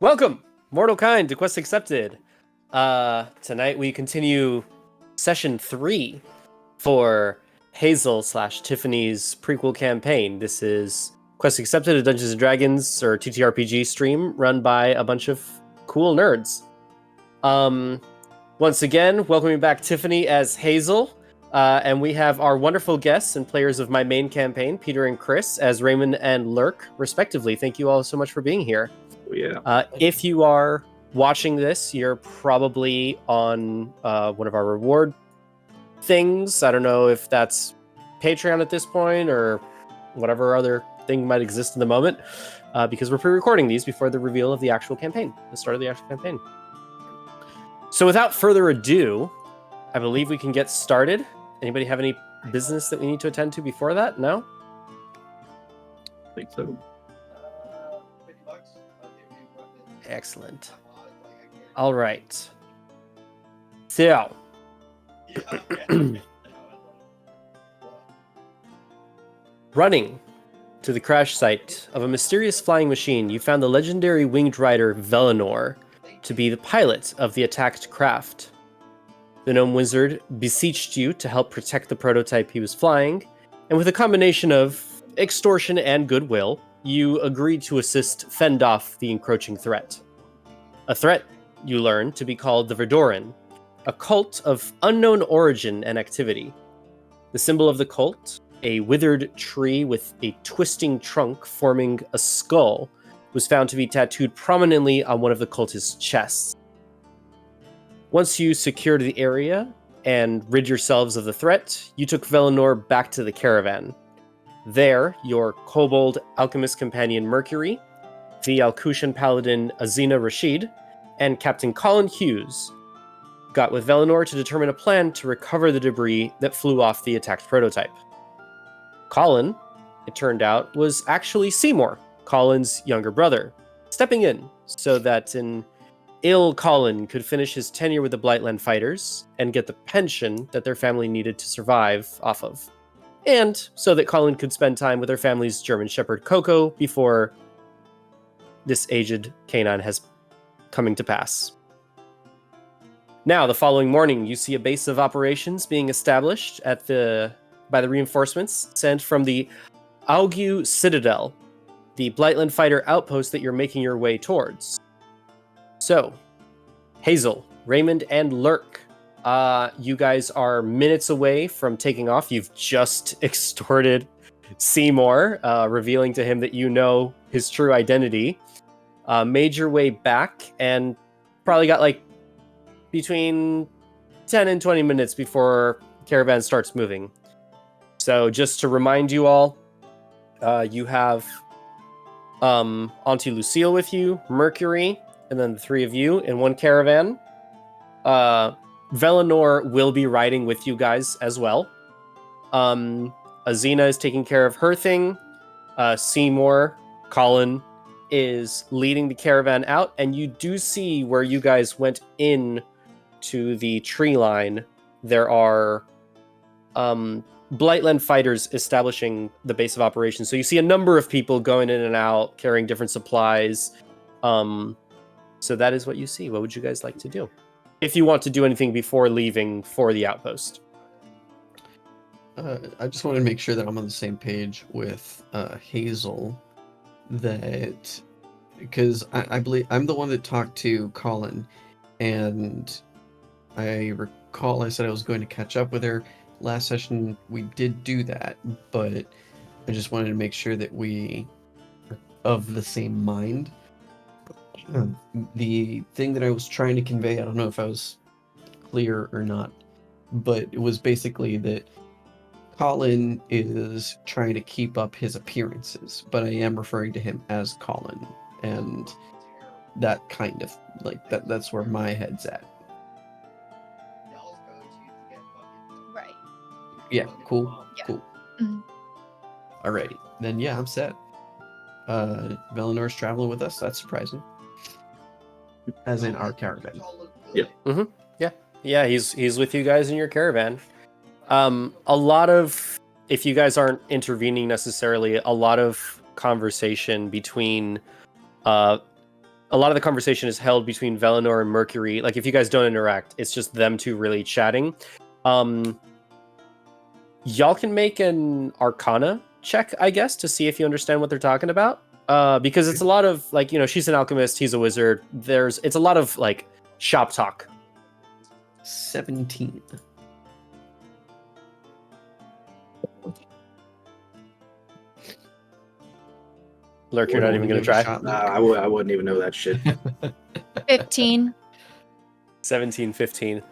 Welcome, mortal kind, to Quest Accepted. Tonight we continue session 3 for Hazel / Tiffany's prequel campaign. This is Quest Accepted, a Dungeons & Dragons or TTRPG stream run by a bunch of cool nerds. Once again, welcoming back Tiffany as Hazel, and we have our wonderful guests and players of my main campaign, Peter and Chris, as Raymond and Lurk, respectively. Thank you all so much for being here. Yeah. If you are watching this, you're probably on one of our reward things. I don't know if that's Patreon at this point or whatever other thing might exist in the moment, because we're pre-recording these before the reveal of the actual campaign, the start of the actual campaign. So without further ado, I believe we can get started. Anybody have any business that we need to attend to before that? No? I think so. Excellent. All right. So, running to the crash site of a mysterious flying machine, you found the legendary winged rider Velinor to be the pilot of the attacked craft. The gnome wizard beseeched you to help protect the prototype he was flying, and with a combination of extortion and goodwill, you agreed to assist fend off the encroaching threat. A threat you learn to be called the Verdoran, a cult of unknown origin and activity. The symbol of the cult, a withered tree with a twisting trunk forming a skull, was found to be tattooed prominently on one of the cultist's chests. Once you secured the area and rid yourselves of the threat, you took Velinor back to the caravan. There, your kobold alchemist companion Mercury, the Alcutian paladin Azina Rashid, and Captain Colin Hughes got with Velinor to determine a plan to recover the debris that flew off the attacked prototype. Colin, it turned out, was actually Seymour, Colin's younger brother, stepping in so that an ill Colin could finish his tenure with the Blightland fighters and get the pension that their family needed to survive off of. And so that Colin could spend time with their family's German Shepherd Coco before this aged canine has coming to pass. Now, the following morning, you see a base of operations being established by the reinforcements sent from the Augu Citadel, the Blightland fighter outpost that you're making your way towards. So, Hazel, Raymond, and Lurk, you guys are minutes away from taking off. You've just extorted Seymour, revealing to him that you know his true identity. Made your way back and probably got like between 10 and 20 minutes before caravan starts moving. So just to remind you all, you have Auntie Lucille with you, Mercury, and then the three of you in one caravan. Velinor will be riding with you guys as well. Azina is taking care of her thing. Seymour, Colin, is leading the caravan out, and you do see where you guys went in to the tree line. There are Blightland fighters establishing the base of operations. So you see a number of people going in and out, carrying different supplies. So that is what you see. What would you guys like to do? If you want to do anything before leaving for the outpost. I just want to make sure that I'm on the same page with Hazel, that because I believe I'm the one that talked to Colin, and I recall I said I was going to catch up with her last session. We did do that, but I just wanted to make sure that we are of the same mind. The thing that I was trying to convey, I don't know if I was clear or not, but it was basically that Colin is trying to keep up his appearances, but I am referring to him as Colin, and that kind of, like, that's where my head's at. Right. Yeah, cool, Yeah. cool. Mhm. Alrighty, then yeah, I'm set. Velinor's traveling with us, that's surprising. As in our caravan. Yeah, he's with you guys in your caravan. A lot of, if you guys aren't intervening necessarily, a lot of conversation between a lot of the conversation is held between Velinor and Mercury. Like, if you guys don't interact, it's just them two really chatting. Y'all can make an Arcana check, I guess, to see if you understand what they're talking about. Because it's a lot of, like, she's an alchemist, he's a wizard. It's a lot of, like, shop talk. 17. Lurk, you're not even going to try? Nah, I wouldn't even know that shit. 15. 17, 15.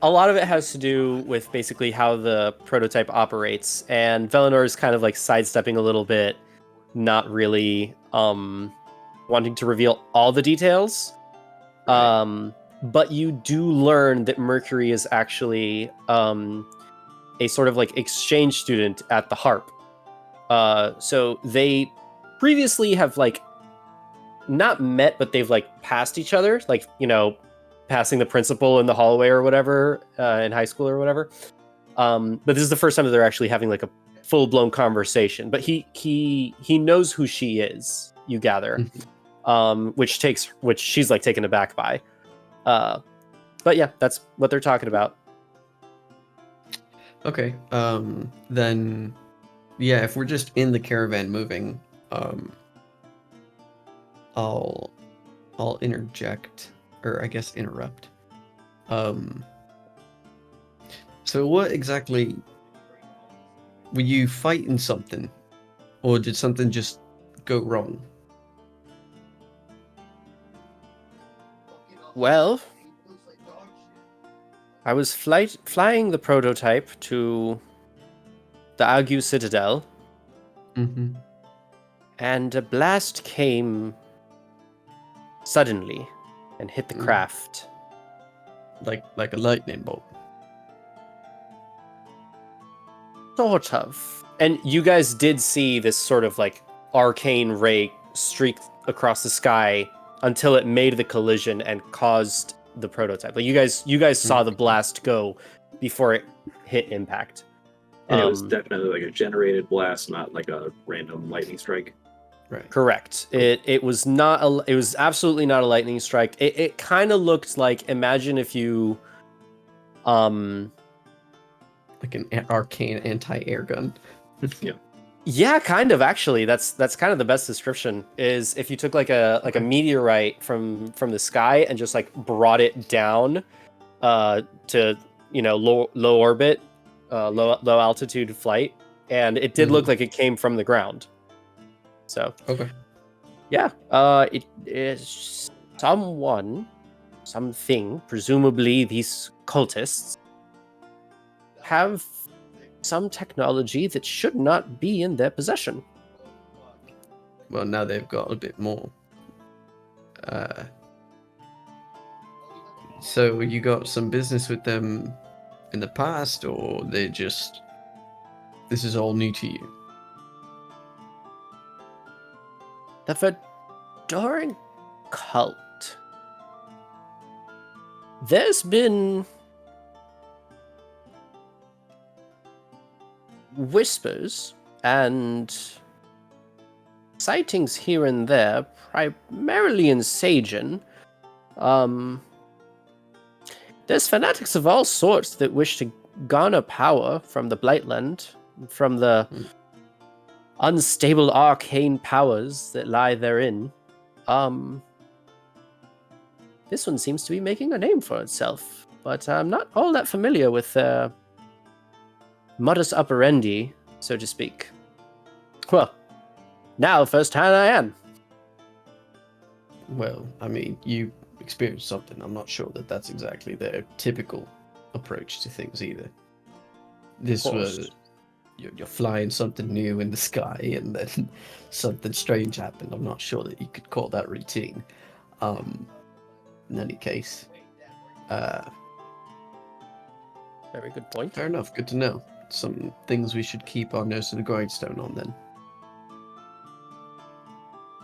A lot of it has to do with basically how the prototype operates, and Velinor is kind of like sidestepping a little bit, not really wanting to reveal all the details. But you do learn that Mercury is actually a sort of like exchange student at the Harp. So they previously have like not met, but they've like passed each other, like, passing the principal in the hallway or whatever, in high school or whatever. But this is the first time that they're actually having like a full-blown conversation. But he knows who she is, you gather, which she's like taken aback by. But yeah, that's what they're talking about. Okay. Then, yeah, if we're just in the caravan moving, I'll interject, or I guess interrupt. So what exactly were you fighting something, or did something just go wrong? Well, I was flying the prototype to the Agu Citadel, Mm-hmm. and a blast came suddenly and hit the craft. Like a lightning bolt. Sort of. And you guys did see this sort of like arcane ray streak across the sky until it made the collision and caused the prototype. Like, you guys saw the blast go before it hit impact. And it was definitely like a generated blast, not like a random lightning strike. Right. Correct. It was not. It was absolutely not a lightning strike. It kind of looked like, imagine if you, Like an arcane anti-air gun. Yeah. Yeah, kind of, actually. That's kind of the best description, is if you took like a meteorite from the sky and just like brought it down to low orbit, low altitude flight, and it did look like it came from the ground. So Okay. yeah, it is something, presumably these cultists, have some technology that should not be in their possession. Well, now they've got a bit more. So you got some business with them in the past, or this is all new to you? The Verdoran cult. There's been whispers and sightings here and there, primarily in Sagen. There's fanatics of all sorts that wish to garner power from the Blightland, from the unstable arcane powers that lie therein. This one seems to be making a name for itself, but I'm not all that familiar with modus operandi, so to speak. Well, now firsthand I am. Well, I mean, you experienced something. I'm not sure that that's exactly their typical approach to things either. This was you're flying something new in the sky, and then something strange happened. I'm not sure that you could call that routine. In any case, Very good point. fair enough. Good to know. Some things we should keep our nose to the grindstone on then.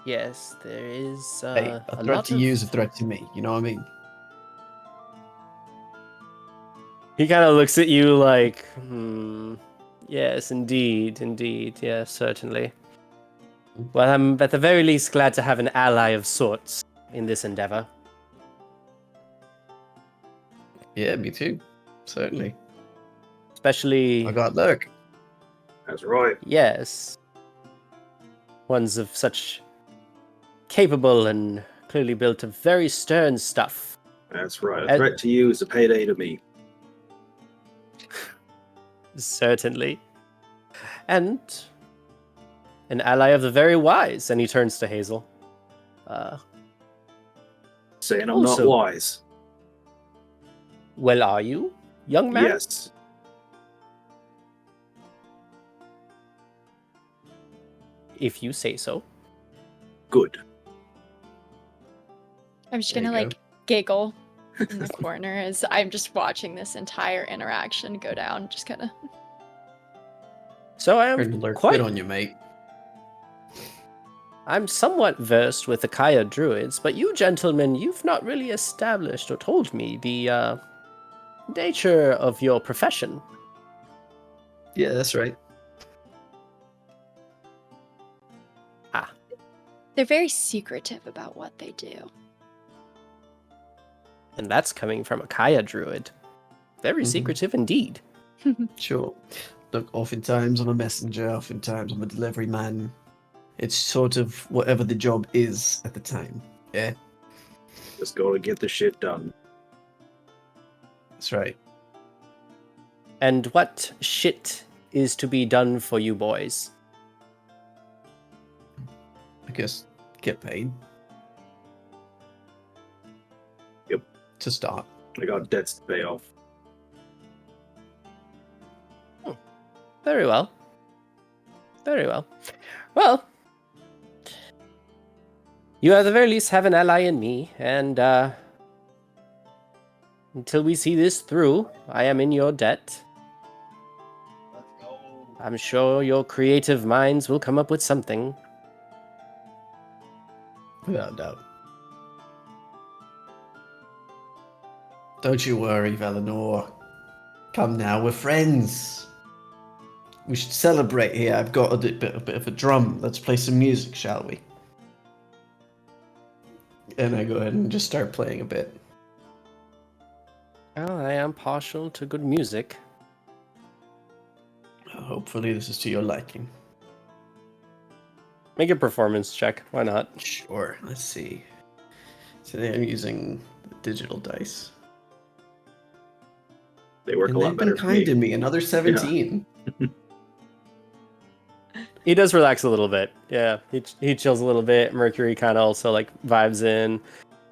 Yes, there is Hey, a threat to you is a threat to me. You know what I mean? He kind of looks at you like, yes, indeed, yes, certainly. Well, I'm at the very least glad to have an ally of sorts in this endeavor. Yeah, me too. Certainly. Especially, I got Lurk. That's right. yes, ones of such capable and clearly built of very stern stuff. That's right. A As- threat to you is a payday to me. Certainly. And an ally of the very wise. And he turns to Hazel. Saying I'm Also- not wise. Well, are you, young man? Yes. If you say so. Good. I'm just There gonna you go. like giggle in the corner as I'm just watching this entire interaction go down. Just kind of. So I Heard am Lurk quite. quit on you, mate. I'm somewhat versed with the Kaya druids, but you gentlemen, you've not really established or told me the nature of your profession. Yeah, that's right. They're very secretive about what they do. And that's coming from a Kaya druid. Very Mhm. secretive indeed. Sure. Look, oftentimes I'm a messenger, oftentimes I'm a delivery man. It's sort of whatever the job is at the time. Yeah, Just go to get the shit done. that's right. And what shit is to be done for you boys? I guess get paid. Yep. To start. I got debts to pay off. Very well. Very well. Well, you at the very least have an ally in me, and until we see this through, I am in your debt. I'm sure your creative minds will come up with something. Without doubt. Don't you worry, Valinor. Come now, we're friends. We should celebrate here. I've got a bit of a drum. Let's play some music, shall we? And I go ahead and just start playing a bit. Well, I am partial to good music. Hopefully this is to your liking. Make a performance check. Why not? Sure. Let's see. Today I'm using digital dice. They work And a lot they've been better for kind to me. me. Another 17. He does relax a little bit. Yeah, he chills a little bit. Mercury kind of also like vibes in.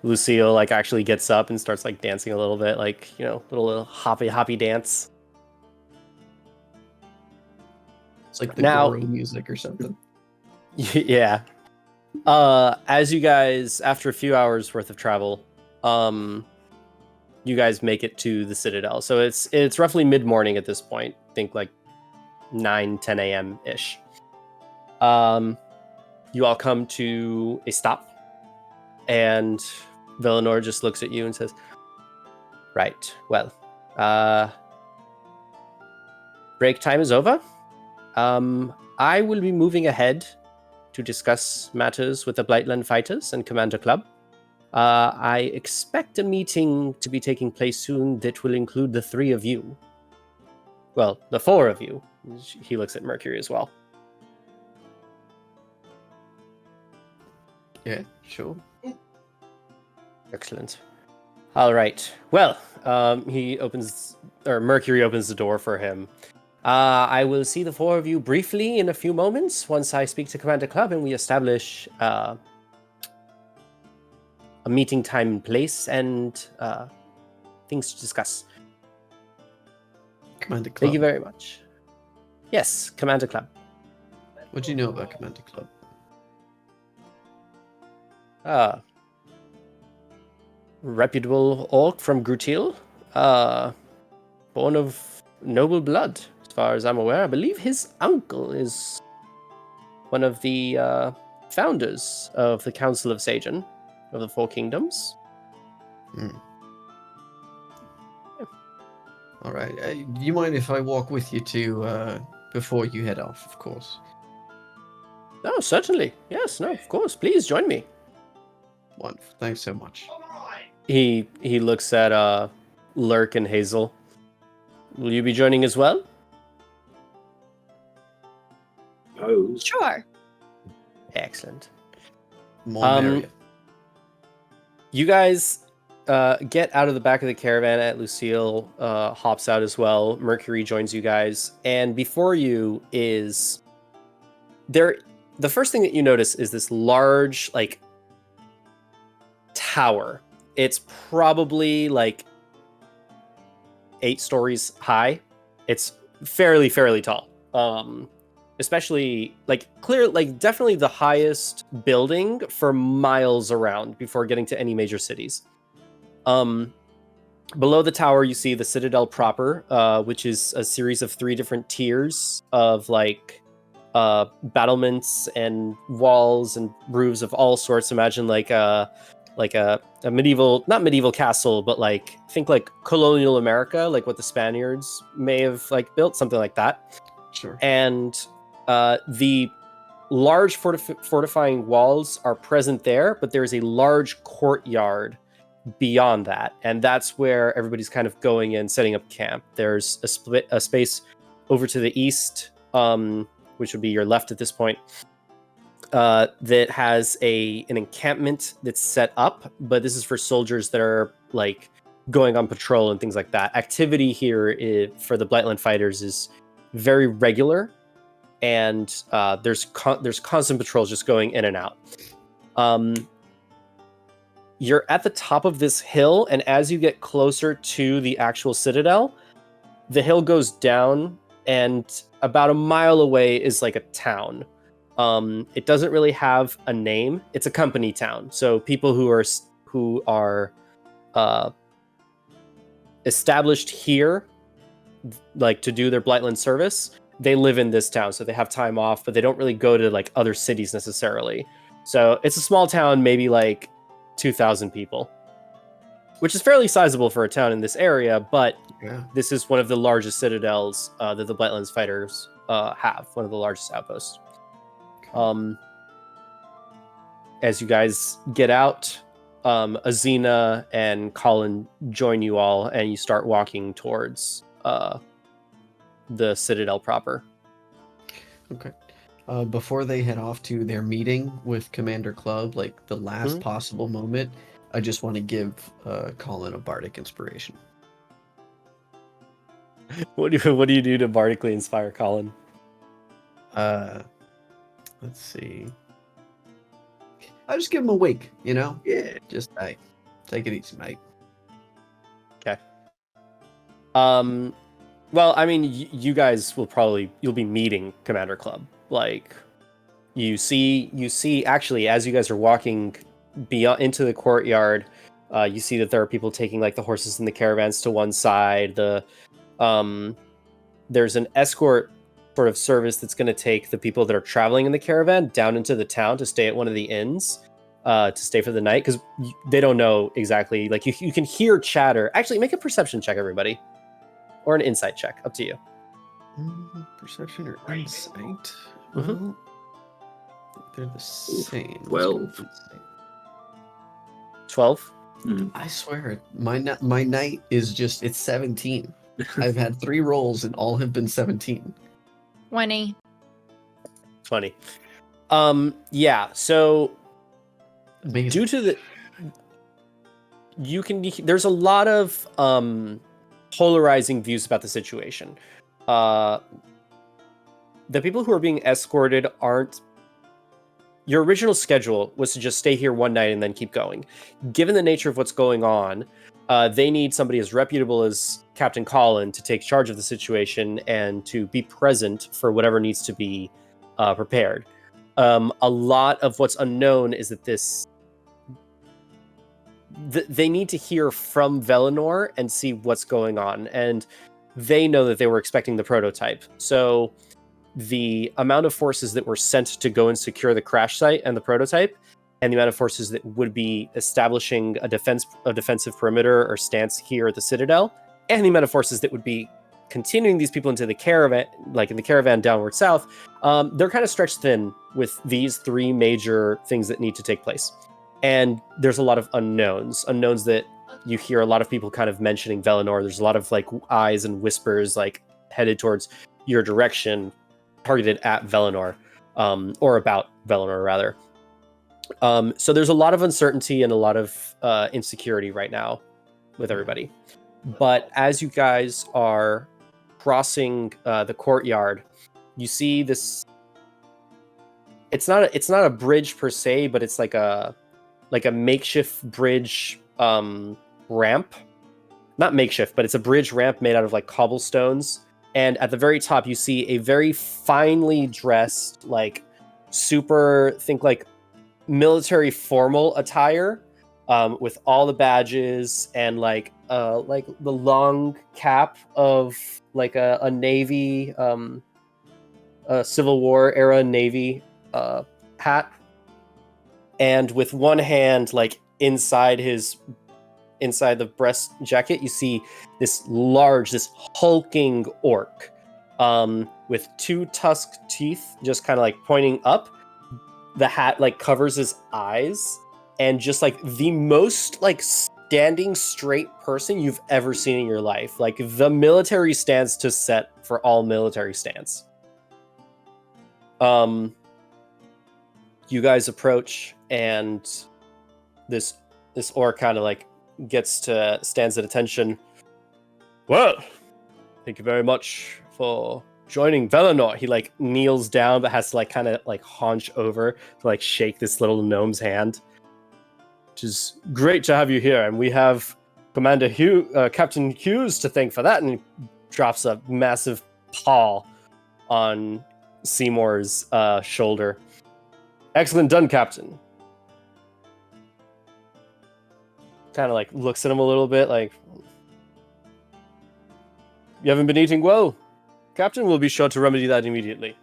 Lucille like actually gets up and starts like dancing a little bit, like, you know, little hoppy dance. It's like the Now- gory music or something. Yeah. As you guys, after a few hours worth of travel, you guys make it to the Citadel. So it's roughly mid-morning at this point. Think like 9-10 a.m. ish. You all come to a stop, and Valinor just looks at you and says, "Right. Well, break time is over. I will be moving ahead to discuss matters with the Blightland Fighters and Commander Club. I expect a meeting to be taking place soon that will include the three of you. Well, the four of you." He looks at Mercury as well. Yeah, sure. Excellent. All right. Well, Mercury opens the door for him. I will see the four of you briefly in a few moments once I speak to Commander Club and we establish a meeting time and place and things to discuss. Commander Club. Thank you very much. Yes, Commander Club. What do you know about Commander Club? Reputable orc from Grutil, born of noble blood, as far as I'm aware. I believe his uncle is one of the founders of the Council of Sagen, of the Four Kingdoms. All right. Do you mind if I walk with you to before you head off? Of course. Oh, certainly. Yes, no, of course. Please join me. Wonderful. Thanks so much. He looks at Lurk and Hazel. Will you be joining as well? Oh, Sure. Excellent. More Um, merrier. You guys get out of the back of the caravan at Lucille, hops out as well. Mercury joins you guys. And before you is there. The first thing that you notice is this large, like, tower. It's probably like 8 stories high. It's fairly tall. Especially definitely the highest building for miles around before getting to any major cities. Below the tower, you see the Citadel proper, which is a series of 3 different tiers of battlements and walls and roofs of all sorts. Imagine like a medieval, not medieval castle, but think like colonial America, like what the Spaniards may have built, something like that. Sure. And the large fortifying walls are present there, but there's a large courtyard beyond that, and that's where everybody's kind of going in, setting up camp. There's a space over to the east, which would be your left at this point, that has an encampment that's set up, but this is for soldiers that are going on patrol and things like that. Activity here for the Blightland fighters is very regular, and there's constant patrols just going in and out. You're at the top of this hill, and as you get closer to the actual citadel, the hill goes down, and about a mile away is a town. It doesn't really have a name. It's a company town, so people who are established here, to do their Blightland service, they live in this town, so they have time off, but they don't really go to other cities necessarily. So it's a small town, maybe 2,000 people, which is fairly sizable for a town in this area, but Yeah. this is one of the largest citadels that the Blightlands fighters have, one of the largest outposts. As you guys get out, Azina and Colin join you all, and you start walking towards the citadel proper. Okay. Before they head off to their meeting with Commander Club, the last possible moment, I just want to give Colin a bardic inspiration. What do you do to bardically inspire Colin? Let's see. I'll just give him a wink, yeah. Just, hey, take it easy, mate. Okay. Well, I mean, you guys you'll be meeting Commander Club. You see actually, as you guys are walking beyond into the courtyard, you see that there are people taking the horses and the caravans to one side. There's an escort sort of service that's going to take the people that are traveling in the caravan down into the town to stay at one of the inns, to stay for the night, because they don't know exactly. You can hear chatter. Actually, make a perception check, everybody, or an insight check, up to you. Perception or insight? Mhm. Well, they're the same. Let's go 12. with insight. 12. I swear, my night is just, it's 17. I've had 3 rolls and all have been 17. 20. 20. Yeah, so Amazing. due to there's a lot of polarizing views about the situation. The people who are being escorted aren't. Your original schedule was to just stay here one night and then keep going. Given the nature of what's going on, they need somebody as reputable as Captain Colin to take charge of the situation and to be present for whatever needs to be prepared. A lot of what's unknown is that they need to hear from Velinor and see what's going on, and they know that they were expecting the prototype. So the amount of forces that were sent to go and secure the crash site and the prototype, and the amount of forces that would be establishing a defensive perimeter or stance here at the Citadel, and the amount of forces that would be continuing these people into the caravan, like in the caravan downward south, they're kind of stretched thin with these three major things that need to take place. And there's a lot of unknowns that you hear a lot of people kind of mentioning Valinor. There's a lot of like eyes and whispers like headed towards your direction, targeted at Valinor, or about Valinor rather. So there's a lot of uncertainty and a lot of insecurity right now with everybody. But as you guys are crossing the courtyard, you see this. It's not a bridge per se, but it's like a makeshift bridge ramp. Not makeshift, but it's a bridge ramp made out of like cobblestones. And at the very top, you see a very finely dressed, like super, think like military formal attire, with all the badges and like the long cap of like a Navy, a Civil War era Navy hat, and with one hand like inside the breast jacket, you see this hulking orc, with two tusked teeth just kind of like pointing up. The hat like covers his eyes, and just like the most like standing straight person you've ever seen in your life. Like the military stance to set for all military stance. You guys approach, and this orc kind of like stands at attention. Well, thank you very much for joining Valinor. He like kneels down, but has to like kind of like haunch over to like shake this little gnome's hand. Which is great to have you here, and we have Captain Hughes to thank for that. And he drops a massive paw on Seymour's shoulder. Excellent done, Captain. Kind of like looks at him a little bit, like, you haven't been eating well, Captain. We'll be sure to remedy that immediately.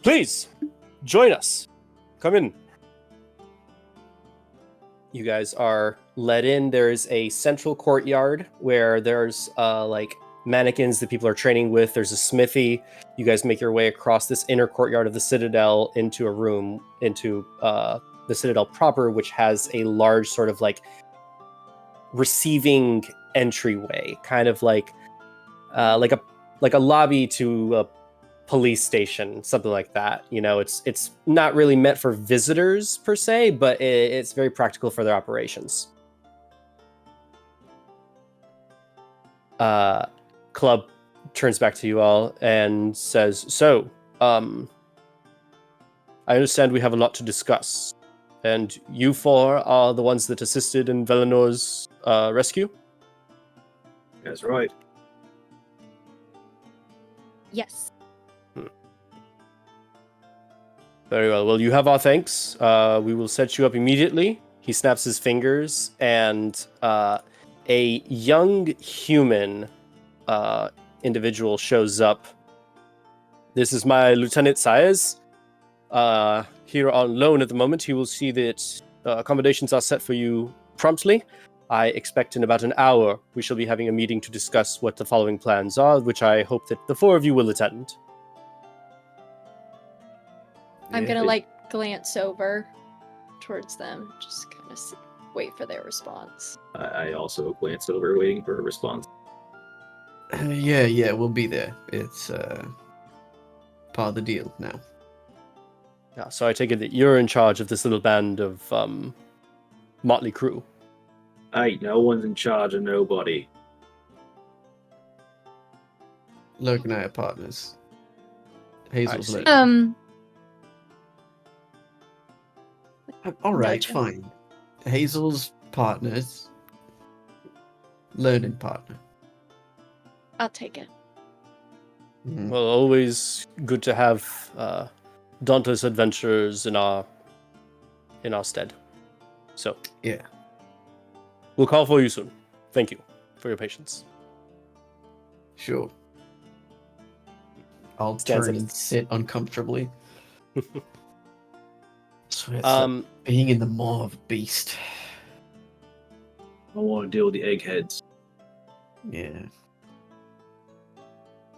Please join us. Come in. You guys are led in. There's a central courtyard where there's like mannequins that people are training with. There's a smithy. You guys make your way across this inner courtyard of the Citadel into a room, into the Citadel proper, which has a large sort of like receiving entryway, kind of like a lobby to a police station, something like that. You know, it's not really meant for visitors per se, but it's very practical for their operations. Club turns back to you all and says, so, I understand we have a lot to discuss, and you four are the ones that assisted in Valinor's rescue? That's right. Yes. Very well. Well, you have our thanks. We will set you up immediately. He snaps his fingers, and a young human individual shows up. This is my Lieutenant Sayers. Here on loan at the moment. He will see that accommodations are set for you promptly. I expect in about an hour we shall be having a meeting to discuss what the following plans are, which I hope that the four of you will attend. I'm gonna like glance over towards them, just kind of wait for their response. I also glance over, waiting for a response. Yeah, we'll be there. It's part of the deal now. Yeah, so I take it that you're in charge of this little band of motley crew. Hey, no one's in charge of nobody. Lurk and I are partners. Hazel's see. learning. All right, Gotcha. fine. Hazel's partners. Learning partner. I'll take it. Mhm. Well, always good to have dauntless adventurers in our stead. So Yeah. we'll call for you soon. Thank you for your patience. Sure. I'll Stands turn at and sit uncomfortably. So it's being in the maw of a beast. I don't want to deal with the eggheads. Yeah.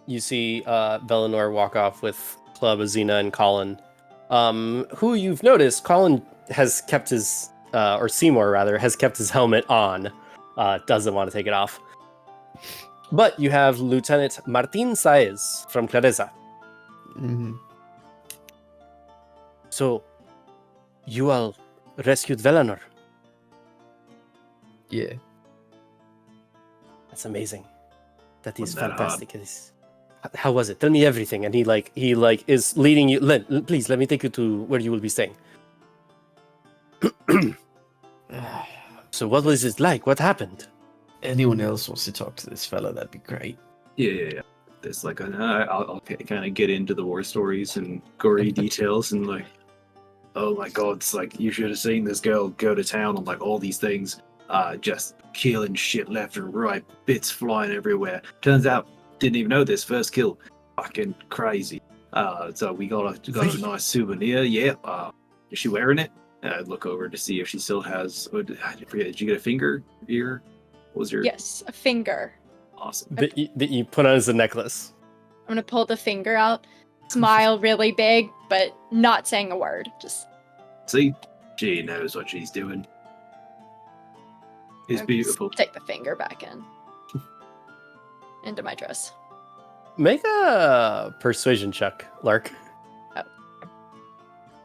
you see Velinor walk off with Club, Azina, and Colin. Who you've noticed, Colin has kept his, or Seymour rather, has kept his helmet on. Doesn't want to take it off. But you have Lieutenant Martin Saez from Clareza. Mm-hmm. So, you all rescued Velinor. Yeah. That's amazing. That is Wasn't that fantastic. How was it? Tell me everything. And he is leading you. Please let me take you to where you will be staying. So what was it like? What happened? Anyone else wants to talk to this fella, that'd be great. Yeah. There's like I'll kind of get into the war stories and gory details and like, oh my god, it's like you should have seen this girl go to town on like all these things, just killing shit left and right, bits flying everywhere. Turns out, didn't even know this first kill, fucking crazy. So we got a nice souvenir. Yeah. Is she wearing it? And I look over to see if she still has. I forget. Did you get a finger ear? What was your? Yes, a finger. Awesome. That you put on as a necklace. I'm gonna pull the finger out, smile really big, but not saying a word. Just See, she knows what she's doing. It's I'll beautiful. take the finger back into my dress. Make a persuasion check, Lark.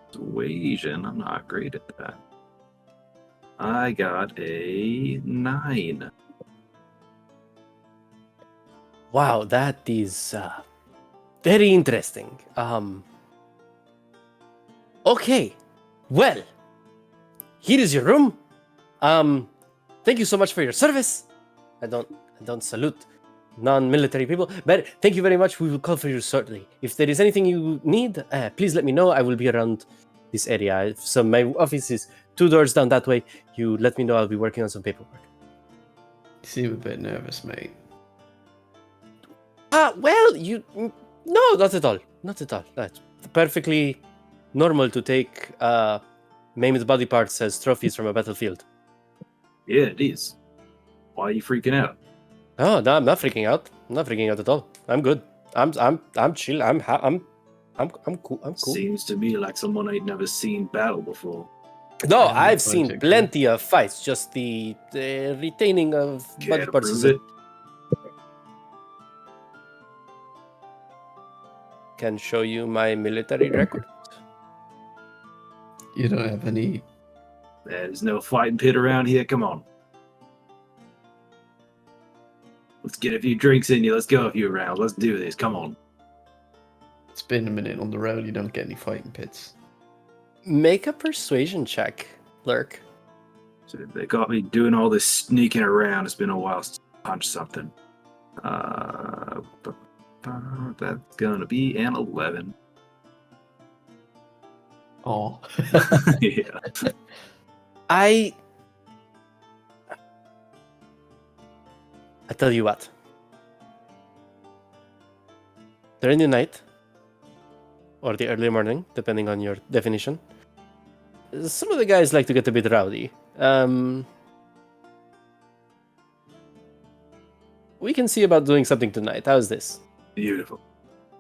Persuasion. I'm not great at that. I got a 9. Wow, that is very interesting. Okay, well, here is your room. Thank you so much for your service. I don't salute non-military people, but thank you very much. We will call for you shortly. If there is anything you need, please let me know. I will be around this area. So my office is 2 doors down that way. You let me know. I'll be working on some paperwork. You seem a bit nervous, mate. Well, no, not at all. Not at all. That's perfectly normal to take maimed body parts as trophies from a battlefield. Yeah, it is. Why are you freaking out? Oh, no, I'm not freaking out. I'm not freaking out at all. I'm good. I'm chill. I'm cool. I'm cool. Seems to me like someone I'd never seen battle before. No, Yeah, I've I'm seen fine, plenty of fights. Just the retaining of Care body to parts. prove it? Can show you my military record. You don't have any. There's no fighting pit around here. Come on. Let's get a few drinks in you. Let's go a few rounds. Let's do this. Come on. It's been a minute on the road. You don't get any fighting pits. Make a persuasion check, Lurk. So they got me doing all this sneaking around. It's been a while since I punched something. That's gonna be an 11. Oh. Yeah. I tell you what. During the night, or the early morning, depending on your definition, some of the guys like to get a bit rowdy. We can see about doing something tonight. How's this? Beautiful.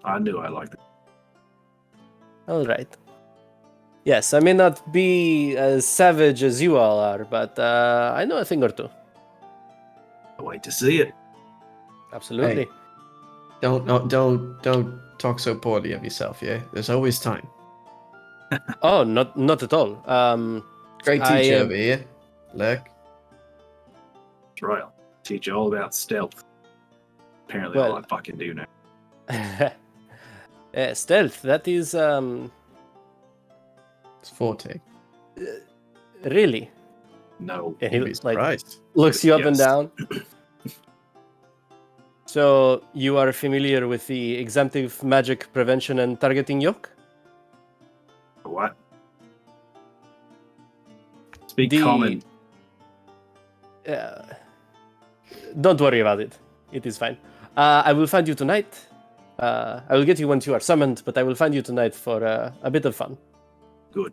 I knew I liked it. All right. Yes, I may not be as savage as you all are, but I know a thing or two. I wait to see it. Absolutely. Hey. Don't talk so poorly of yourself. Yeah, there's always time. Oh, not at all. Great I teacher am- over here. Look. That's right. I'll teach you all about stealth. Apparently all Well- I fucking do now. Stealth. That is It's forte. really. No. And You'd he be like surprised. looks you up and Yes. down. So you are familiar with the exemptive magic prevention and targeting yoke? What? Speak The- common. Don't worry about it. It is fine. I will find you tonight. I will get you once you are summoned, but I will find you tonight for a bit of fun. Good.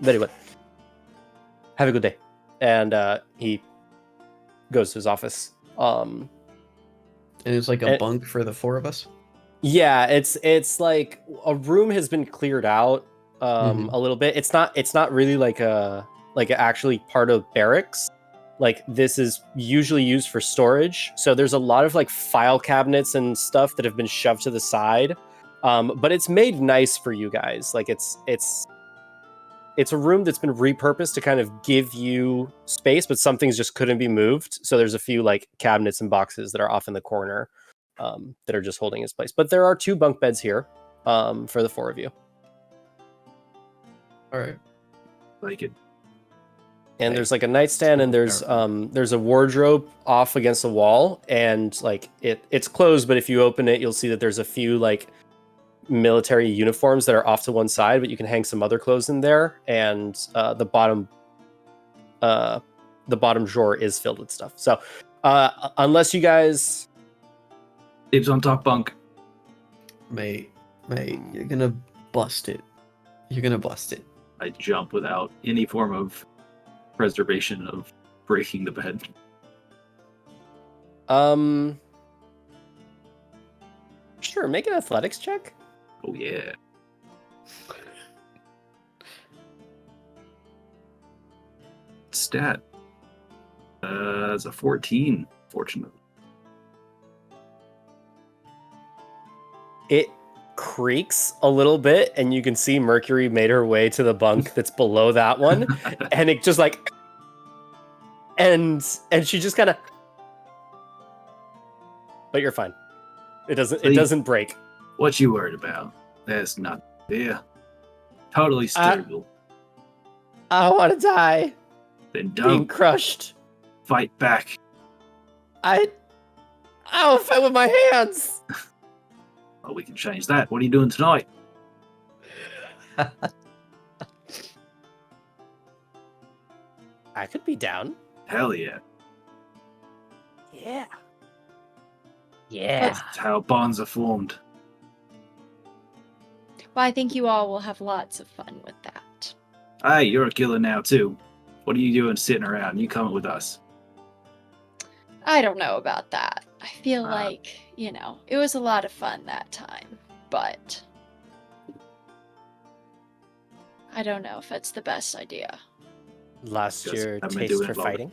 Very well. Have a good day. And he goes to his office. And it's like a And- bunk for the 4 of us? Yeah, it's like a room has been cleared out Mhm. a little bit. It's not really like actually part of barracks. Like this is usually used for storage. So there's a lot of like file cabinets and stuff that have been shoved to the side. But it's made nice for you guys. Like it's a room that's been repurposed to kind of give you space, but some things just couldn't be moved. So there's a few like cabinets and boxes that are off in the corner that are just holding its place. But there are 2 bunk beds here for the 4 of you. All right. Like it. And Hey, there's like a nightstand, and there's a wardrobe off against the wall, and like it's closed, but if you open it, you'll see that there's a few like military uniforms that are off to one side, but you can hang some other clothes in there, and the bottom drawer is filled with stuff. So unless you guys Dibs on top bunk. Mate, you're gonna bust it. You're gonna bust it. I jump without any form of preservation of breaking the bed. Sure, make an athletics check. Oh yeah. Stat. It's a 14, fortunately. It creaks a little bit, and you can see Mercury made her way to the bunk that's below that one, and it just like, and she just kind of, but you're fine. It doesn't break. What you worried about? That's not there. Totally stable. I want to die. Then Being don't crushed. fight back. I will fight with my hands. Well, we can change that. What are you doing tonight? I could be down. Hell yeah. Yeah. Yeah. That's how bonds are formed. Well, I think you all will have lots of fun with that. Hey, you're a killer now too. What are you doing sitting around? You coming with us? I don't know about that. I feel Ah. like, it was a lot of fun that time, but I don't know if it's the best idea. Lost Yes, your I'm gonna taste do it for longer. fighting?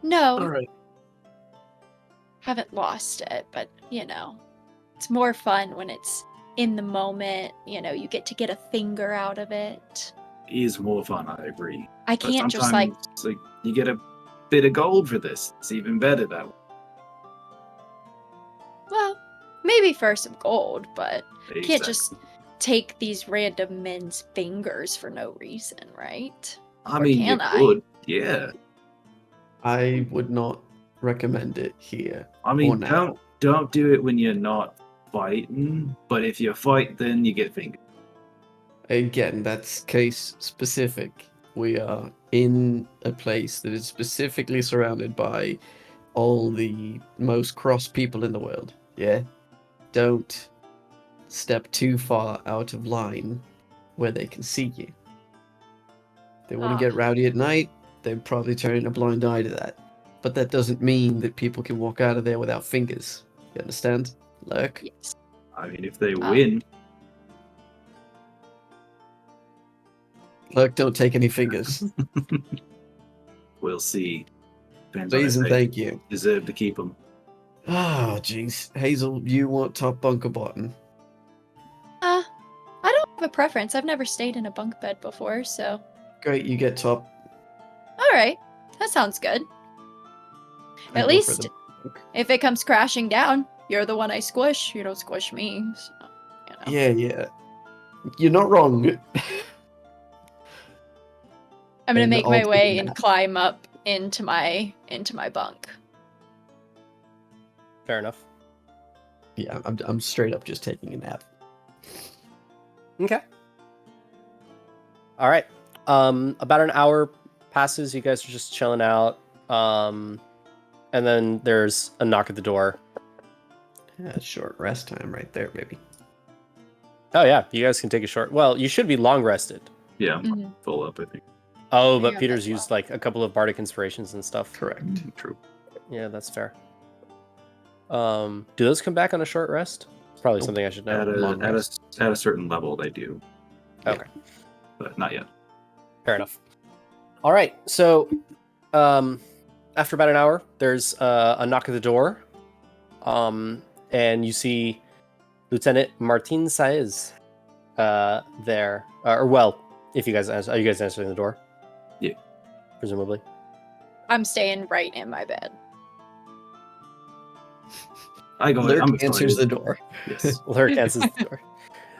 No, right. haven't lost it, but, it's more fun when it's in the moment, you get to get a finger out of it. It is more fun, I agree. I But can't just like, sometimes, it's like you get a bit of gold for this. It's even better that way. well, maybe for some gold, but can't Exactly. just take these random men's fingers for no reason, right? I or mean, you can I? could. Yeah. I would not recommend it here. I mean, Or now. don't do it when you're not fighting. But if you fight, then you get fingered. Again, that's case specific. We are in a place that is specifically surrounded by all the most cross people in the world. Yeah? Don't step too far out of line where they can see you. They want to get rowdy at night, they're probably turning a blind eye to that. But that doesn't mean that people can walk out of there without fingers. You understand? Lurk? Yes. I mean, if they win, Lurk, don't take any fingers. we'll see. Depends Please on and if they thank you. deserve to keep them. Oh, jeez. Hazel, you want top bunk or bottom? I don't have a preference. I've never stayed in a bunk bed before, so. Great, you get top. All right. That sounds good. I At go for least the bunk. if it comes crashing down, you're the one I squish. You don't squish me. So, Yeah. You're not wrong. I'm gonna And make my I'll way take and that. climb up into my bunk. Fair enough. Yeah, I'm straight up just taking a nap. Okay. All right. About an hour passes. You guys are just chilling out. And then there's a knock at the door. Yeah, short rest time right there, baby. Oh yeah, you guys can take a short. Well, you should be long rested. Yeah, I'm Mhm. full up, I think. Oh, but Yeah, Peter's that's used like a couple of bardic inspirations and stuff. Correct. True. Yeah, that's fair. Do those come back on a short rest? It's probably Nope. something I should At know. long rest. a certain level, they do, Okay, but not yet. fair enough. All right, so after about an hour, there's a knock at the door, and you see Lieutenant Martin Saez there. Or well, if you guys are you guys answering the door? Yeah. Presumably. I'm staying right in my bed. I go. Lurk I'm answers the excited. door. Yes. Lurk answers the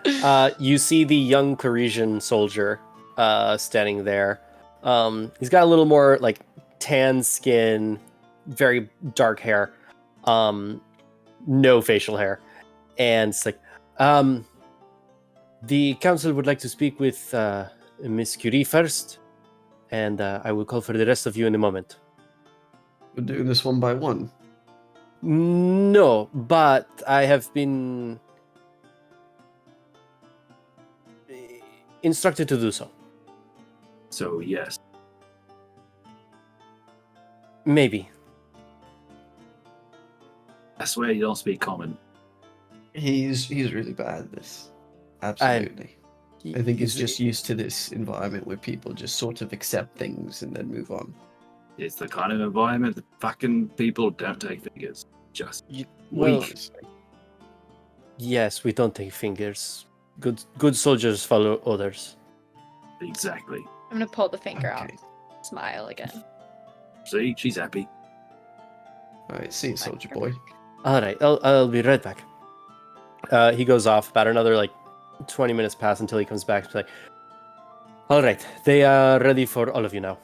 door. You see the young Parisian soldier standing there. He's got a little more like tan skin, very dark hair, no facial hair, and it's like, the council would like to speak with Miss Curie first, and I will call for the rest of you in a moment. We're doing this one by one. No, but I have been instructed to do so. So yes, Maybe. I swear you don't speak common. He's really bad at this. Absolutely. I think he's just used to this environment where people just sort of accept things and then move on. It's the kind of environment that fucking people don't take fingers. Just well, weak. yes, we don't take fingers. Good soldiers follow orders. Exactly. I'm gonna pull the finger out. Okay. Smile again. See, she's happy. All right, see you, soldier boy. All right, I'll be right back. He goes off. About another like 20 minutes pass until he comes back. He's like, all right, they are ready for all of you now.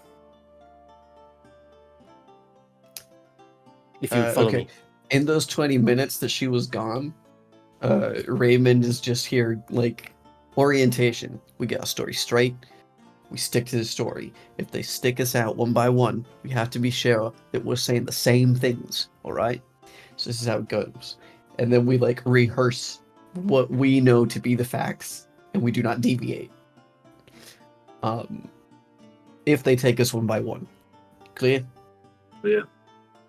If you follow okay. me. In those 20 minutes that she was gone, Raymond is just here, like, orientation. We get our story straight. We stick to the story. If they stick us out one by one, we have to be sure that we're saying the same things, all right? So this is how it goes. And then we, like, rehearse what we know to be the facts, and we do not deviate. If they take us one by one. Clear? Yeah.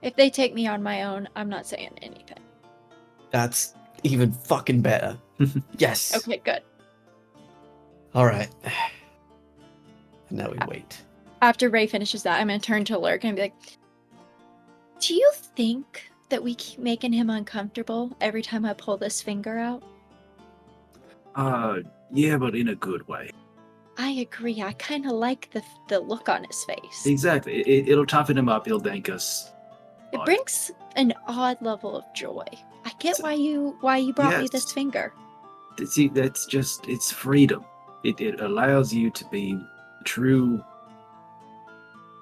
If they take me on my own, I'm not saying anything. That's even fucking better. Yes. Okay, good. All right. And now we wait. After Ray finishes that, I'm gonna turn to Lurk and be like, do you think that we keep making him uncomfortable every time I pull this finger out? Yeah, but in a good way. I agree. I kind of like the look on his face. Exactly. It'll toughen him up. He'll thank us. It brings an odd level of joy. I get why you brought me this Yes. finger. See, that's just, it's freedom. It allows you to be the true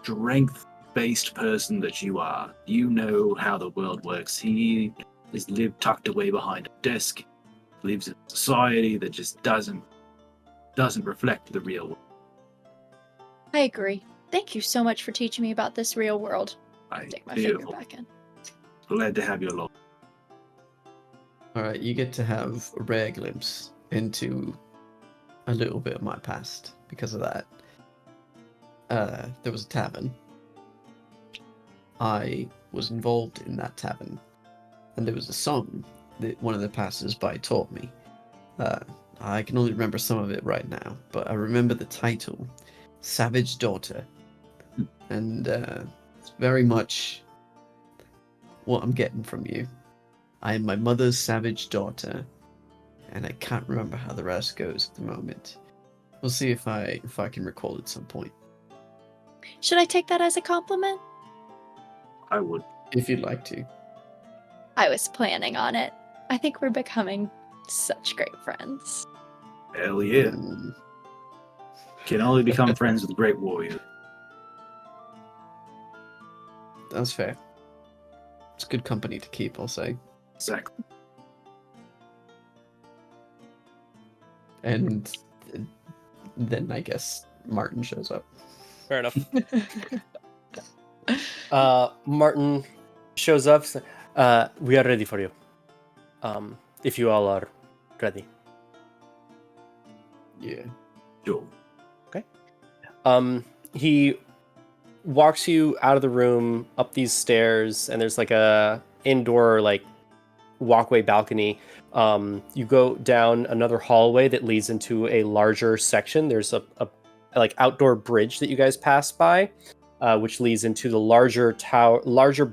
strength-based person that you are. You know how the world works. He has lived tucked away behind a desk, lives in a society that just doesn't reflect the real world. I agree. Thank you so much for teaching me about this real world. Take my finger Beautiful. back in. Glad to have you along. All right, you get to have a rare glimpse into a little bit of my past because of that. There was a tavern. I was involved in that tavern, and there was a song that one of the passers-by taught me. I can only remember some of it right now, but I remember the title, Savage Daughter. And it's very much what I'm getting from you. I am my mother's savage daughter, and I can't remember how the rest goes at the moment. We'll see if I can recall at some point. Should I take that as a compliment? I would. If you'd like to. I was planning on it. I think we're becoming such great friends. Hell yeah. Can only become friends with a great warrior. That's fair. It's good company to keep, I'll say. Exactly. And then I guess Martin shows up. Fair enough. Martin shows up. We are ready for you. If you all are ready. Yeah. Sure. He walks you out of the room, up these stairs, and there's like a indoor like walkway balcony. You go down another hallway that leads into a larger section. There's a like outdoor bridge that you guys pass by, which leads into the larger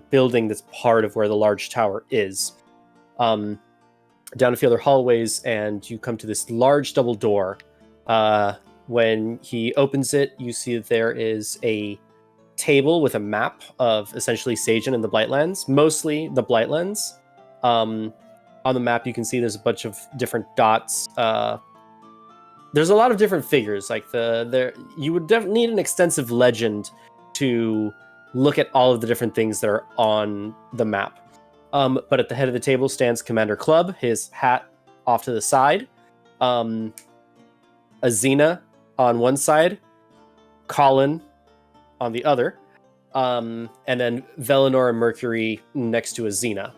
building that's part of where the large tower is. Down a few other hallways, and you come to this large double door. When he opens it, you see that there is a table with a map of essentially Sagen and the Blightlands, mostly the Blightlands. On the map, you can see there's a bunch of different dots. There's a lot of different figures. Like you would need an extensive legend to look at all of the different things that are on the map. But at the head of the table stands Commander Club, his hat off to the side. Azina on one side, Colin on the other, and then Velinor and Mercury next to Azina.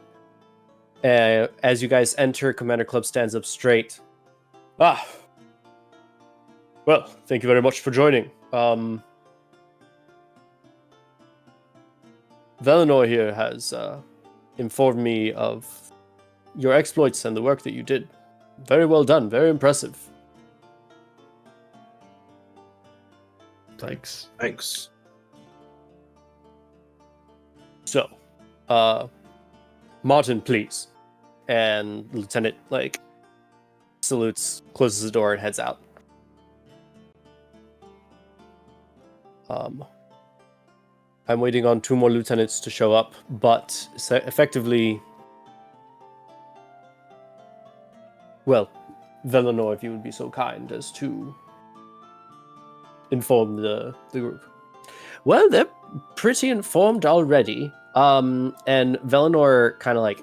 As you guys enter, Commander Club stands up straight. Well, thank you very much for joining. Velinor here has informed me of your exploits and the work that you did. Very well done, very impressive. Thanks. Thanks. So, Martin, please. And Lieutenant, salutes, closes the door, and heads out. I'm waiting on 2 more lieutenants to show up, but effectively... Well, Velinor, if you would be so kind as to inform the group. Well, they're pretty informed already. And Velinor kind of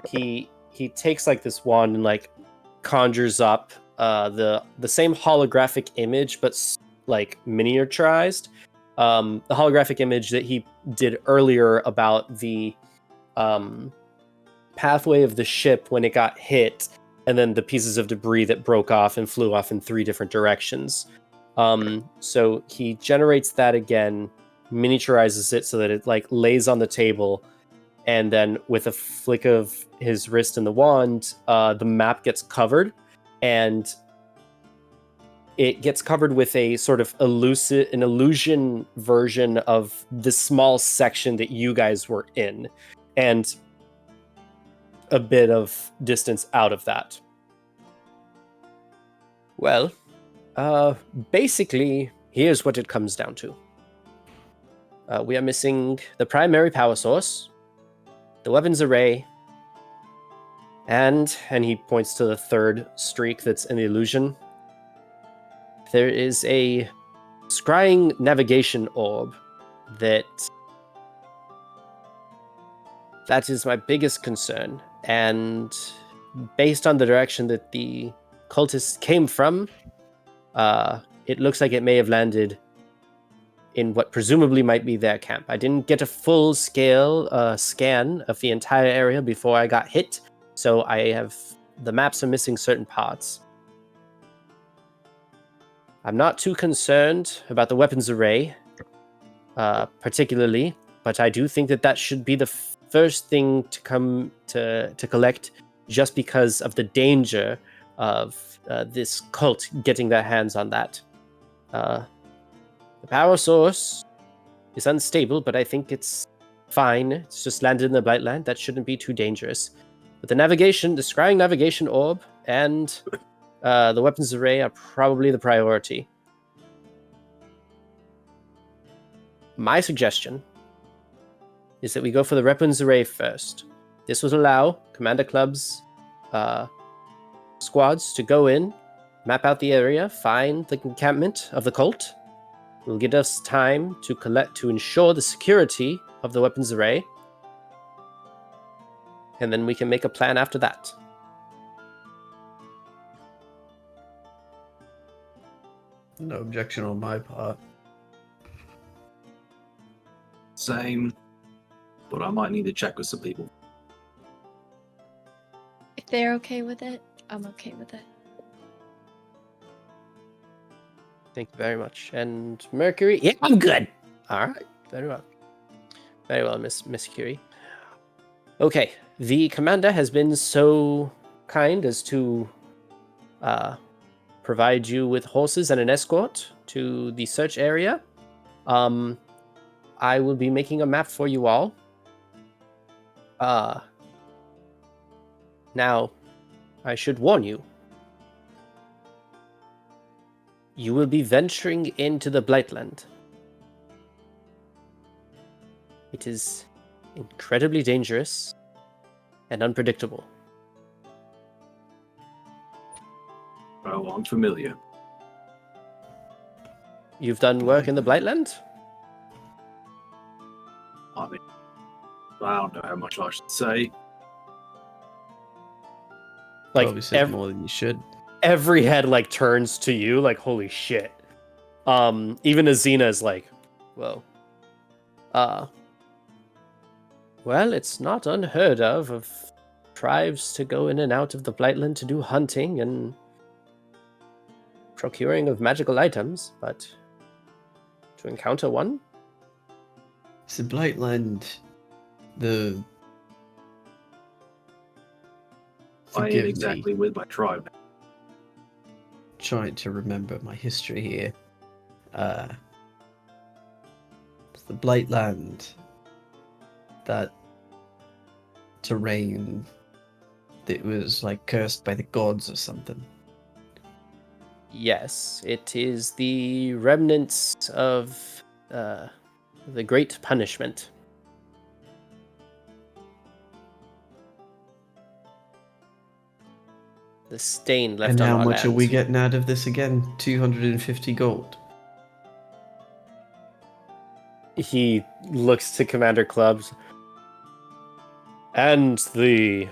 he takes this wand and conjures up the same holographic image, but miniaturized. The holographic image that he did earlier about the pathway of the ship when it got hit, and then the pieces of debris that broke off and flew off in 3 different directions. So he generates that again, miniaturizes it so that it lays on the table, and then with a flick of his wrist and the wand, the map gets covered, and it gets covered with a sort of illusion version of the small section that you guys were in, and a bit of distance out of that. Well, basically, here's what it comes down to. We are missing the primary power source, the weapons array, and he points to the 3rd streak that's in the illusion. There is a scrying navigation orb that is my biggest concern. And based on the direction that the cultists came from, it looks like it may have landed in what presumably might be their camp. I didn't get a full-scale scan of the entire area before I got hit, so the maps are missing certain parts. I'm not too concerned about the weapons array, particularly, but I do think that should be the first thing to come to collect, just because of the danger of this cult getting their hands on that. The power source is unstable, but I think it's fine. It's just landed in the Blightland. That shouldn't be too dangerous. But the scrying navigation orb, and the weapons array are probably the priority. My suggestion is that we go for the weapons array first. This would allow Commander Club's squads to go in, map out the area, find the encampment of the cult. It will give us time to ensure the security of the weapons array, and then we can make a plan after that. No objection on my part. Same, but I might need to check with some people. If they're okay with it, I'm okay with it. Thank you very much. And Mercury? Yeah, I'm good. All right. Very well. Very well, Miss Curie. Okay. The commander has been so kind as to provide you with horses and an escort to the search area. I will be making a map for you all. Now, I should warn you. You will be venturing into the Blightland. It is incredibly dangerous and unpredictable. Oh, I'm familiar. You've done work in the Blightland? I mean, I don't know how much I should say. Like Probably said more than you should. every head like turns to you, like holy shit. Even Azina is like, whoa. Well, it's not unheard of tribes to go in and out of the Blightland to do hunting and procuring of magical items, but to encounter one? It's the Blightland. I I ain't Forgive exactly me, with my tribe. trying to remember my history here. It's the Blightland. That terrain that was like cursed by the gods or something. Yes, it is the remnants of the Great Punishment. The stain left And on how our much are land. we getting out of this again? 250 gold. He looks to Commander Clubs. And the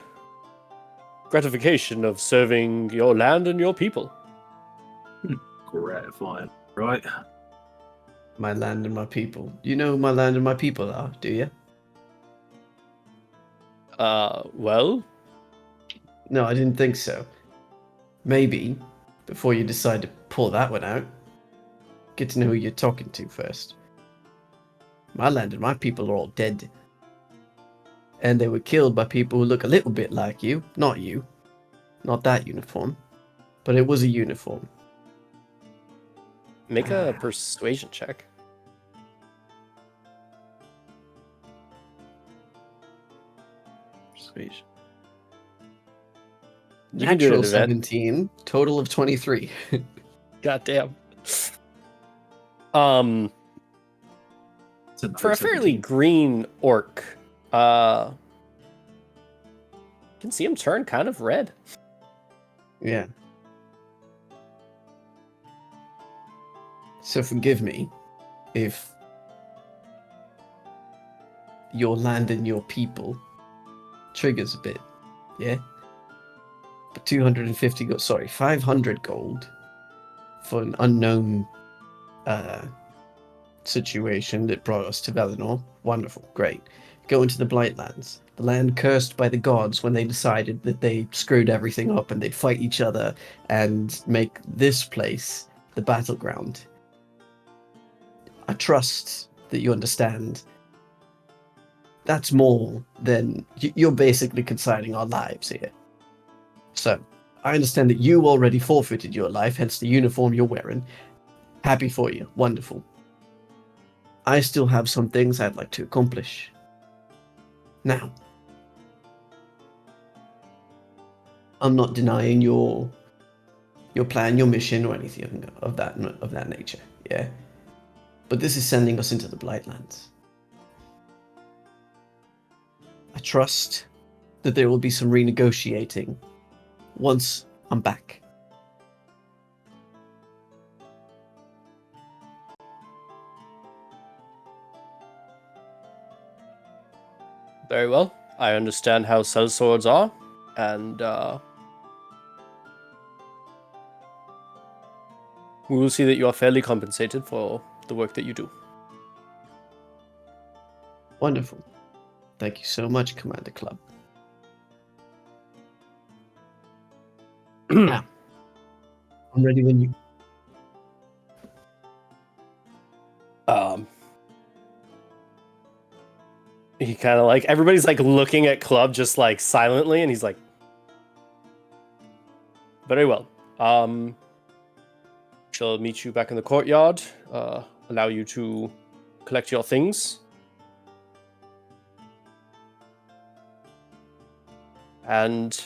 gratification of serving your land and your people. Gratifying, right? My land and my people. You know who my land and my people are, do you? Well, No, I didn't think so. Maybe, before you decide to pull that one out, get to know who you're talking to first. My land and my people are all dead. And they were killed by people who look a little bit like you. Not you. Not that uniform. But it was a uniform. make a persuasion check. Persuasion. You can do it Natural at event. 17, total of 23. Goddamn. It's another For a fairly 17. green orc, you can see him turn kind of red. Yeah. So forgive me if your land and your people triggers a bit, yeah? But 250 gold, sorry, 500 gold for an unknown situation that brought us to Valinor. Wonderful, great. Go into the Blightlands, the land cursed by the gods when they decided that they screwed everything up and they'd fight each other and make this place the battleground. I trust that you understand. That's more than you're basically consigning our lives here. So, I understand that you already forfeited your life, hence the uniform you're wearing. Happy for you. Wonderful. I still have some things I'd like to accomplish. Now, I'm not denying your plan, your mission, or anything of that nature, yeah? But this is sending us into the Blightlands. I trust that there will be some renegotiating once I'm back. Very well. I understand how sellswords are, and we will see that you are fairly compensated for the work that you do. Wonderful. Thank you so much, Commander Club. Now, I'm ready when you... he kind of like, everybody's like looking at Club just like silently, and he's like, very well. Shall meet you back in the courtyard, allow you to collect your things. And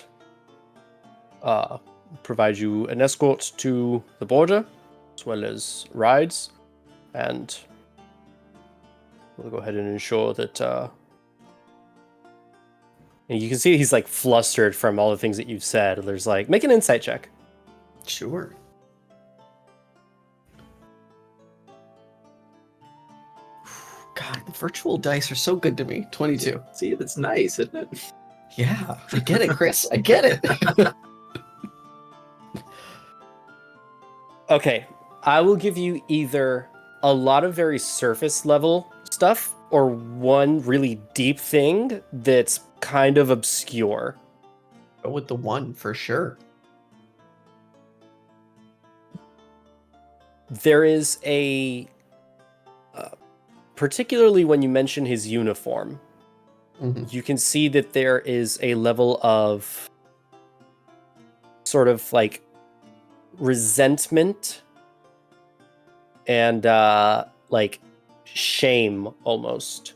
provide you an escort to the border, as well as rides. And we'll go ahead and ensure that... and you can see he's like flustered from all the things that you've said. There's like, make an insight check. Sure. God, the virtual dice are so good to me. 22. See, that's nice, isn't it? Yeah, I get it, Chris. I get it. Okay, I will give you either a lot of very surface level stuff or one really deep thing that's kind of obscure. Go with the one for sure. There is a... particularly when you mention his uniform, you can see that there is a level of sort of like resentment and like shame almost.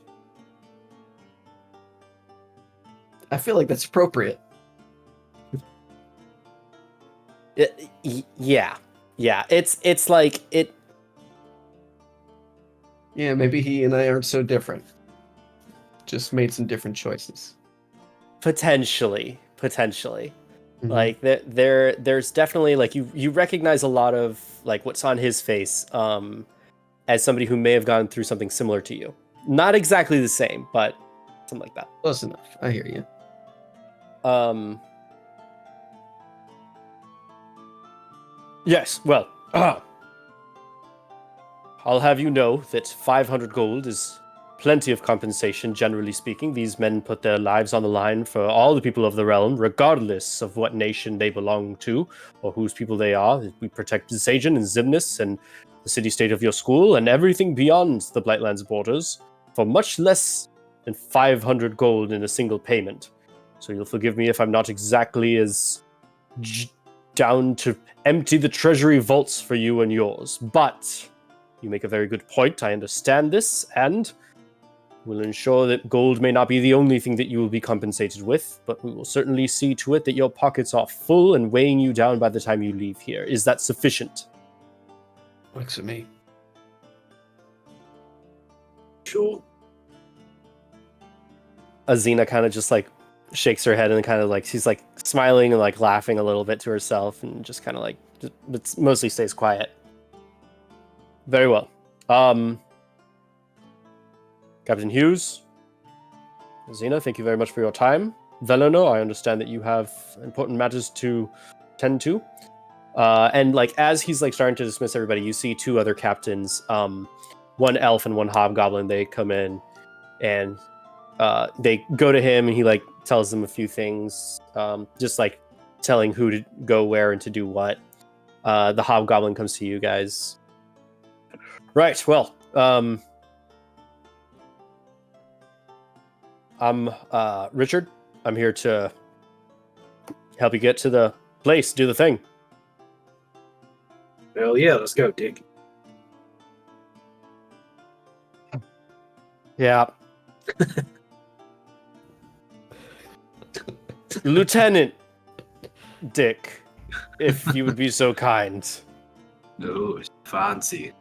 I feel like that's appropriate. Yeah. It's like it. Yeah, maybe he and I aren't so different. Just made some different choices. Potentially. Mhm. Like there's definitely like you recognize a lot of like what's on his face as somebody who may have gone through something similar to you. Not exactly the same, but something like that. Close enough. I hear you. Yes, well, I'll have you know that 500 gold is plenty of compensation, generally speaking. These men put their lives on the line for all the people of the realm, regardless of what nation they belong to or whose people they are. We protect Zajan and Zimnis and the city-state of your school and everything beyond the Blightlands borders for much less than 500 gold in a single payment. So you'll forgive me if I'm not exactly as down to empty the treasury vaults for you and yours. But you make a very good point. I understand this, and we'll ensure that gold may not be the only thing that you will be compensated with, but we will certainly see to it that your pockets are full and weighing you down by the time you leave here. Is that sufficient? Works for me. Sure. Azina kind of just like shakes her head and kind of like she's like smiling and like laughing a little bit to herself and just kind of like but mostly stays quiet. Very well. Captain Hughes, Azina, thank you very much for your time. Velano, I understand that you have important matters to tend to. And like as he's like starting to dismiss everybody, you see two other captains, one elf and one hobgoblin. They come in and they go to him and he like tells them a few things, just like telling who to go where and to do what. The hobgoblin comes to you guys. Right, well, I'm Richard. I'm here to help you get to the place, do the thing. Hell yeah, let's go, Dick. Yeah. Lieutenant Dick, if you would be so kind. No, it's fancy.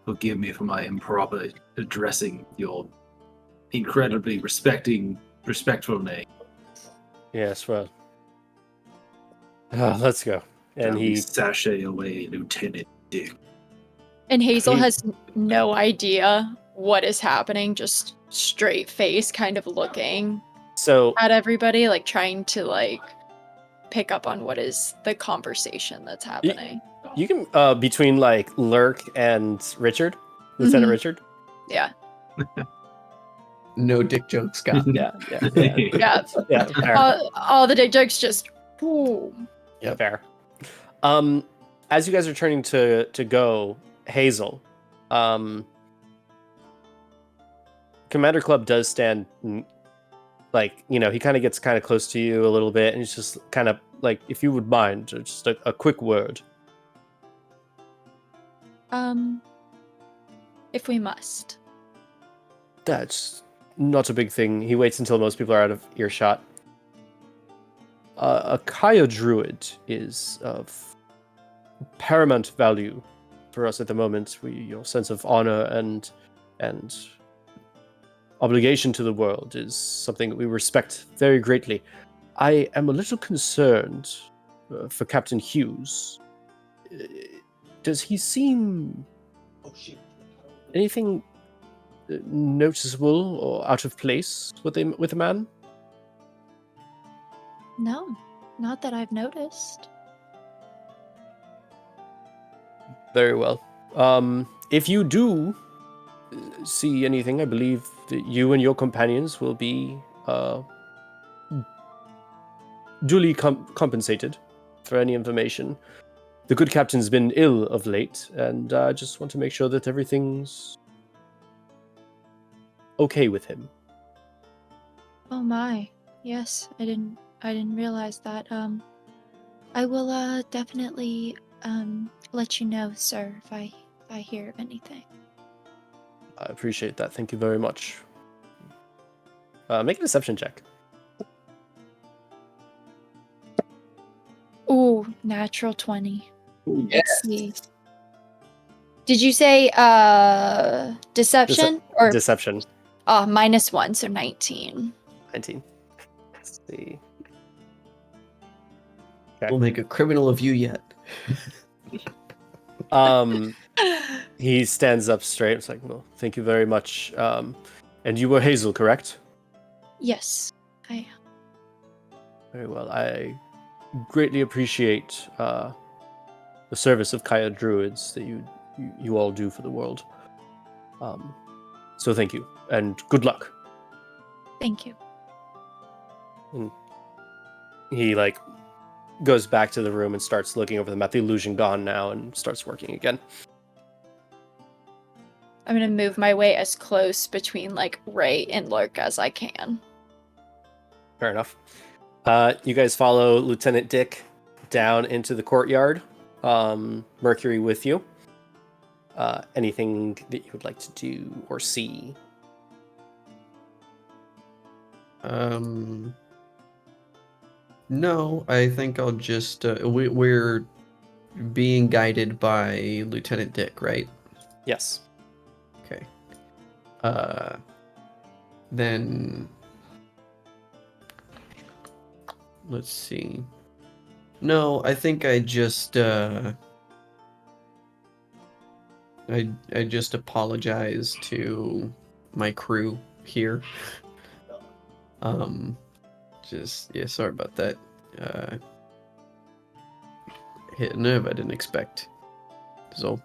Forgive me for my improper addressing your incredibly respectful name. Yes, well. Let's go. And Don't be he sashay away, Lieutenant Dick. And Hazel He- has no idea what is happening, just straight face, kind of looking so at everybody, like trying to like pick up on what is the conversation that's happening. you can between like Lurk and Richard, Lieutenant Mhm. Richard. Yeah. No dick jokes, Scott. Yeah. Yeah. Yeah, fair. All the dick jokes just boom. Fair. As you guys are turning to go, Hazel, Commander Club does stand, like, he kind of gets kind of close to you a little bit, and he's just kind of like, if you would mind, just a quick word. If we must. That's not a big thing. He waits until most people are out of earshot. A Kaya Druid is of paramount value for us at the moment. Your sense of honor and obligation to the world is something that we respect very greatly. I am a little concerned for Captain Hughes. Does he seem anything noticeable or out of place with a man? No, not that I've noticed. Very well. If you do see anything, I believe that you and your companions will be duly compensated for any information. The good captain's been ill of late, and I just want to make sure that everything's okay with him. Oh my. Yes, I didn't realize that. I will definitely let you know, sir, if I hear of anything. I appreciate that. Thank you very much. Make a deception check. Ooh, natural 20. Ooh, Let's see. Did you say deception or Deception. -1, so 19. 19. Let's see. We'll make a criminal of you yet. He stands up straight. It's like, well, thank you very much. And you were Hazel, correct? Yes, I am. Very well. I greatly appreciate the service of Kaya Druids that you all do for the world. So thank you, and good luck. Thank you. And he goes back to the room and starts looking over the map. The illusion gone now, and starts working again. I'm gonna move my way as close between Ray and Lurk as I can. Fair enough. You guys follow Lieutenant Dick down into the courtyard. Mercury with you. Anything that you would like to do or see? No, I think I'll just we're being guided by Lieutenant Dick, right? Yes. Okay. Then let's see. No, I think I just I just apologize to my crew here. Sorry about that. Hit a nerve I didn't expect. So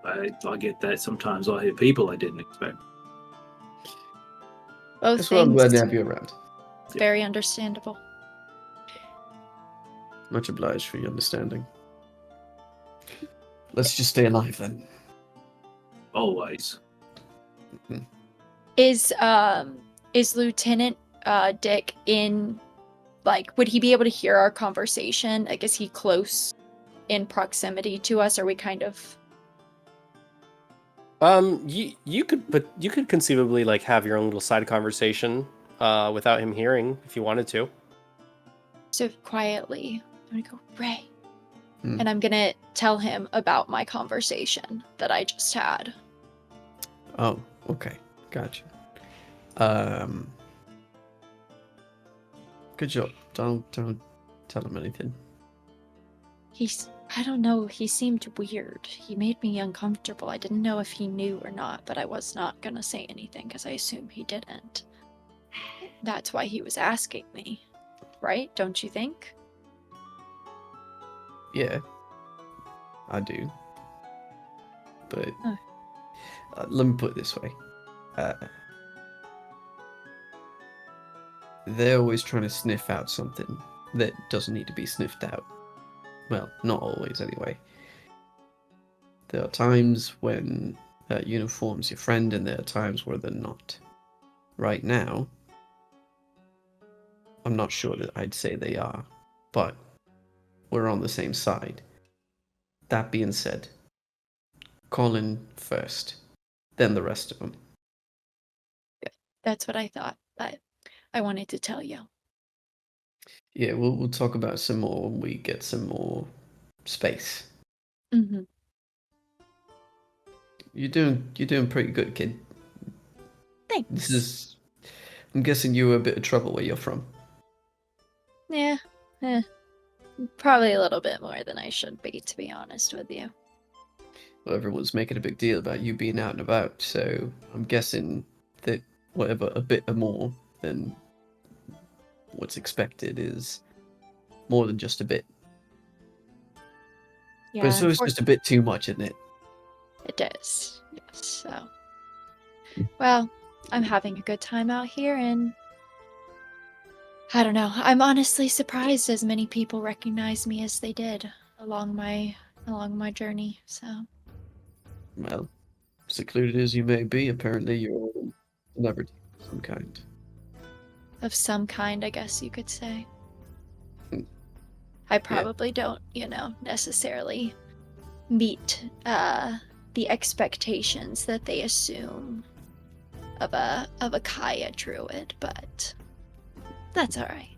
I get that sometimes. I hit people I didn't expect. Both that's why I'm things. glad to have you around. Very understandable. Much obliged for your understanding. Let's just stay alive then. Always. Is Lieutenant Dick in would he be able to hear our conversation? Is he close in proximity to us? Are we kind of You could conceivably have your own little side conversation without him hearing if you wanted to. so quietly? I'm gonna go, Ray. Hmm. And I'm gonna tell him about my conversation that I just had. Oh, okay. Gotcha. Good job. Don't tell him anything. I don't know, he seemed weird. He made me uncomfortable. I didn't know if he knew or not, but I was not gonna say anything because I assume he didn't. That's why he was asking me. Right? Don't you think? Yeah, I do. But Oh. let me put it this way. They're always trying to sniff out something that doesn't need to be sniffed out. Well, not always anyway. There are times when uniforms your friend, and there are times where they're not. Right now, I'm not sure that I'd say they are, but we're on the same side. That being said, Colin first, then the rest of them. That's what I thought, but I wanted to tell you. Yeah, we'll talk about some more when we get some more space. Mm-hmm. You're doing pretty good, kid. Thanks. I'm guessing you were a bit of trouble where you're from. Yeah, probably a little bit more than I should be, to be honest with you. Well, everyone's making a big deal about you being out and about, so I'm guessing that whatever a bit more than what's expected is more than just a bit. Yeah, But it's always just a bit too much, isn't it? it is. Yes. So, well, I'm having a good time out here, and I don't know. I'm honestly surprised as many people recognize me as they did along my journey. So, Well, secluded as you may be, apparently you're a celebrity of some kind. of some kind, I guess you could say. Hmm. I probably don't, necessarily meet the expectations that they assume of a Kaya druid, but that's all right.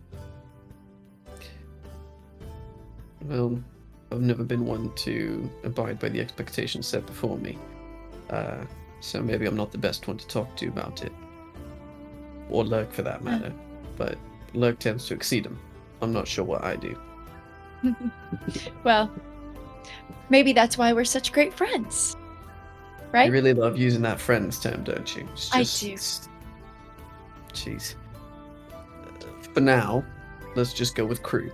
Well, I've never been one to abide by the expectations set before me. So maybe I'm not the best one to talk to about it. Or Lurk, for that matter. But Lurk tends to exceed them. I'm not sure what I do. Well, maybe that's why we're such great friends, right? You really love using that friends term, don't you? It's I just, do. Jeez. For now, let's just go with crew.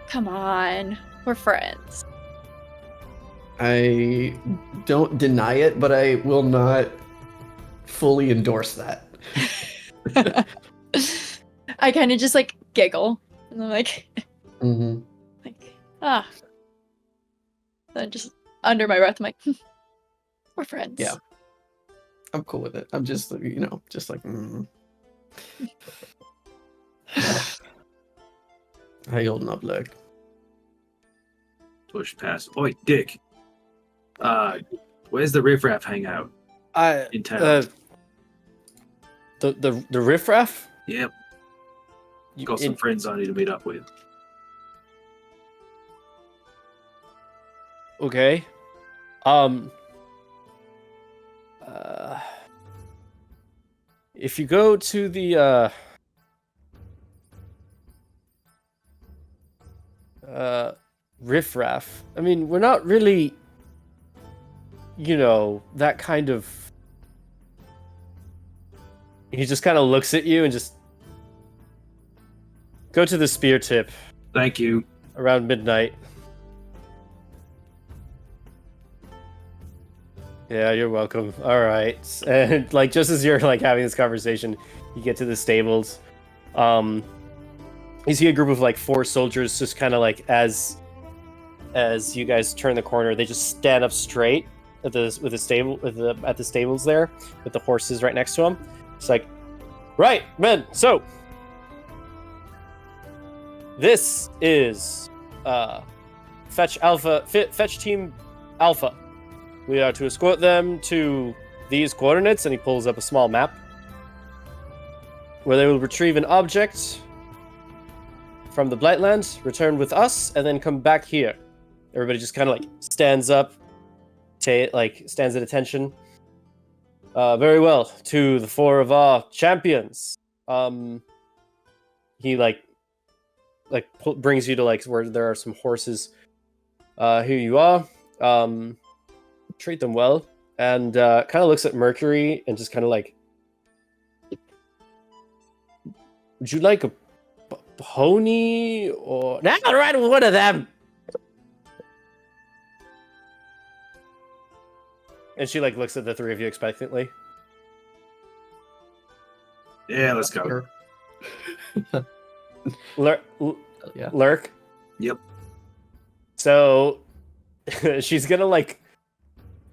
Come on, we're friends. I don't deny it, but I will not fully endorse that. I kind of just like giggle, and I'm like, Mm-hmm. ah. Then just under my breath, I'm like, we're friends. Yeah. I'm cool with it. I'm just, just like, How you holding up, Lurk? Push past. Oi, Dick. Where's the riffraff hang out in town? The riffraff? Yep. Got some friends I need to meet up with. Okay. If you go to the riffraff, I mean, we're not really, that kind of. He just kind of looks at you and just go to the spear tip. Thank you. Around midnight. Yeah, you're welcome. All right. And just as you're having this conversation, you get to the stables. You see a group of 4 soldiers just kind of as you guys turn the corner, they just stand up straight at the stables there with the horses right next to them. It's right, men. So this is fetch team Alpha. We are to escort them to these coordinates, and he pulls up a small map where they will retrieve an object from the Blightland, return with us, and then come back here. Everybody just kind of stands up, stands at attention. Very well. To the 4 of our champions. He brings you to where there are some horses. Here you are. Treat them well, and kind of looks at Mercury and just kind of would you like a pony or now ride with one of them? And she looks at the 3 of you expectantly. Yeah, let's go. Yeah. Lurk. Yep. So she's gonna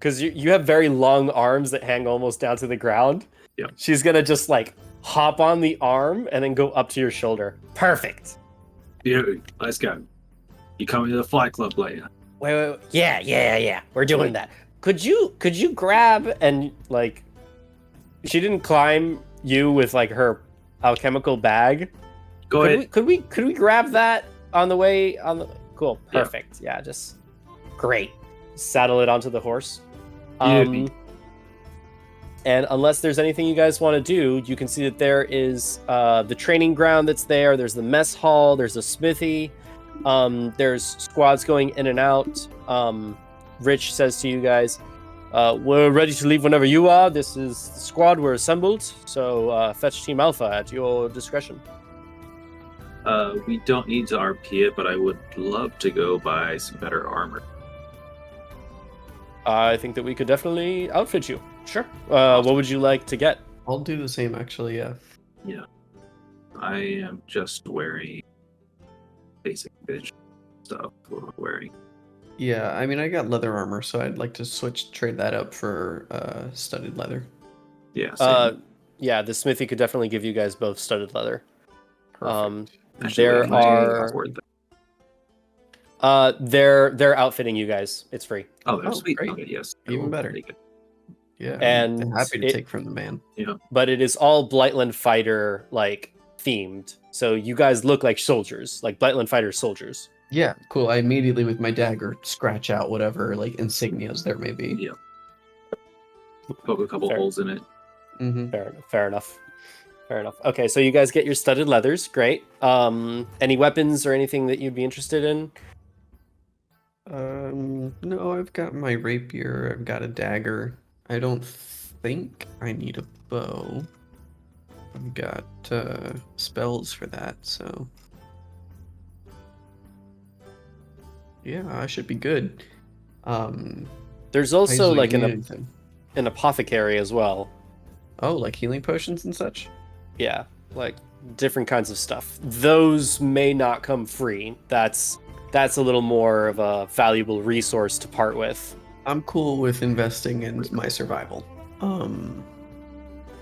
because you have very long arms that hang almost down to the ground. Yeah. She's gonna just like hop on the arm and then go up to your shoulder. Perfect. Dude, let's go. You coming to the Flight Club later? Wait. Yeah. We're doing that. Could you grab and like? She didn't climb you with like her alchemical bag. Go ahead. Could we grab that on the way? Cool. Yeah. Perfect. Yeah. Just great. Saddle it onto the horse. Yeah. And unless there's anything you guys want to do, you can see that there is the training ground that's there. There's the mess hall. There's a smithy. There's squads going in and out. Rich says to you guys, we're ready to leave whenever you are. This is the squad. We're assembled. So fetch Team Alpha at your discretion. We don't need to RP it, but I would love to go buy some better armor. I think that we could definitely outfit you. Sure. Awesome. What would you like to get? I'll do the same, actually. Yeah. Yeah. I am just wearing basic bitch stuff we're wearing. Yeah, I mean, I got leather armor, so I'd like to trade that up for studded leather. Yeah. Same. Yeah, the smithy could definitely give you guys both studded leather. Perfect. Actually, There wait, how much are. is that? They're outfitting you guys. It's free. Oh, they're Oh, sweet. great. Okay, yes. Even I'll better. take it. Yeah, And I'm happy to it- take from the man. But it is all Blightland Fighter like themed. So you guys look like soldiers, like Blightland Fighter soldiers. Yeah, cool. I immediately, with my dagger, scratch out whatever like insignias there may be. Yeah. Poke a couple Fair. holes in it. Mm-hmm. Fair enough. Okay, so you guys get your studded leathers. Great. Any weapons or anything that you'd be interested in? No, I've got my rapier. I've got a dagger. I don't think I need a bow. I've got spells for that, so yeah, I should be good. There's also Hazel, like you need an anything? apothecary as well. Oh, like healing potions and such. Yeah, like different kinds of stuff. Those may not come free. That's a little more of a valuable resource to part with. I'm cool with investing in my survival.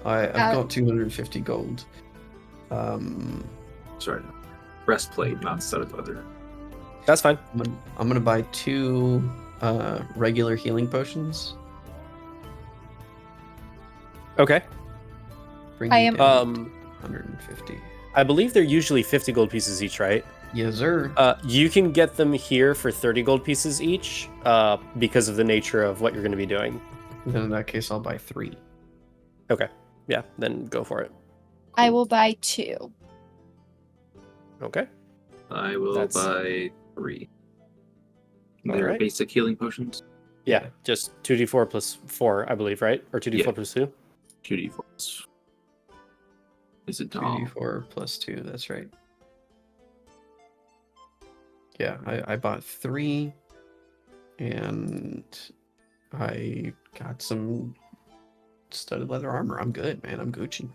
I've got 250 gold. Sorry. Breastplate, not studded leather. That's fine. I'm gonna buy 2 regular healing potions. Okay. Bring I me am- down to 150. I believe they're usually 50 gold pieces each, right? Yes, sir. You can get them here for 30 gold pieces each, because of the nature of what you're going to be doing. Then in that case, I'll buy 3. Yeah, then go for it. I will buy 2. Okay. I will That's- buy 3. All They're right. basic healing potions. Yeah, just 2d4 plus 4, I believe, right? Or 2d4 Yeah. plus 2? 2d4s. Is it 2d4 plus 2, that's right. Yeah, I bought 3, and I got some studded leather armor. I'm good, man. I'm Gucci.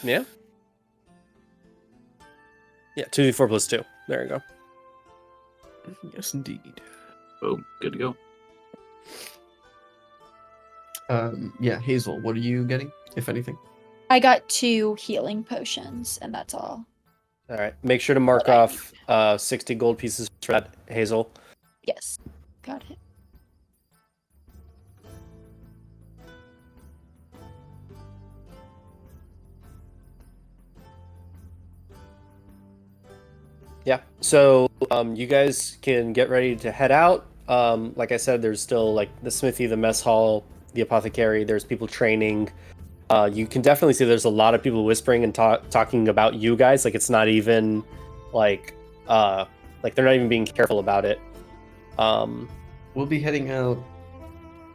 Yeah. Yeah, 2d4 plus 2. There you go. Yes, indeed. Boom. Good to go. Yeah, Hazel, what are you getting, if anything? I got 2 healing potions, and that's all. All right. Make sure to mark What I off 60 gold pieces for that, Hazel. Yes, got it. Yeah. So you guys can get ready to head out. Like I said, there's still like the smithy, the mess hall, the apothecary. There's people training. You can definitely see there's a lot of people whispering and talking about you guys. Like it's not even like they're not even being careful about it. We'll be heading out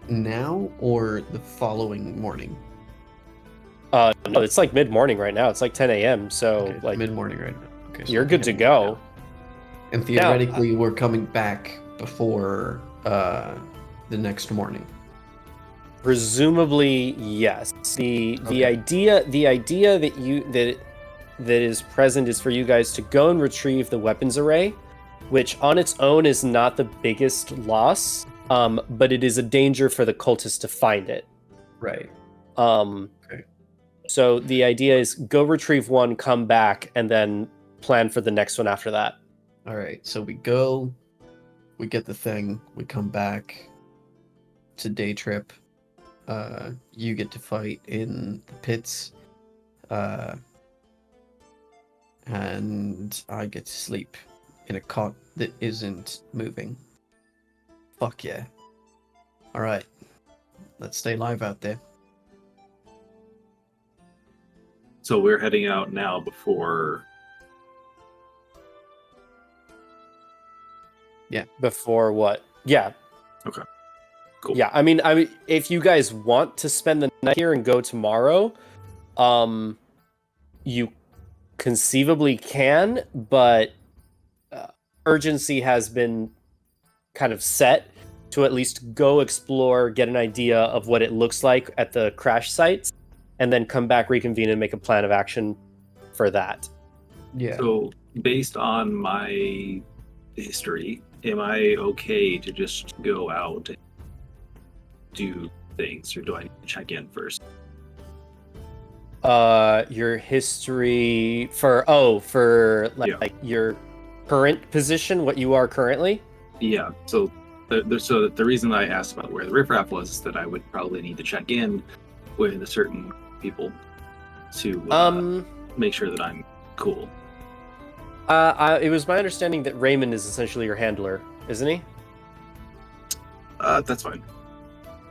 now or the following morning. No, it's like mid morning right now. It's like 10 a.m. So Okay, like mid-morning right now. Okay, so you're we're good to heading go. now. And theoretically, we're coming back before the next morning. Presumably, yes. The Okay. idea that is present is for you guys to go and retrieve the weapons array, which on its own is not the biggest loss. but it is a danger for the cultists to find it. Right. Okay. So the idea is go retrieve one, come back, and then plan for the next one after that. All right. So we go, we get the thing, we come back. It's a day trip. You get to fight in the pits. And I get to sleep in a cot that isn't moving. Fuck yeah. Alright. Let's stay live out there. So we're heading out now before. Before what? Yeah. Okay. Cool. Yeah, I mean, if you guys want to spend the night here and go tomorrow, you conceivably can, but urgency has been kind of set to at least go explore, get an idea of what it looks like at the crash sites, and then come back, reconvene, and make a plan of action for that. Yeah. So based on my history, am I okay to just go out and do things, or do I need to check in first? Your history for like your current position, what you are currently. Yeah. So the reason I asked about where the riffraff was is that I would probably need to check in with a certain people to make sure that I'm cool. It was my understanding that Raymond is essentially your handler, isn't he? That's fine.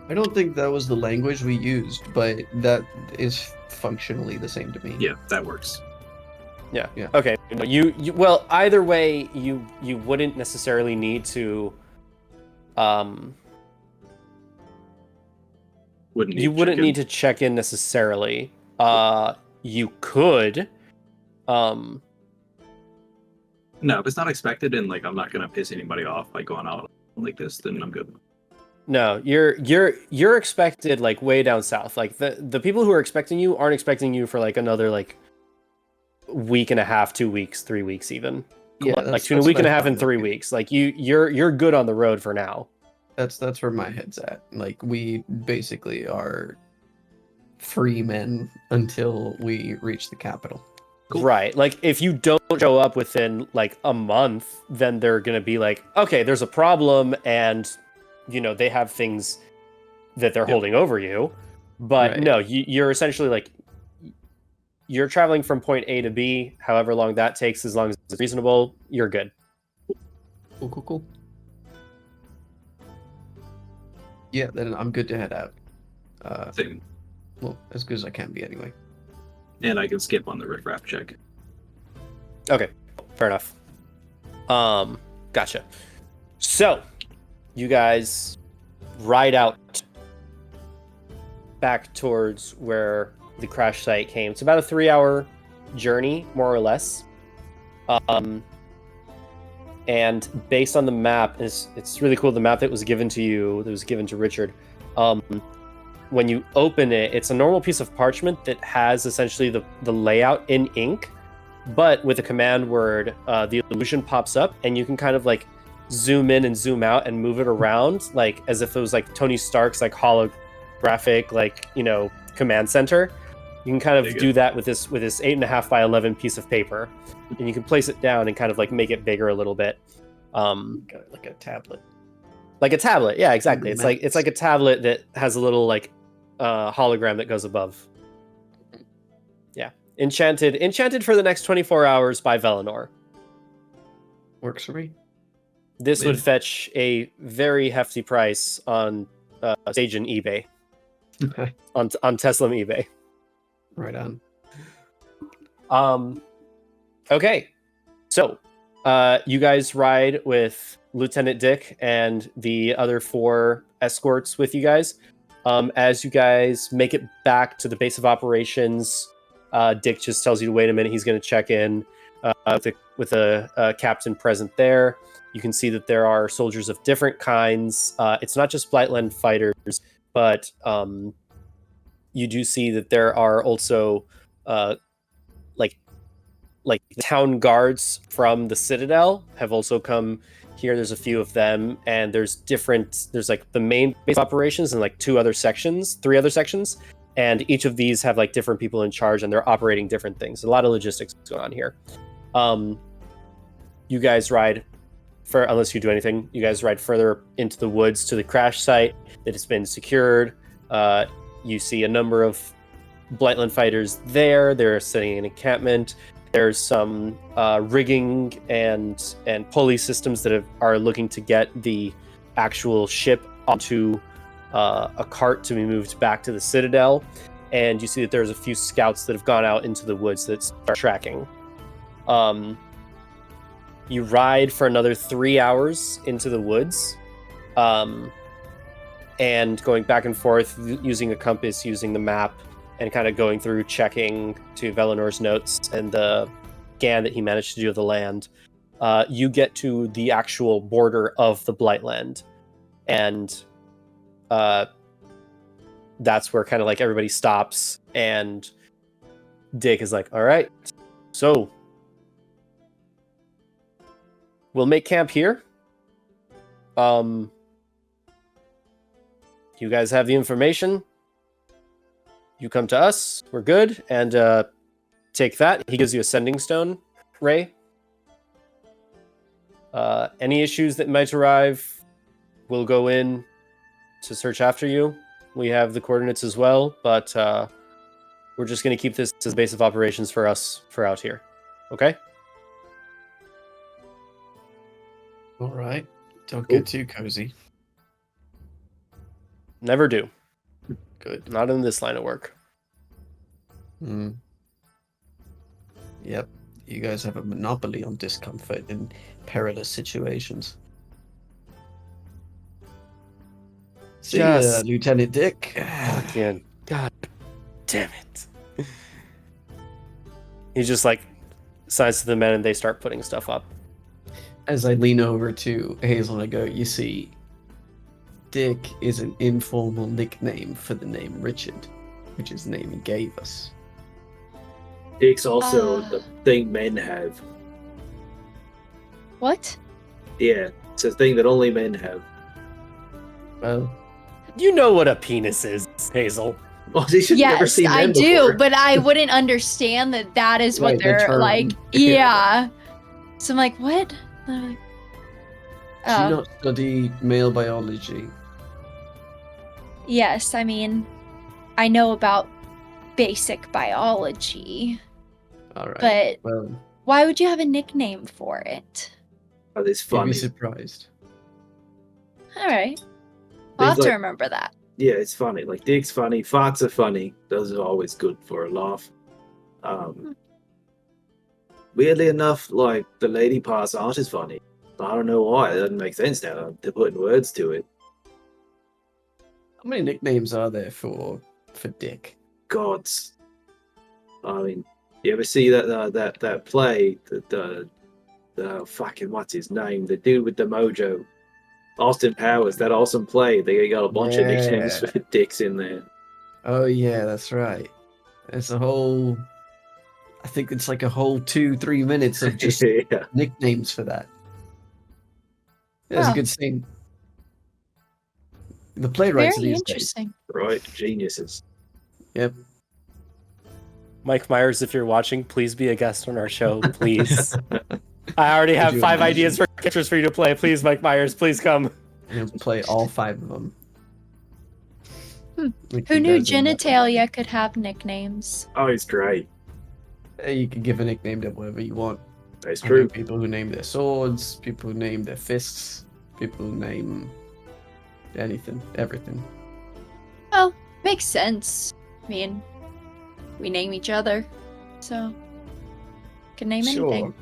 I don't think that was the language we used, but that is functionally the same to me. Yeah, that works. Yeah. Yeah. Okay. You well, either way, you wouldn't necessarily need to. You wouldn't need to check in necessarily. You could. No, if it's not expected and like I'm not gonna piss anybody off by going out like this, then I'm good. No, you're expected like way down south. Like the people who are expecting you aren't expecting you for like another like week and a half, 2 weeks, 3 weeks even. Yeah, like that's between a week what and a I half and thought. 3 weeks. Like you're good on the road for now. That's where my head's at. Like, we basically are free men until we reach the capital. Cool. Right. Like if you don't show up within like a month, then they're gonna be like, okay, there's a problem, and you know they have things that they're holding over you. But Right. no, you're essentially like you're traveling from point A to B, however long that takes, as long as it's reasonable, you're good. Cool. Yeah, then I'm good to head out. Same. Well, as good as I can be anyway. And I can skip on the riffraff check. Okay, fair enough. Gotcha. So, you guys ride out back towards where the crash site came. It's about a 3-hour journey, more or less. And based on the map, it's really cool. The map that was given to you, that was given to Richard. When you open it, it's a normal piece of parchment that has essentially the layout in ink, but with a command word, the illusion pops up, and you can kind of like zoom in and zoom out and move it around, like as if it was like Tony Stark's like holographic, like, you know, command center. You can kind of do that with this 8.5 by 11 piece of paper, and you can place it down and kind of like make it bigger a little bit. Like a tablet. Like a tablet, yeah, exactly. Maps. It's like a tablet that has a little like hologram that goes above. Yeah, enchanted for the next 24 hours by Velinor. Works for me. This Man. would fetch a very hefty price on Sage and eBay, on Tesla and eBay. Right on. Okay, so you guys ride with Lieutenant Dick and the other 4 escorts with you guys. As you guys make it back to the base of operations, Dick just tells you to wait a minute. He's going to check in with a captain present there. You can see that there are soldiers of different kinds. It's not just Blightland fighters, but you do see that there are also like town guards from the Citadel have also come here. There's a few of them, and there's like the main base of operations and like three other sections, and each of these have like different people in charge, and they're operating different things. A lot of logistics going on here. You guys ride unless you do anything, you guys ride further into the woods to the crash site that has been secured. You see a number of Blightland fighters there. They're setting an encampment. There's some rigging and pulley systems that are looking to get the actual ship onto a cart to be moved back to the Citadel. And you see that there's a few scouts that have gone out into the woods that start tracking. You ride for another 3 hours into the woods, and going back and forth using a compass, using the map, and kind of going through checking to Velenor's notes and the scan that he managed to do of the land. You get to the actual border of the Blightland, and that's where kind of like everybody stops, and Dick is like, all right, so we'll make camp here. You guys have the information. You come to us. We're good. And take that. He gives you a sending stone, Ray. Any issues that might arrive, we'll go in to search after you. We have the coordinates as well, but we're just going to keep this as a base of operations for us for out here. Okay? All right. Don't get too cozy. Never do. Good. Not in this line of work. Yep. You guys have a monopoly on discomfort in perilous situations. See ya, Just- Lieutenant Dick. Again. God damn it. He just like signs to the men and they start putting stuff up. As I lean over to Hazel and I go, you see, Dick is an informal nickname for the name Richard, which is the name he gave us. Dick's also the thing men have. What? Yeah, it's a thing that only men have. Well, You know what a penis is, Hazel. Oh, you should never Yes, seen I men do, before. but I wouldn't understand that is what Right, the they're term. like. Yeah. So I'm like, what? And I'm like, do you oh, not study male biology? yes. I mean, I know about basic biology, All right. but Well, why would you have a nickname for it? Oh, it's you'll funny. be surprised. All right. I'll have Things to like- remember that. Yeah, it's funny. Like Dick's funny, farts are funny. Those are always good for a laugh. Weirdly enough, like the lady parts aren't as funny. I don't know why. It doesn't make sense now. They're putting words to it. How many nicknames are there for Dick? Gods. I mean, you ever see that play? The fucking what's his name? The dude with the mojo. Austin Powers. That awesome play. They got a bunch of nicknames Yeah. for dicks in there. Oh yeah, that's right. It's a whole. I think it's like a whole 2-3 minutes of just yeah. nicknames for that. That's a Wow. good scene. The playwrights of Very these days. interesting. Right. Geniuses. Yep. Mike Myers, if you're watching, please be a guest on our show, please. I already have you 5 imagine? ideas for characters for you to play. Please, Mike Myers, please come. And he'll play all 5 of them. Like Who he knew does in that- genitalia could have nicknames? Oh, he's great. You can give a nickname to whatever you want. That's I know true. people who name their swords, people who name their fists, people who name anything, everything. Oh, makes sense. I mean, we name each other, so can name anything.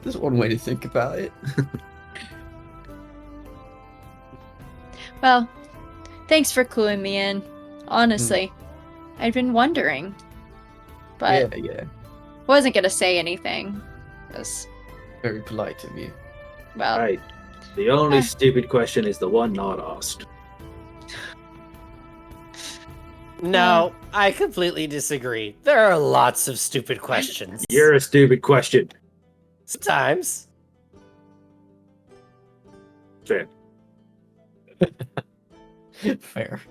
There's one way to think about it. Well, thanks for cluing me in. Honestly, I'd been wondering, but Yeah. wasn't gonna say anything. 'Cause, Very polite of you. well, Right. The only Eh. stupid question is the one not asked. No, I completely disagree. There are lots of stupid questions. You're a stupid question. Sometimes. Fair. Fair.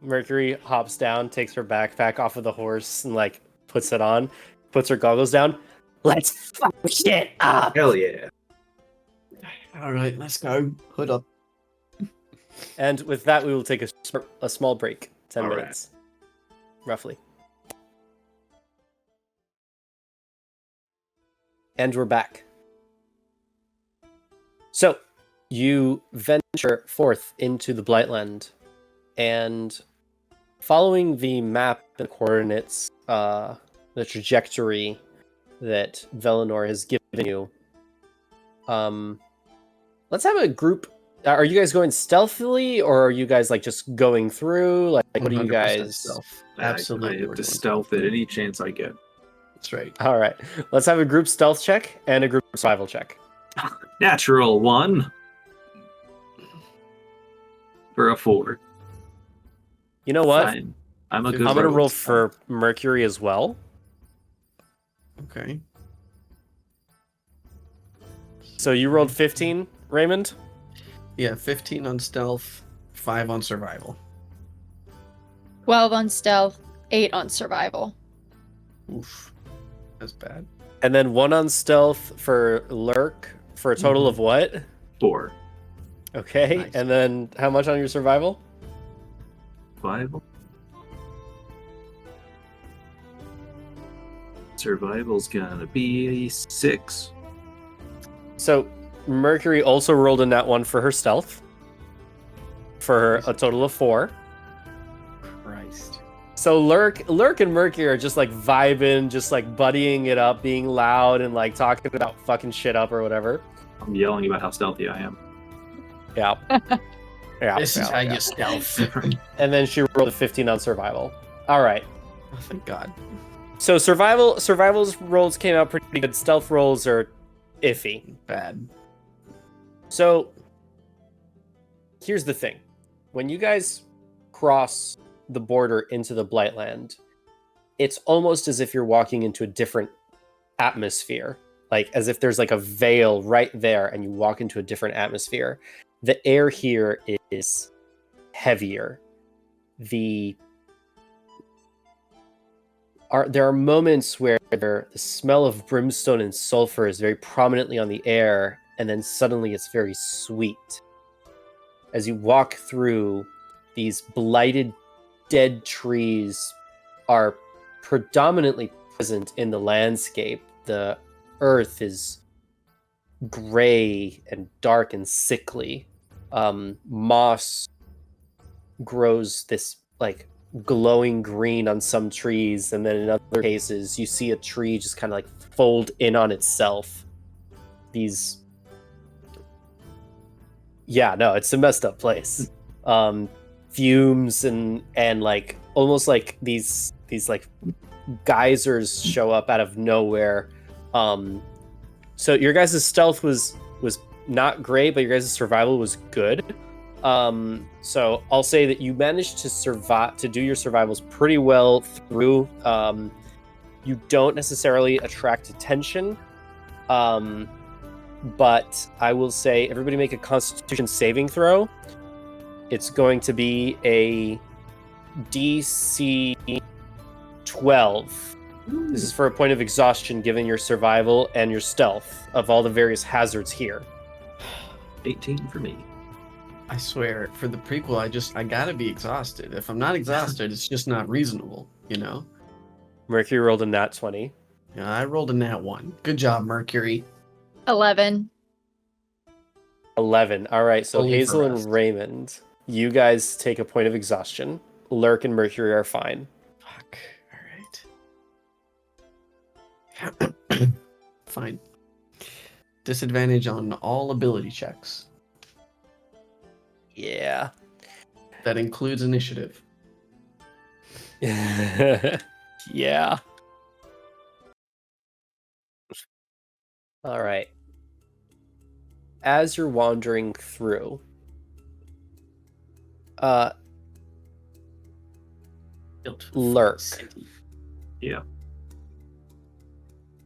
Mercury hops down, takes her backpack off of the horse, and like puts it on, puts her goggles down. Let's fuck shit up. Hell yeah. All right, let's go. Hood up. And with that, we will take a small break, 10 All right. minutes, roughly. And we're back. So, you venture forth into the Blightland, and following the map and coordinates, the trajectory that Velinor has given you, let's have a group. Are you guys going stealthily, or are you guys like just going through? Like, what do you 100% guys? Stealth. I Absolutely. have we're to going stealth at any chance I get. That's right. All right, let's have a group stealth check and a group survival check. Natural 1 for a 4. You know what? Fine. I'm a good I'm gonna rogue. roll for Mercury as well. Okay. So you rolled 15, Raymond. Yeah, 15 on stealth, 5 on survival. 12 on stealth, 8 on survival. Oof. That's bad. And then 1 on stealth for Lurk for a total of what? 4. Okay. Nice. And then how much on your survival? 5. Survival's gonna be 6. So Mercury also rolled a nat 1 for her stealth for a total of 4. Christ. So Lurk and Mercury are just like vibing, just like buddying it up, being loud and like talking about fucking shit up or whatever. I'm yelling about how stealthy I am. Yeah. Yeah. This is yeah, how yeah. you stealth. And then she rolled a 15 on survival. All right. Oh, thank God. So survival's rolls came out pretty good. Stealth rolls are iffy. Bad. So here's the thing. When you guys cross the border into the Blightland, it's almost as if you're walking into a different atmosphere. Like as if there's like a veil right there and you walk into a different atmosphere. The air here is heavier. There are moments where the smell of brimstone and sulfur is very prominently on the air, and then suddenly it's very sweet. As you walk through, these blighted, dead trees are predominantly present in the landscape. The earth is gray and dark and sickly. Moss grows this like glowing green on some trees, and then in other cases you see a tree just kind of like fold in on itself. It's a messed up place. Fumes and like almost like these like geysers show up out of nowhere. So your guys' stealth was not great, but your guys' survival was good. So I'll say that you managed to do your survivals pretty well through. You don't necessarily attract attention, but I will say everybody make a Constitution saving throw. It's going to be a DC 12. This is for a point of exhaustion given your survival and your stealth of all the various hazards here. 18 for me. I swear, for the prequel, I gotta be exhausted. If I'm not exhausted, it's just not reasonable, you know? Mercury rolled a nat 20. Yeah, I rolled a nat 1. Good job, Mercury. 11. 11. All right, so Only Hazel for and us. Raymond, you guys take a point of exhaustion. Lurk and Mercury are fine. Fuck. Alright. Fine. Disadvantage on all ability checks. Yeah. That includes initiative. Yeah. All right. As you're wandering through, Lurk, Yeah.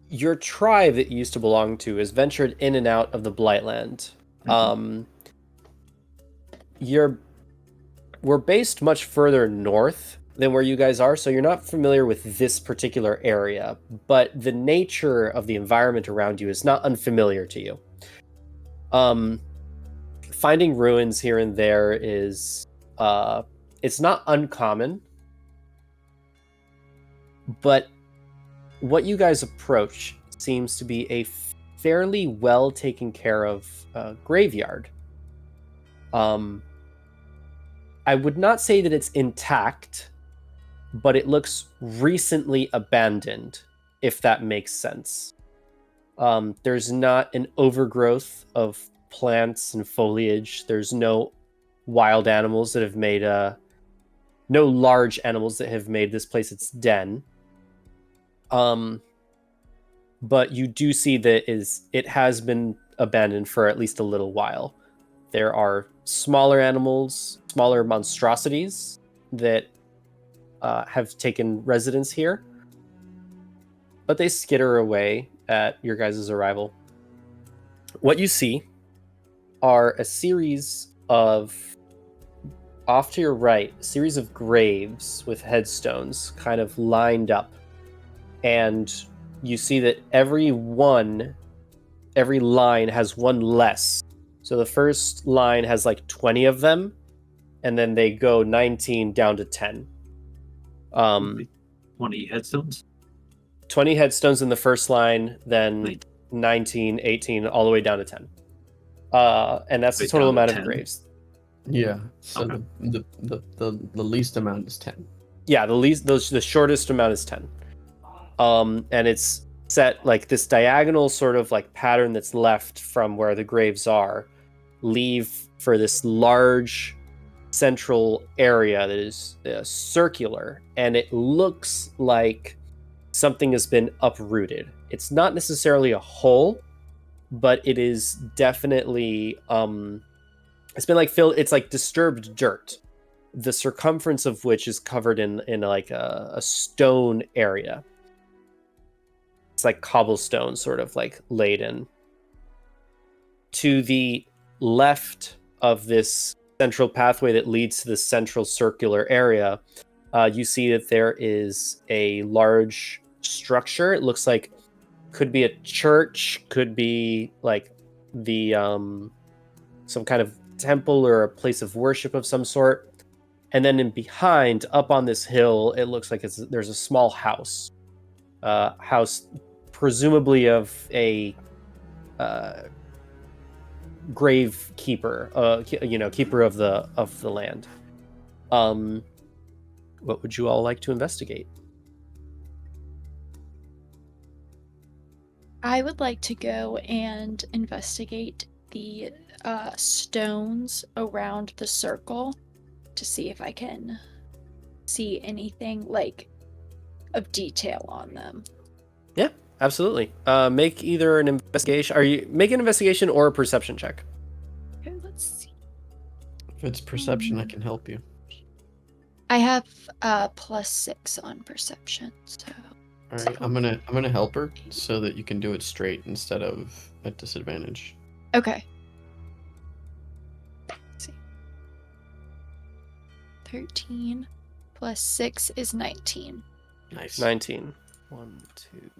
your tribe that you used to belong to has ventured in and out of the Blightland. we're based much further north than where you guys are, so you're not familiar with this particular area, but the nature of the environment around you is not unfamiliar to you. Finding ruins here and there is it's not uncommon, but what you guys approach seems to be a fairly well taken care of graveyard. I would not say that it's intact, but it looks recently abandoned, if that makes sense. There's not an overgrowth of plants and foliage. There's no wild animals that have made no large animals that have made this place its den. But you do see that it has been abandoned for at least a little while. There are smaller animals, smaller monstrosities that have taken residence here, but they skitter away at your guys' arrival. What you see are a series of, off to your right, a series of graves with headstones kind of lined up, and you see that every line has one less. So the first line has like 20 of them, and then they go 19 down to 10. 20 headstones? 20 headstones in the first line, then 19, 18, all the way down to 10. And that's the total amount of graves. Yeah. So Okay. the least amount is 10. Yeah, the shortest amount is 10. And it's set like this diagonal sort of like pattern that's left from where the graves are, leave for this large central area that is circular, and it looks like something has been uprooted. It's not necessarily a hole, but it is definitely it's been like filled. It's like disturbed dirt, the circumference of which is covered in like a stone area. It's like cobblestone sort of like laid in. To the left of this central pathway that leads to the central circular area, you see that there is a large structure. It looks like could be a church, could be like the some kind of temple or a place of worship of some sort. And then in behind, up on this hill, it looks like there's a small house. House presumably of a grave keeper, keeper of the land. What would you all like to investigate? I would like to go and investigate the stones around the circle to see if I can see anything like of detail on them. Yeah, absolutely. Make either an investigation. Make an investigation or a perception check? Okay, let's see. If it's perception, I can help you. I have +6 on perception, so. All right, I'm gonna help her so that you can do it straight instead of at disadvantage. Okay. Let's see. 13 plus 6 is 19. Nice. 19. 1, 2.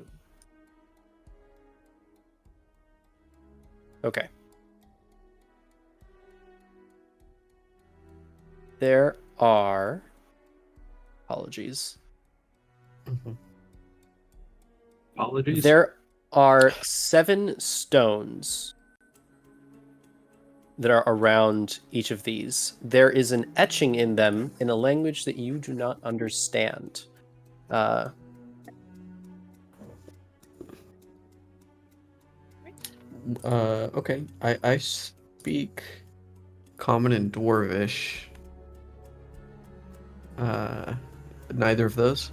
Okay. There are... Apologies. Mm-hmm. Apologies. There are 7 stones that are around each of these. There is an etching in them in a language that you do not understand. Okay. I speak Common and Dwarvish. Neither of those?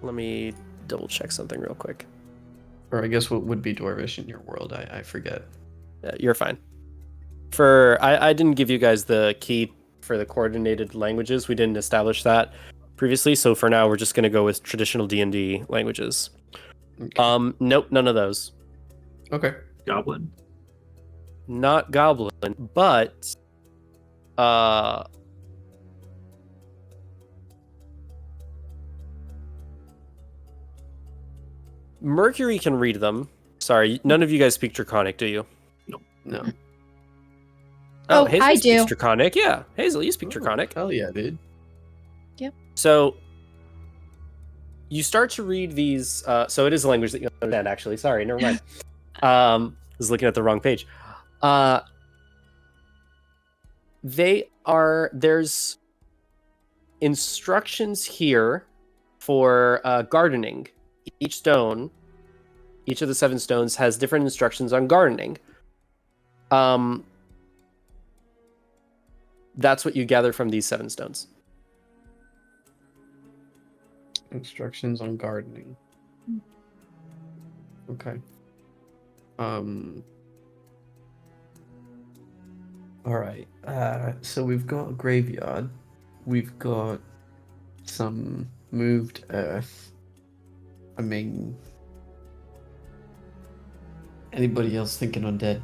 Let me double check something real quick. Or I guess what would be Dwarvish in your world? I forget. You're fine. I didn't give you guys the key for the coordinated languages. We didn't establish that previously, so for now we're just going to go with traditional D&D languages. Okay. Nope, none of those. Okay. Goblin. Not Goblin, but Mercury can read them. Sorry, none of you guys speak Draconic, do you? No. Oh, Hazel I speaks do. Draconic. Yeah, Hazel, you speak Oh, Draconic. hell yeah, dude. So you start to read these. So it is a language that you understand. Actually, sorry, never mind. I was looking at the wrong page. There's instructions here for gardening. Each stone, each of the 7 stones has different instructions on gardening. That's what you gather from these 7 stones. Instructions on gardening. Okay. All right. So we've got a graveyard. We've got some moved earth. I mean, anybody else thinking undead?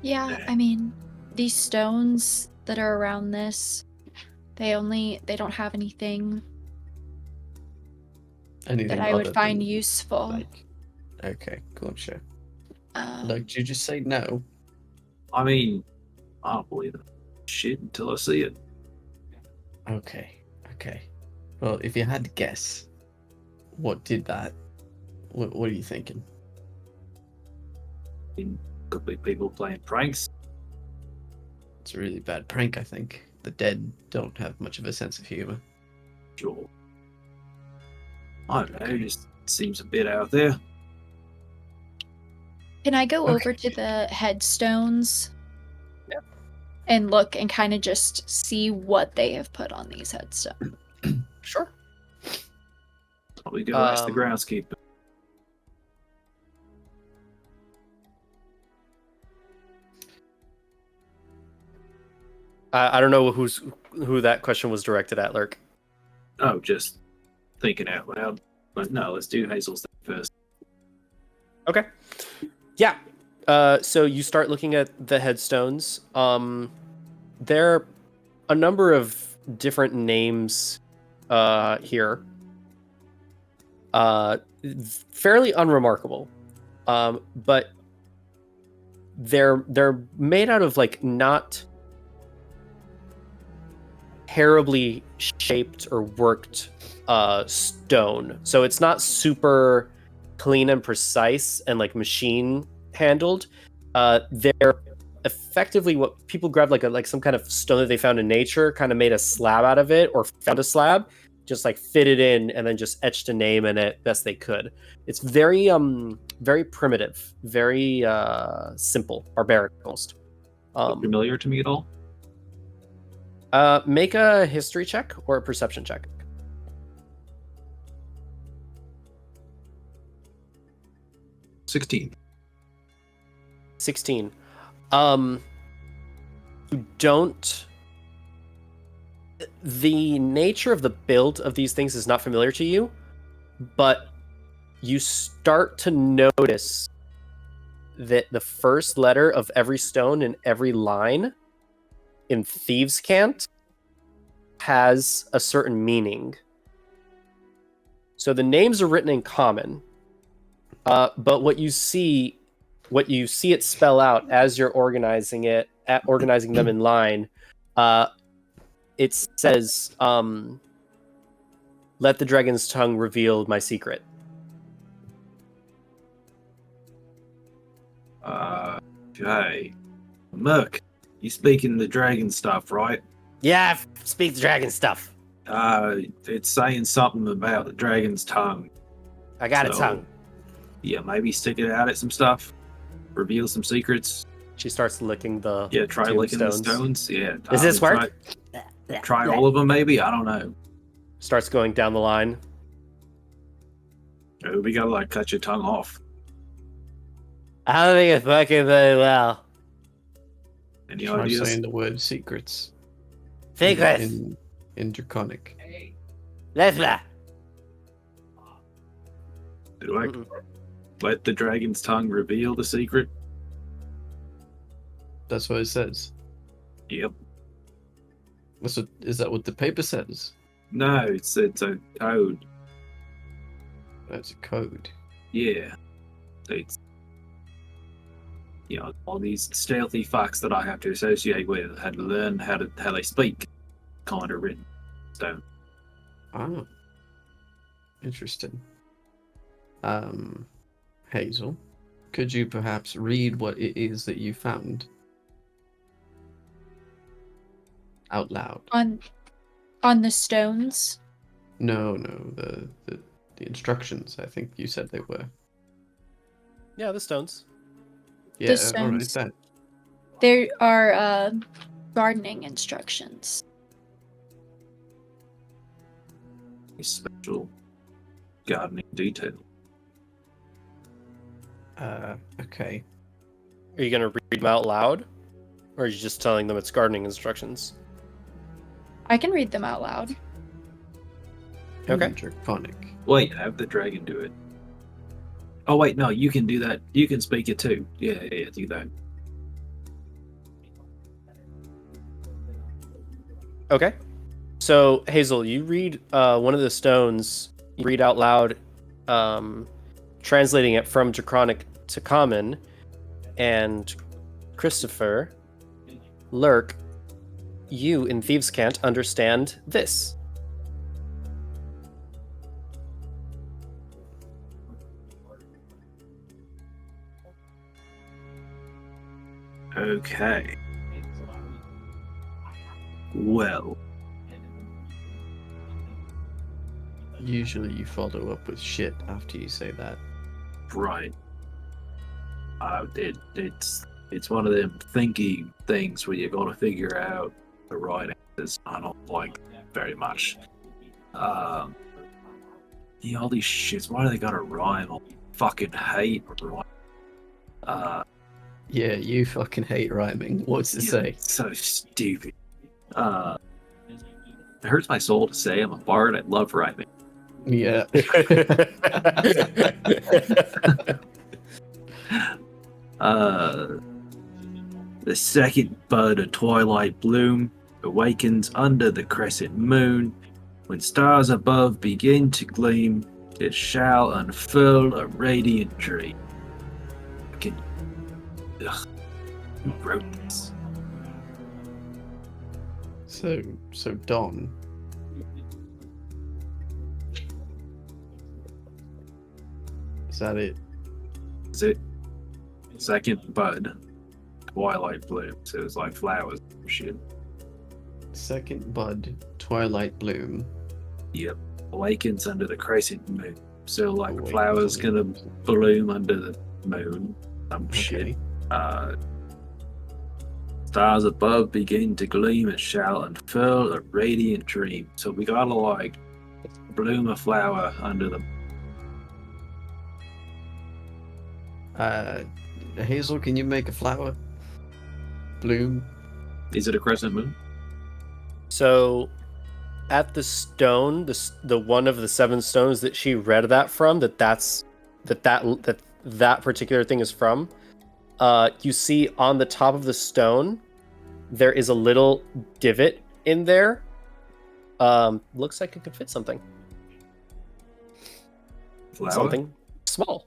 Yeah, I mean, these stones that are around this, they don't have anything Anything that I would other find than, useful. like, okay, gotcha. Um, Like, did you just say no? I mean, I don't believe it. Shit until I see it. Okay. Well, if you had to guess, what did that? What are you thinking? I mean, could be people playing pranks. It's a really bad prank, I think. The dead don't have much of a sense of humor. Sure. I don't know. It just seems a bit out there. Can I go Okay. over to the headstones? Yeah. And look and kind of just see what they have put on these headstones. Sure. Probably go ask the Um, groundskeeper. I don't know who that question was directed at, Lurk. Oh, just thinking out loud. But no, let's do Hazel's thing first. Okay. Yeah. So you start looking at the headstones. There are a number of different names here. Fairly unremarkable. But they're made out of like not terribly shaped or worked stone. So it's not super clean and precise and like machine handled. They're effectively what people grabbed like some kind of stone that they found in nature, kind of made a slab out of it or found a slab, just like fit it in and then just etched a name in it best they could. It's very very primitive, very simple, barbaric almost. Familiar to me at all? Make a history check or a perception check. 16. 16. You don't. The nature of the build of these things is not familiar to you, but you start to notice that the first letter of every stone in every line in Thieves' Cant has a certain meaning. So the names are written in common, but what you see it spell out as you're organizing them in line. It says, "Let the dragon's tongue reveal my secret." Okay. Merc, you speaking the dragon stuff, right? Yeah, speak the dragon stuff. It's saying something about the dragon's tongue. I got a tongue. Yeah, maybe stick it out at some stuff. Reveal some secrets. She starts licking the Try licking the tombstones. stones. Yeah. Does this work? Try all of them, maybe? I don't know. Starts going down the line. Oh, we gotta like cut your tongue off. I don't think it's working very well. Any Try ideas? saying the word secrets. Secrets. In Draconic. Let's la. Do I let the dragon's tongue reveal the secret? That's what it says. Yep. Is that what the paper says? No, it's a code. That's a code. Yeah. It's all these stealthy facts that I have to associate with, had to learn how they speak, kind of written down. Ah, interesting. Hazel, could you perhaps read what it is that you found out loud? On the stones. No, the instructions. I think you said they were. Yeah, the stones. Yeah, The all right. stones. That There are gardening instructions. A special gardening detail. okay. Are you gonna read them out loud, or are you just telling them it's gardening instructions? I can read them out loud. Okay. Draconic. Wait, have the dragon do it. Oh wait, no, you can do that. You can speak it too. Yeah, do that. Okay. So Hazel, you read one of the stones. You read out loud, translating it from Draconic to Common, and Christopher, Lurk, you in Thieves' Cant understand this. Okay. Well, Usually you follow up with shit after you say that. right. It's one of them thinky things where you're gonna figure out the right answers. I don't like very much. All these shits. Why do they gotta rhyme? I fucking hate rhyme. Yeah, you fucking hate rhyming. What's it say? It's so stupid. It hurts my soul to say I'm a bard. I love rhyming. Yeah. The second bud of twilight bloom awakens under the crescent moon. When stars above begin to gleam, it shall unfurl a radiant dream. Fucking, ugh, who wrote this? So Don. Is that it? Is it second bud, twilight bloom? So it's like flowers and shit. Second bud, twilight bloom. Yep. Awakens under the crescent moon. So like Awakens flowers under gonna the- bloom under the moon. Some shit. Okay. Stars above begin to gleam and shall unfurl a radiant dream. So we gotta like bloom a flower under the. Hazel, can you make a flower bloom? Is it a crescent moon? So, at the stone, the one of the 7 stones that she read that from, that particular thing is from, you see on the top of the stone, there is a little divot in there. Looks like it could fit something. Flower. Something small.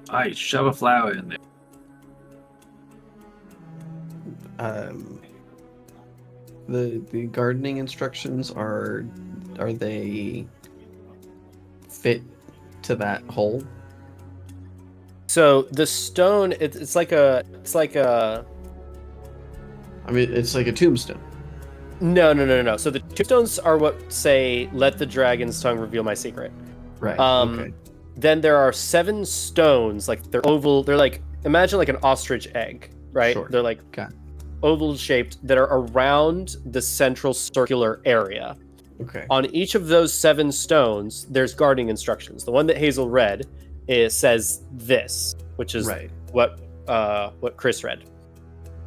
Alright, shove a flower in there. The gardening instructions are they fit to that hole? So the stone, it's like a. I mean, it's like a tombstone. No. So the tombstones are what say, "Let the dragon's tongue reveal my secret." Right. Okay. Then there are 7 stones, like they're oval. They're like, imagine like an ostrich egg, right? Sure. They're like Okay. oval shaped that are around the central circular area. Okay. On each of those 7 stones, there's gardening instructions. The one that Hazel read says this, which is Right. what Chris read.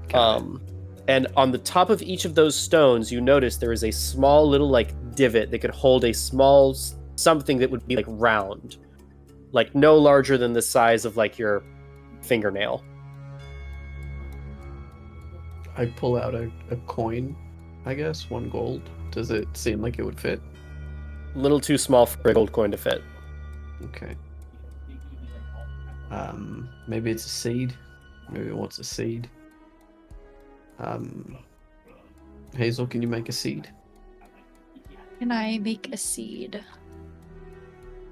Got it. And on the top of each of those stones, you notice there is a small little like divot that could hold a small something that would be like round, like no larger than the size of like your fingernail. I pull out a coin, I guess, 1 gold. Does it seem like it would fit? A little too small for a gold coin to fit. Okay. Maybe it's a seed. Maybe it wants a seed. Hazel, can you make a seed? Can I make a seed?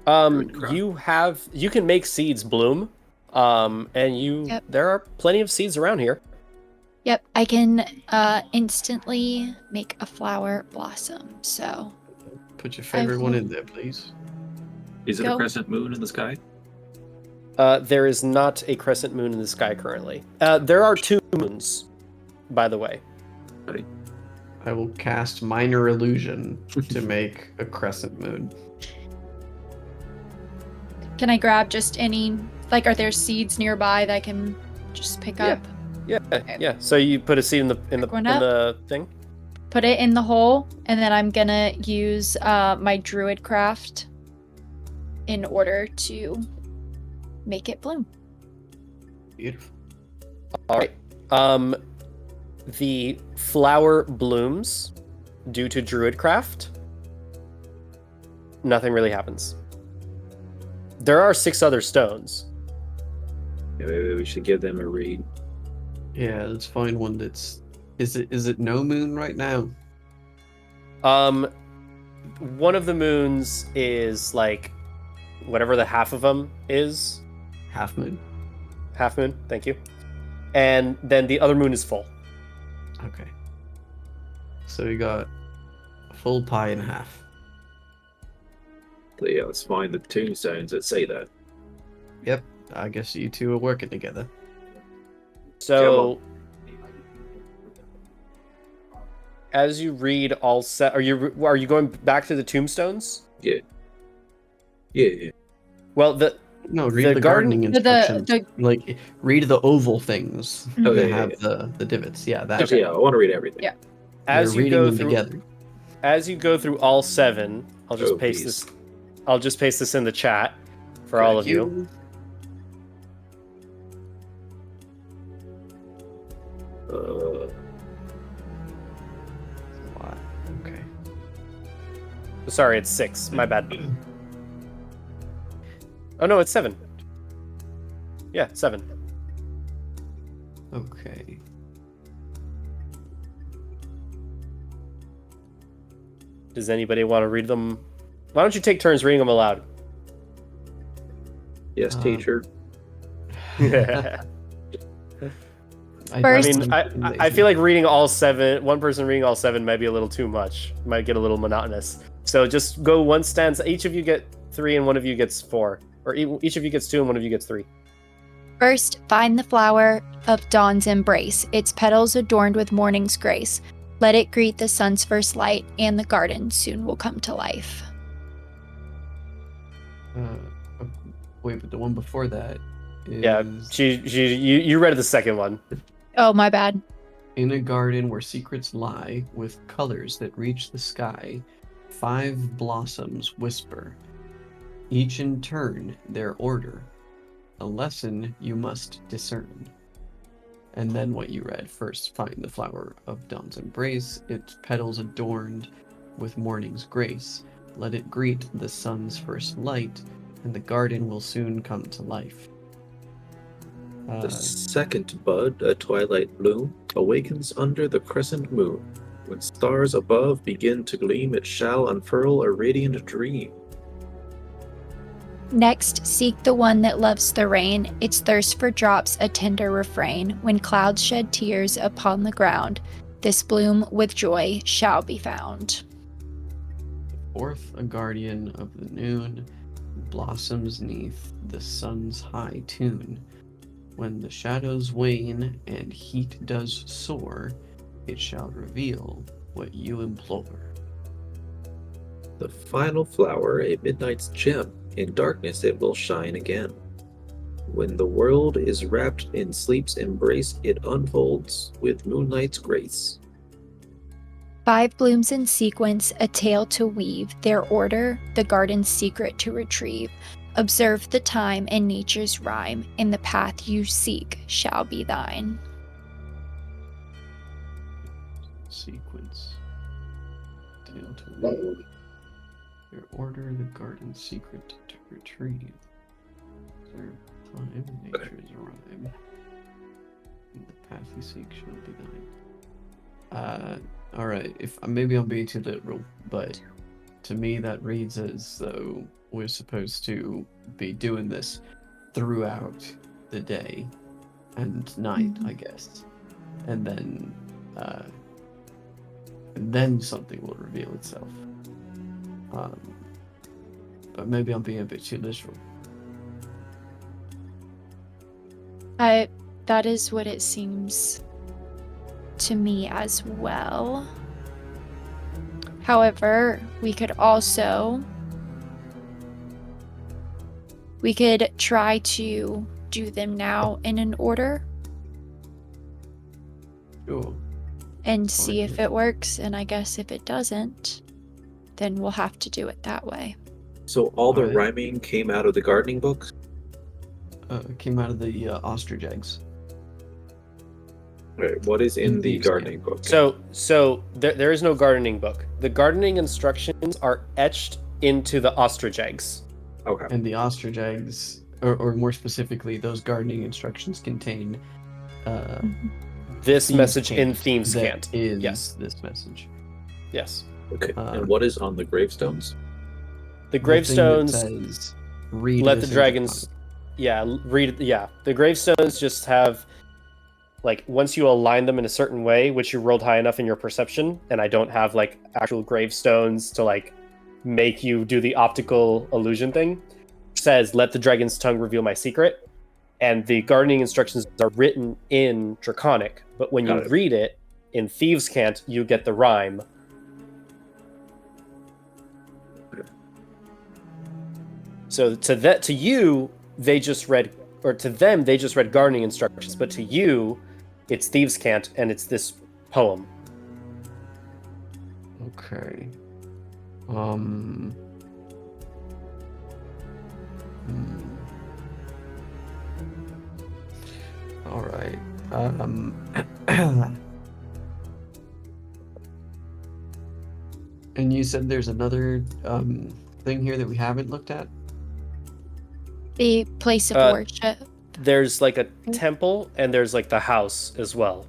You can make seeds bloom. And Yep. there are plenty of seeds around here. Yep, I can instantly make a flower blossom. So Put your favorite one will- in there, please. Is it a Go. crescent moon in the sky? There is not a crescent moon in the sky currently. There are 2 moons, by the way. I will cast Minor Illusion to make a crescent moon. can I grab just any? Like, are there seeds nearby that I can just pick up? Yeah. So you put a seed in Pick one up. the thing. Put it in the hole, and then I'm gonna use my druid craft in order to make it bloom. Beautiful. All right. The flower blooms due to druidcraft. Nothing really happens. There are 6 other stones. Yeah, maybe we should give them a read. Yeah, let's find one that's. Is it no moon right now? One of the moons is like whatever the half of them is. Half moon. Half moon, thank you. And then the other moon is full. Okay. So we got a full pie and a half. So yeah, let's find the tombstones that say that. Yep. I guess you two are working together. So as you read all set, are you going back to the tombstones? Yeah. Well, No, read the gardening The- instructions. Like, read the oval things. Oh, that yeah, have yeah. the divots. Yeah, that. Actually, yeah, I want to read everything. Yeah. as We're you reading go them through, together. as you go through all 7, I'll just Oh, paste please. this. I'll just paste this in the chat for all of Thank you. What? Okay. Sorry, it's 6. My bad. Oh no, it's 7. Yeah, 7. Okay. Does anybody want to read them? Why don't you take turns reading them aloud? Yes, Um, teacher. I First- mean, I feel like reading all 7, one person reading all 7 might be a little too much. Might get a little monotonous. So just go one stanza. Each of you get 3 and one of you gets 4. Or each of you gets 2 and one of you gets 3. First, find the flower of dawn's embrace, its petals adorned with morning's grace. Let it greet the sun's first light, and the garden soon will come to life. Wait, but the one before that is Yeah, you read the second one. Oh, my bad. in a garden where secrets lie, with colors that reach the sky, 5 blossoms whisper, each in turn their order. A lesson you must discern. And then what you read first, find the flower of dawn's embrace, its petals adorned with morning's grace. Let it greet the sun's first light, and the garden will soon come to life. The second bud, a twilight bloom, awakens under the crescent moon. When stars above begin to gleam, it shall unfurl a radiant dream. Next, seek the one that loves the rain, its thirst for drops a tender refrain. When clouds shed tears upon the ground, this bloom with joy shall be found. Fourth, a guardian of the noon, blossoms neath the sun's high tune. When the shadows wane and heat does soar, it shall reveal what you implore. The final flower, a midnight's gem, in darkness it will shine again. When the world is wrapped in sleep's embrace, it unfolds with moonlight's grace. 5 blooms in sequence, a tale to weave, their order, the garden's secret to retrieve. Observe the time and nature's rhyme, and the path you seek shall be thine. sequence. Tale to read. Your order the garden secret to retrieve. Observe time, nature's rhyme. And the path you seek shall be thine. Alright, if maybe I'm being too literal, but to me that reads as though we're supposed to be doing this throughout the day and night, I guess. And then something will reveal itself. But maybe I'm being a bit too literal. That is what it seems to me as well. However, we could try to do them now in an order Sure. and see Fine. if it works, and I guess if it doesn't, then we'll have to do it that way. So all the Alright. rhyming came out of the gardening books? It came out of the ostrich eggs. Right, what is in the Indeed, gardening book? So there is no gardening book. The gardening instructions are etched into the ostrich eggs. Okay. And the ostrich eggs, or more specifically, those gardening instructions contain This thieves' message in cant Thieves' that Cant. is Yes. this message. Yes. Okay. Uh, And what is on the gravestones? The The thing that gravestones says, read let the this dragons. Read. Yeah, the gravestones just have, like, once you align them in a certain way, which you rolled high enough in your perception, and I don't have like actual gravestones to like make you do the optical illusion thing, says let the dragon's tongue reveal my secret, and the gardening instructions are written in Draconic, but when Got you it. read it in Thieves' Cant, you get the rhyme. So to you, they just read, or to them, they just read gardening instructions, but to you, it's Thieves' Cant, and it's this poem. Okay. All right. And you said there's another thing here that we haven't looked at? The place of Uh, worship. There's like a temple, and there's like the house as well.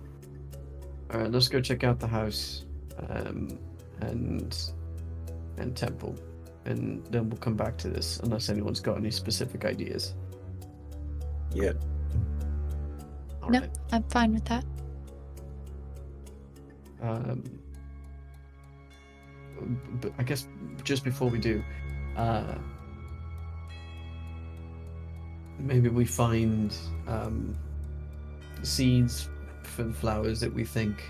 All right, let's go check out the house, and temple, and then we'll come back to this unless anyone's got any specific ideas. Yeah. All No, right. I'm fine with that. But I guess just before we do, maybe we find seeds for the flowers that we think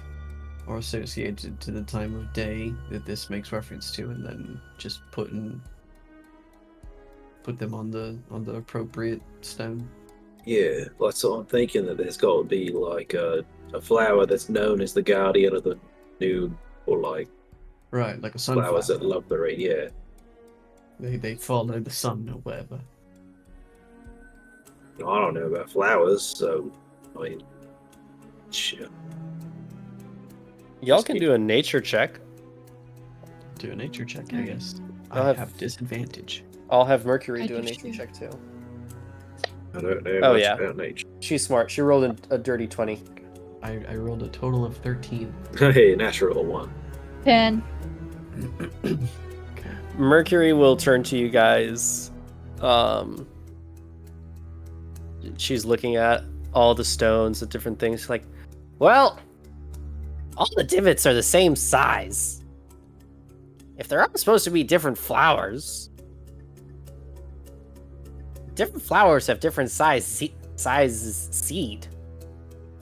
are associated to the time of day that this makes reference to, and then just put them on the appropriate stone. Yeah, like, so I'm thinking that there's got to be like a flower that's known as the guardian of the noon, or like Right, like a sunflower. flowers that love the rain. Yeah. They follow the sun or whatever. I don't know about flowers, so I mean, shit. Y'all can do a nature check. Do a nature check, I guess. I'll I have- have disadvantage. I'll have Mercury I do a do nature too. check too. I don't know Oh, much yeah. about nature. She's smart. She rolled a dirty 20. I rolled a total of 13. Hey, natural one. 10. Okay. Mercury will turn to you guys. She's looking at all the stones, the different things. Like, well, all the divots are the same size. If they're all supposed to be different flowers, different flowers have different sizes seed.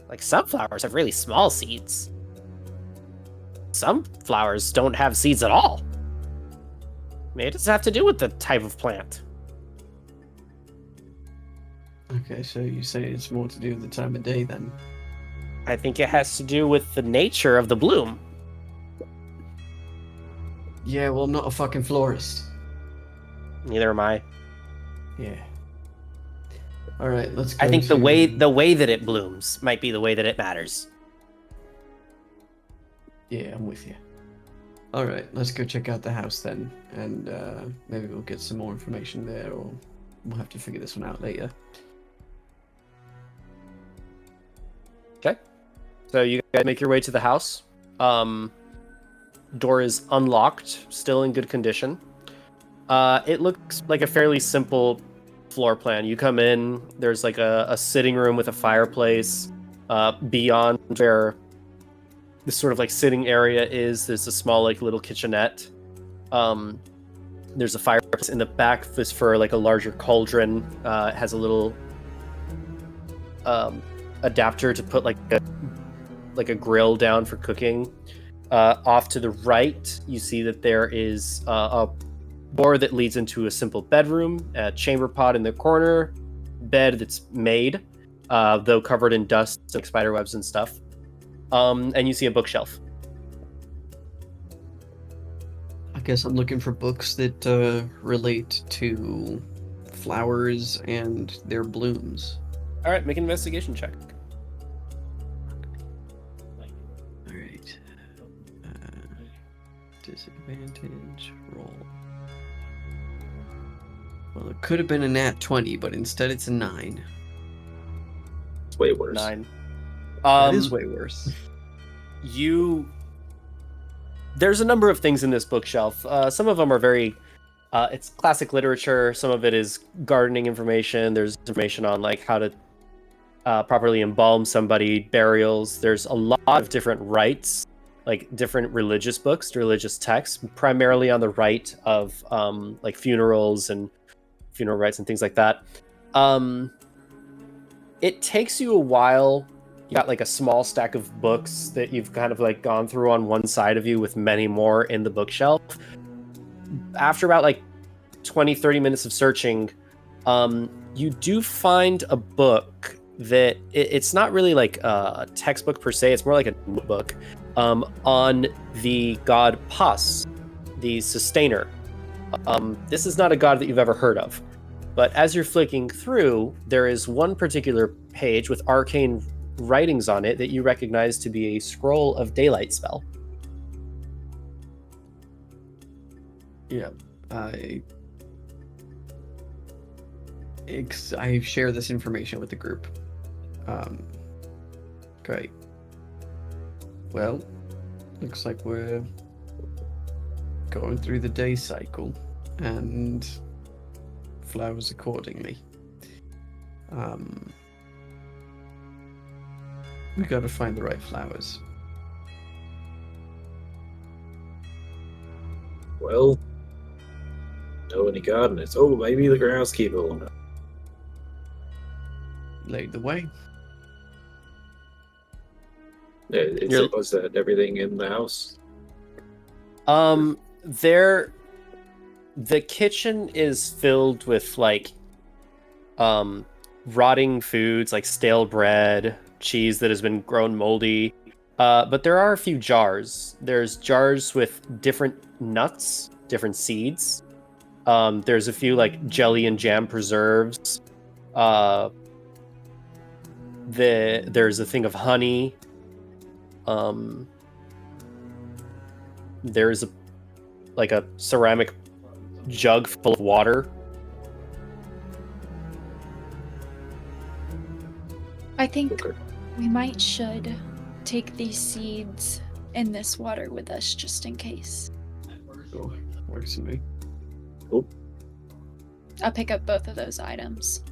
Like, some flowers have really small seeds. Some flowers don't have seeds at all. Maybe it doesn't have to do with the type of plant. Okay, so you say it's more to do with the time of day then? I think it has to do with the nature of the bloom. Yeah, well, I'm not a fucking florist. Neither am I. Yeah. All right, let's go. I think to... the way that it blooms might be the way that it matters. Yeah, I'm with you. All right, let's go check out the house then, and maybe we'll get some more information there, or we'll have to figure this one out later. Okay. So you guys make your way to the house. Door is unlocked, still in good condition. It looks like a fairly simple floor plan. You come in, there's like a sitting room with a fireplace. Beyond where this sort of like sitting area is, there's a small like little kitchenette. There's a fireplace in the back that's for like a larger cauldron. It has a little adapter to put like a grill down for cooking. Off to the right, you see that there is a door that leads into a simple bedroom, a chamber pot in the corner, bed that's made, though covered in dust, like spider webs and stuff. And you see a bookshelf. I guess I'm looking for books that relate to flowers and their blooms. All right, make an investigation check. All right. Disadvantage roll. Well, it could have been a nat 20, but instead it's a 9. It's way worse. 9. That is way worse. There's a number of things in this bookshelf. Some of them are very it's classic literature. Some of it is gardening information. There's information on like how to properly embalm somebody, burials. There's a lot of different rites, like different religious books, religious texts, primarily on the rite of like funerals and funeral rites and things like that. It takes you a while. You got like a small stack of books that you've kind of like gone through on one side of you with many more in the bookshelf. After about like 20-30 minutes of searching, you do find a book that it's not really like a textbook per se, it's more like a notebook on the god Pus, the sustainer. This is not a god that you've ever heard of, but as you're flicking through, there is one particular page with arcane writings on it that you recognize to be a scroll of daylight spell. Yeah, I share this information with the group. Great. Well, looks like we're going through the day cycle and flowers accordingly. We gotta find the right flowers. Well, know any gardeners? Oh, maybe the groundskeeper will know. Lead the way. Was that everything in the house? The kitchen is filled with like rotting foods, like stale bread, cheese that has been grown moldy. But there are a few jars. There's jars with different nuts, different seeds. There's a few like jelly and jam preserves. There's a thing of honey. There's a ceramic jug full of water. I think Okay. we should take these seeds in this water with us just in case. Cool. Works for me. I'll pick up both of those items.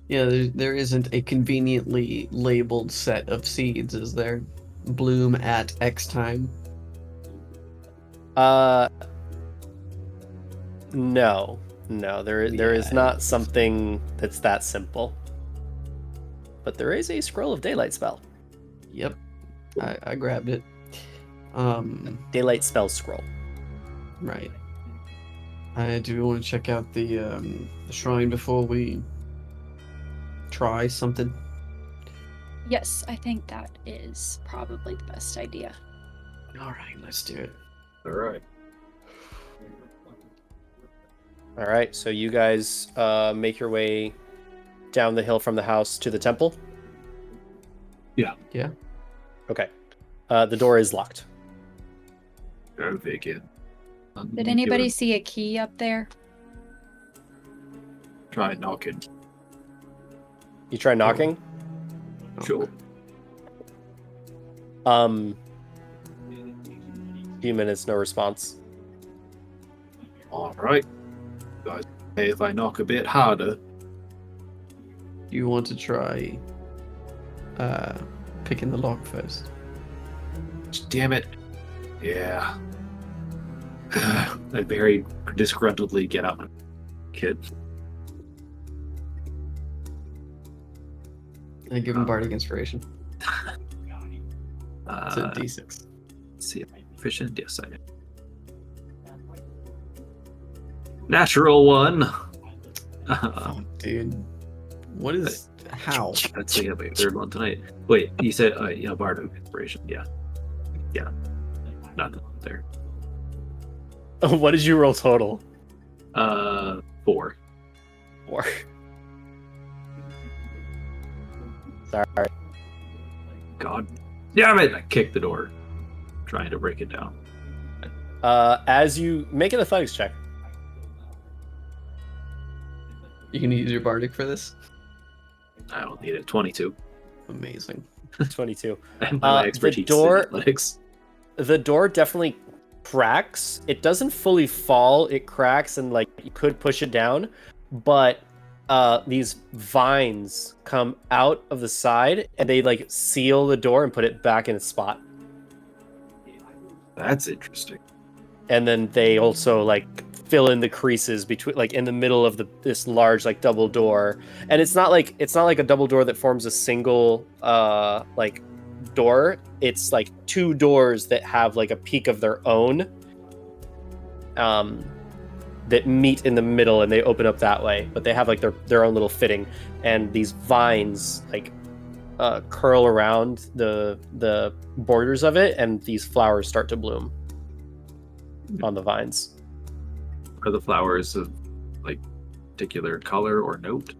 Yeah, there isn't a conveniently labeled set of seeds, is there? Bloom at X time. No, there is not something that's that simple. But there is a scroll of daylight spell. Yep, I grabbed it. Daylight spell scroll. Right. Do we want to check out the shrine before we try something? Yes, I think that is probably the best idea. All right, let's do it. All right. All right, so you guys make your way down the hill from the house to the temple. Yeah. Okay. The door is locked. Go figure. Did anybody see a key up there? Try knocking? You try knocking. Sure. Few minutes, no response. All right. Guys, if I knock a bit harder, You want to try picking the lock first? damn it. Yeah. I very disgruntledly get up. Kid. And give him Bardic Inspiration. It's a Uh, D6. see if I'm efficient. Yes, I am. Natural one. Oh, dude. What is... How? That's like my third one tonight. Wait, you said Bardic Inspiration. Yeah. Nothing there. What did you roll total? 4. 4. Sorry. God damn it! I kicked the door, trying to break it down. As you make an athletics check. You can use your Bardic for this? I don't need it. 22. Amazing. 22. And my The expertise door- in athletics. The door definitely cracks. It doesn't fully fall. It cracks and like you could push it down, but these vines come out of the side and they like seal the door and put it back in its spot. That's interesting. And then they also like fill in the creases between like in the middle of this large like double door. And it's not like a double door that forms a single like door. It's like two doors that have like a peak of their own that meet in the middle and they open up that way, but they have like their own little fitting, and these vines like curl around the borders of it, and these flowers start to bloom on the vines. Are the flowers of like particular color or note?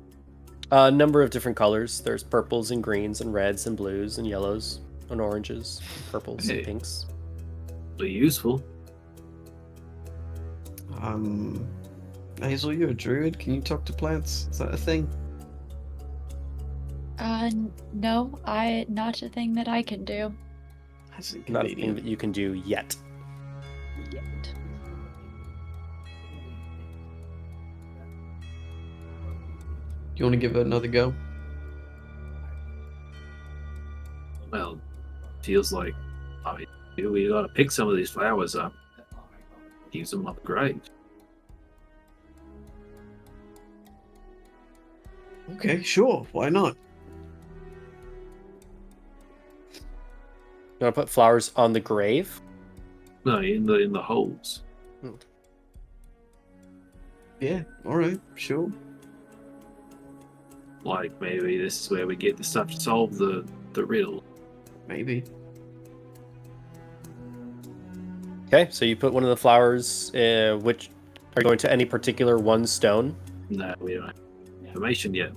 A number of different colors. There's purples and greens and reds and blues and yellows and oranges, and purples Hey. and pinks. Really useful. Hazel, you're a druid. Can you talk to plants? Is that a thing? No, not a thing that I can do. That's Not a thing inconvenient. that you can do yet. Yet. Do you want to give it another go? Well, feels like we gotta pick some of these flowers up. Use them up great. Okay, sure. Why not? You want to put flowers on the grave? No, in the holes. Yeah, alright, sure. Like maybe this is where we get the stuff to solve the riddle. Maybe. Okay, so you put one of the flowers, which are going to any particular one stone. No, we don't have information yet.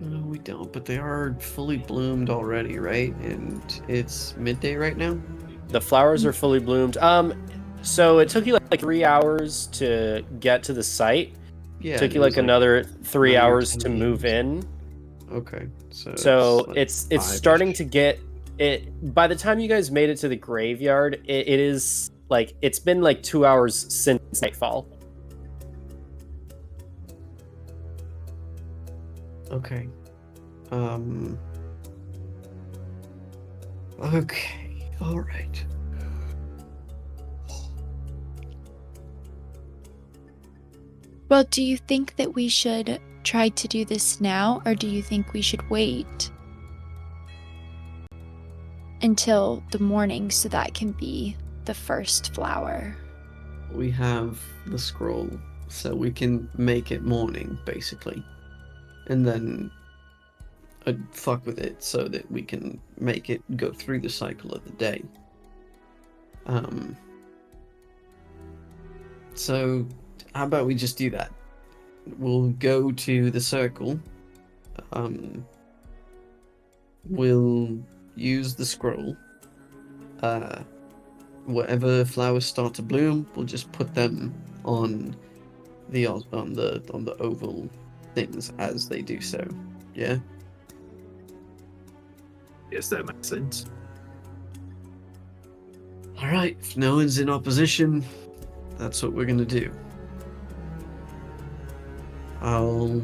No, we don't, but they are fully bloomed already, right? And it's midday right now? The flowers are fully bloomed. So it took you like 3 hours to get to the site. Yeah. Took and you it like was another 3 9 or hours 10 to move meetings. in. Okay, So like it's 5-ish. starting to get it. By the time you guys made it to the graveyard, it is like it's been like 2 hours since nightfall. Okay. Okay, alright. Well, do you think that we should try to do this now, or do you think we should wait until the morning so that can be the first flower? We have the scroll, so we can make it morning, basically. And then fuck with it so that we can make it go through the cycle of the day. So how about we just do that? We'll go to the circle. we'll use the scroll. Whatever flowers start to bloom, we'll just put them on the oval things as they do so. Yeah. Yes, that makes sense. All right. If no one's in opposition, that's what we're gonna do. I'll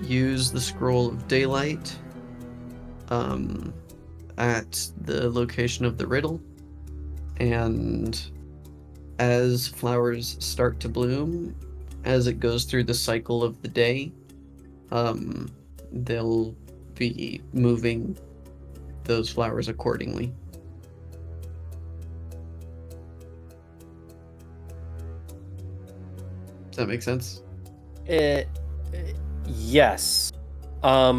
use the scroll of daylight at the location of the riddle, and as flowers start to bloom, as it goes through the cycle of the day, they'll be moving those flowers accordingly. Does that make sense? Yes. I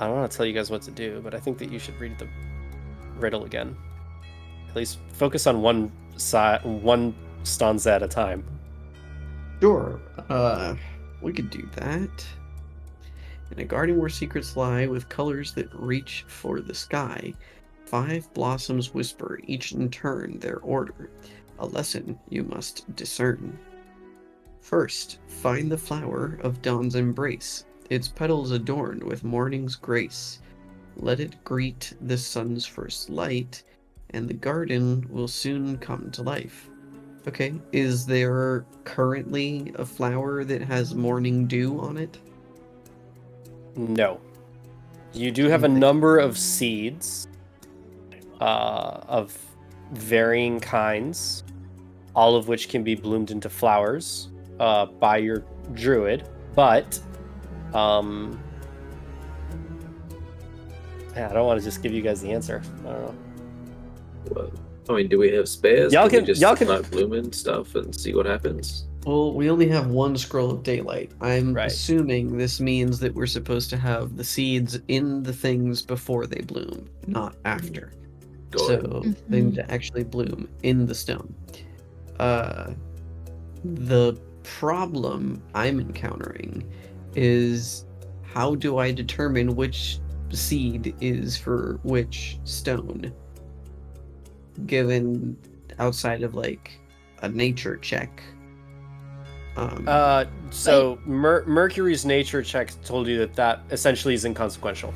don't want to tell you guys what to do, but I think that you should read the riddle again. At least focus on one stanza at a time. Sure. We could do that. In a garden where secrets lie, with colors that reach for the sky, 5 blossoms whisper, each in turn their order. A lesson you must discern. First, find the flower of dawn's embrace, its petals adorned with morning's grace. Let it greet the sun's first light, and the garden will soon come to life. Okay, is there currently a flower that has morning dew on it? No. You do have a number of seeds of varying kinds, all of which can be bloomed into flowers by your druid, but I don't want to just give you guys the answer. I don't know. Well, I mean, do we have spares? Y'all we can- just y'all can- start blooming stuff and see what happens? Well, we only have one scroll of daylight. I'm Right. assuming this means that we're supposed to have the seeds in the things before they bloom, not after. Got So it. they need to actually bloom in the stone. The problem I'm encountering is, how do I determine which seed is for which stone? Given outside of like a nature check. So Mercury's nature check told you that essentially is inconsequential.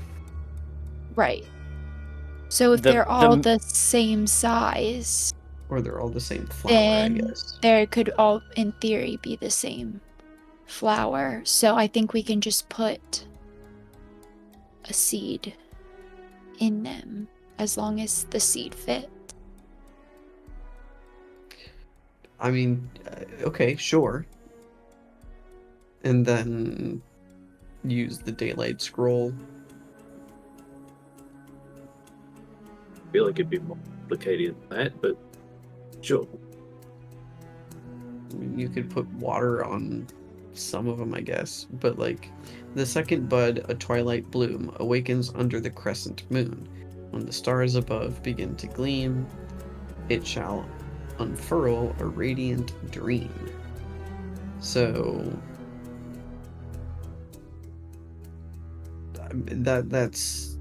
Right. So if The- they're all the- the same size, Or they're all the same flower, I then guess. there could all, in theory, be the same flower. So I think we can just put a seed in them as long as the seed fit. I mean, okay, sure. And then use the daylight scroll. I feel like it'd be more complicated than that, but sure. I mean, you could put water on some of them, I guess. But like, the second bud, a twilight bloom, awakens under the crescent moon. When the stars above begin to gleam, it shall unfurl a radiant dream. So that's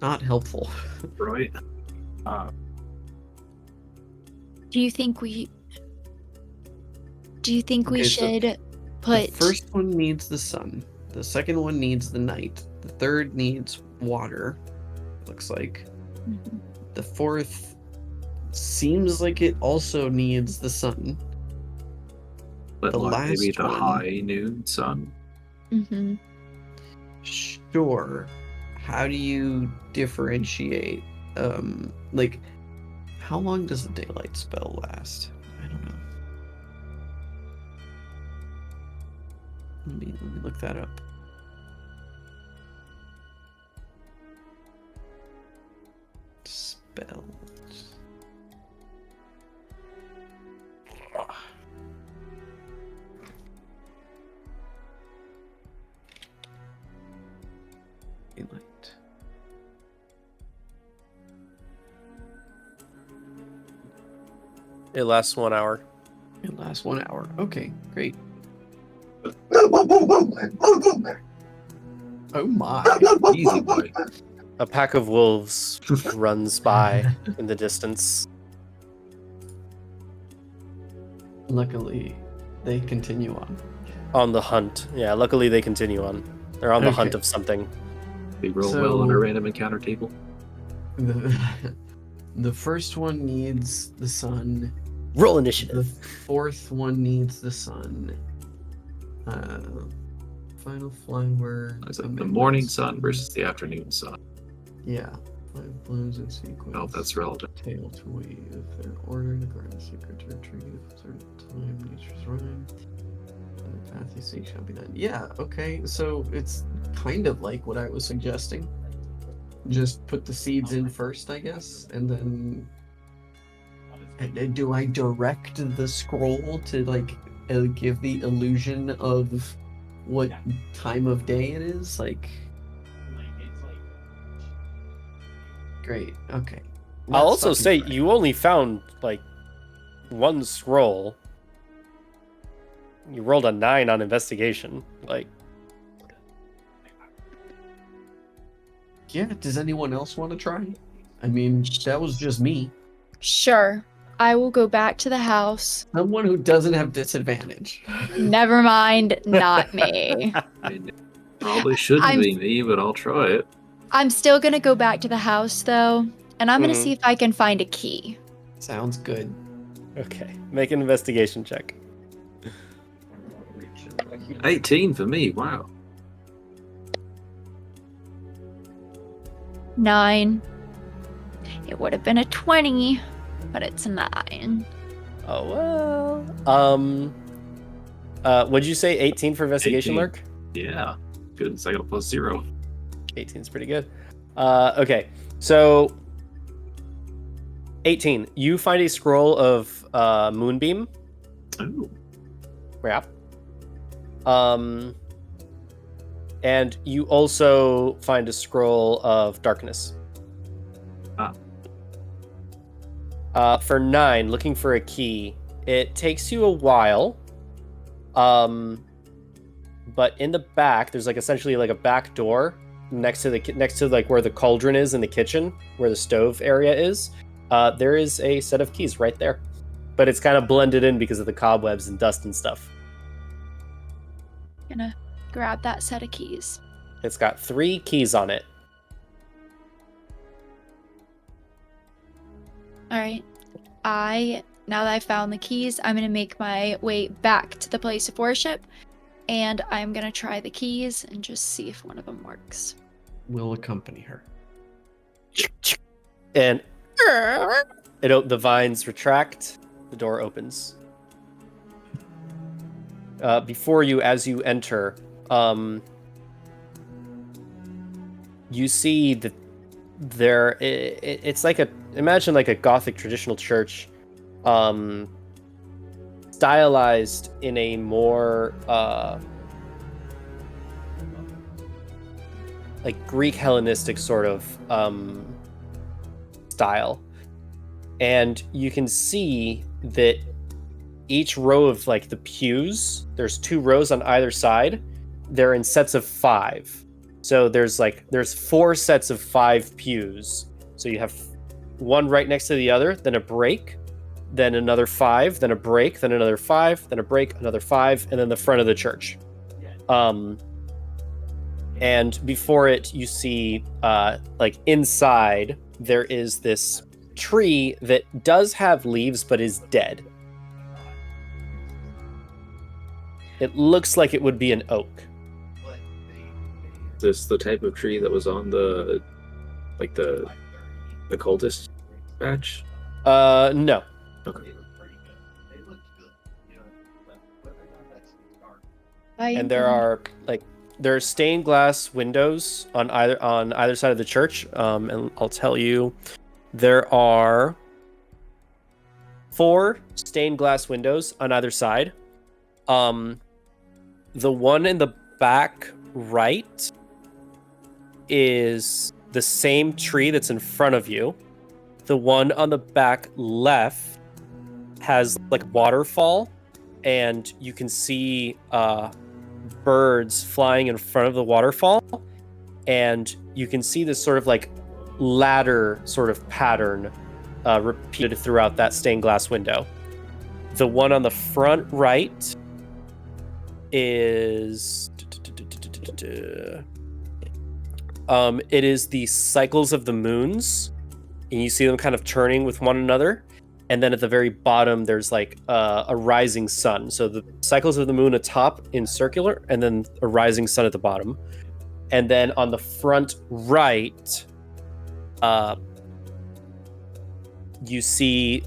not helpful. Right? Do you think we Okay, so should put The first one needs the sun. The second one needs the night. The third needs water, looks like. Mhm. The fourth seems like it also needs the sun. But The like maybe last the one- high noon sun. Mhm. Sure. How do you differentiate? Like, how long does the daylight spell last? I don't know. Let me look that up. Spells. Daylight. It lasts 1 hour. It Last 1 hour. Okay, great. Oh my. Easy boy. A pack of wolves runs by in the distance. Luckily, they continue On the hunt. Yeah, luckily they continue on. They're on the hunt Okay. of something. They roll So- well on a random encounter table. The first one needs the sun. Roll The initiative. fourth one needs the sun. Final flower. Is it the morning sun versus the afternoon sun? Yeah. 5 blows in sequence. Oh, that's relative. Tail to wave. Their order. The garden secret to retrieve. Certain time. Nature's rhyme. And the path you seek shall be done. Yeah. Okay. So it's kind of like what I was suggesting. Just put the seeds in first, I guess, and then. Do I direct the scroll to like give the illusion of what time of day it is? Like, great. Okay. I'll That's also fucking say great. you only found like one scroll. You rolled a 9 on investigation. Like, Yeah. Does anyone else want to try? I mean, that was just me. Sure. I will go back to the house. Someone who doesn't have disadvantage. Never mind, not me. I mean, it probably shouldn't I'm- be me, but I'll try it. I'm still gonna go back to the house though, and I'm gonna Mhm. see if I can find a key. Sounds good. okay, make an investigation check. 18 for me. Wow. 9. It would have been a 20, but it's a 9. Oh well. What'd you say? 18 for investigation, 18. Lurk? Yeah. Good. So I got a +0. 18 is pretty good. Okay, so 18. You find a scroll of moonbeam. Oh. Yeah. And you also find a scroll of darkness. For 9, looking for a key. It takes you a while. But in the back, there's like essentially like a back door next to like where the cauldron is in the kitchen, where the stove area is. There is a set of keys right there, but it's kind of blended in because of the cobwebs and dust and stuff. Gonna grab that set of keys. It's got 3 keys on it. All right. Now that I found the keys, I'm gonna make my way back to the place of worship, and I'm gonna try the keys and just see if one of them works. Will accompany her. And the vines retract. The door opens. Before you, as you enter, you see that it's like imagine like a Gothic traditional church, stylized in a more like Greek Hellenistic sort of style, and you can see that each row of like the pews, there's 2 rows on either side. They're in sets of 5. So there's 4 sets of 5 pews. So you have one right next to the other, then a break, then another 5, then a break, then another 5, then a break, another 5, and then the front of the church. And before it, you see like inside there is this tree that does have leaves but is dead. It looks like it would be an oak. Is this the type of tree that was on the cultist batch? No. Okay. And there are stained glass windows on either side of the church. And I'll tell you, there are 4 stained glass windows on either side. The one in the back right is the same tree that's in front of you. The one on the back left has like waterfall and you can see birds flying in front of the waterfall, and you can see this sort of like ladder sort of pattern repeated throughout that stained glass window. The one on the front right is it is the cycles of the moons, and you see them kind of turning with one another. And then at the very bottom, there's like a rising sun. So the cycles of the moon atop in circular, and then a rising sun at the bottom. And then on the front right, you see,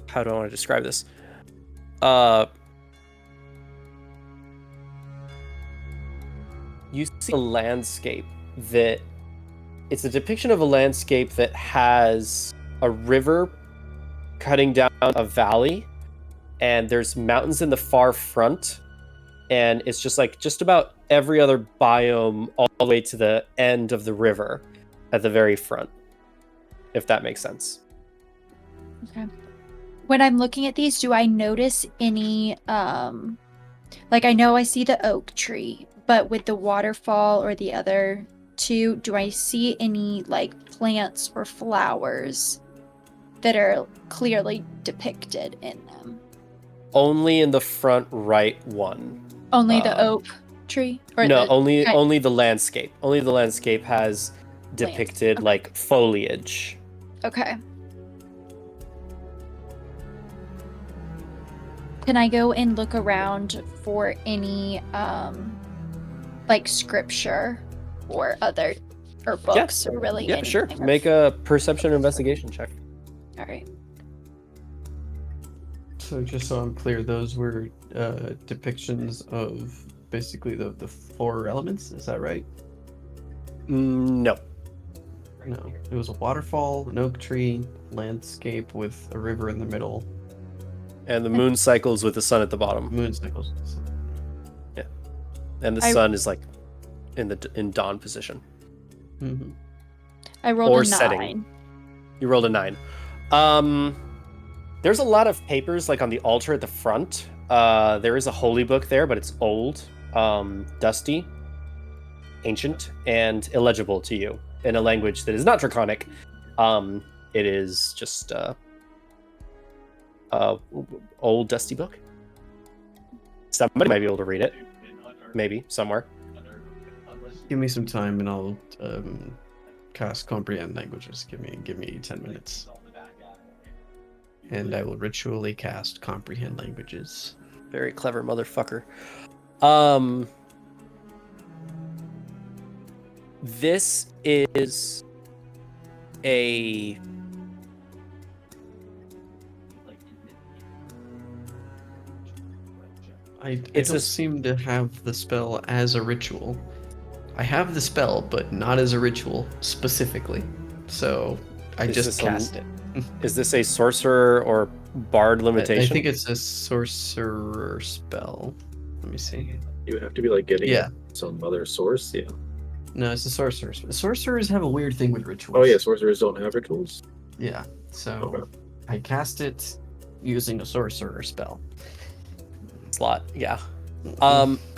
how do I want to describe this? You see a landscape that it's a depiction of a landscape that has a river cutting down a valley, and there's mountains in the far front, and it's just like just about every other biome all the way to the end of the river at the very front, if that makes sense. Okay. When I'm looking at these, do I notice any like I know I see the oak tree, but with the waterfall or the other two, do I see any like plants or flowers that are clearly depicted in them? Only in the front right one. Only the oak tree? Or No, the, only the landscape. Only the landscape has depicted Okay. like foliage. Okay. Can I go and look around for any like scripture or other or books or really Yeah, sure. anything? Make a perception investigation check. All right. So just so I'm clear, those were depictions of basically the four elements. Is that right? No. No, it was a waterfall, an oak tree, landscape with a river in the middle, And the moon cycles with the sun at the bottom. moon cycles. And the I- sun is like in dawn position. Mm-hmm. I rolled Or a 9. setting. You rolled a 9. There's a lot of papers like on the altar at the front. There is a holy book there, but it's old, dusty, ancient, and illegible to you in a language that is not Draconic. It is just old dusty book. Somebody might be able to read it. Maybe somewhere. Give me some time and I'll cast comprehend languages. Give me 10 minutes. And I will ritually cast comprehend languages. Very clever motherfucker. This is a I It's don't a- seem to have the spell as a ritual. I have the spell, but not as a ritual specifically. So I Is just this cast it. is this a sorcerer or bard I limitation? think it's a sorcerer spell. Let me see. You would have to be like getting Yeah. some other source. Yeah. No, it's a sorcerer. Sorcerers have a weird thing with rituals. Oh yeah, sorcerers don't have rituals. Yeah. So Okay. I cast it using a sorcerer spell. Slot. Yeah.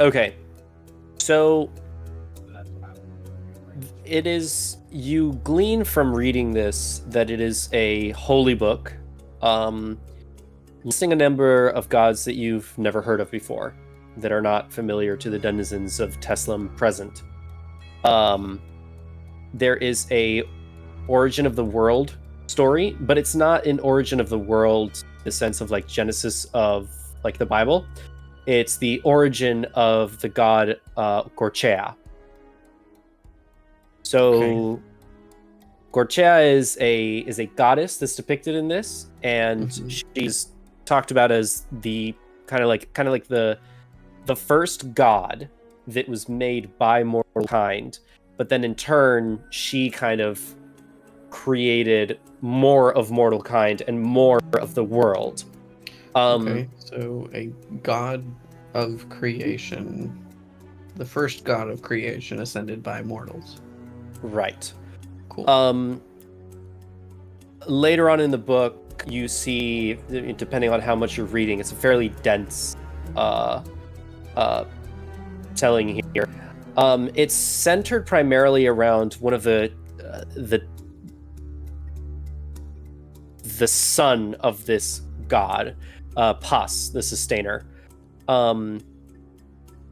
Okay. So it is, you glean from reading this that it is a holy book, listing a number of gods that you've never heard of before, that are not familiar to the denizens of Teslam present. There is a origin of the world story, but it's not an origin of the world in the sense of like Genesis of like the Bible. It's the origin of the god Gorchea. So Gorchea is a goddess that's depicted in this, and she's talked about as the kind of like the first god that was made by mortal kind, but then in turn she kind of created more of mortal kind and more of the world. Okay, so a god of creation, the first god of creation ascended by mortals. Right. Cool. Later on in the book, you see, depending on how much you're reading, it's a fairly dense telling here. It's centered primarily around one of the son of this god, Pas, the Sustainer.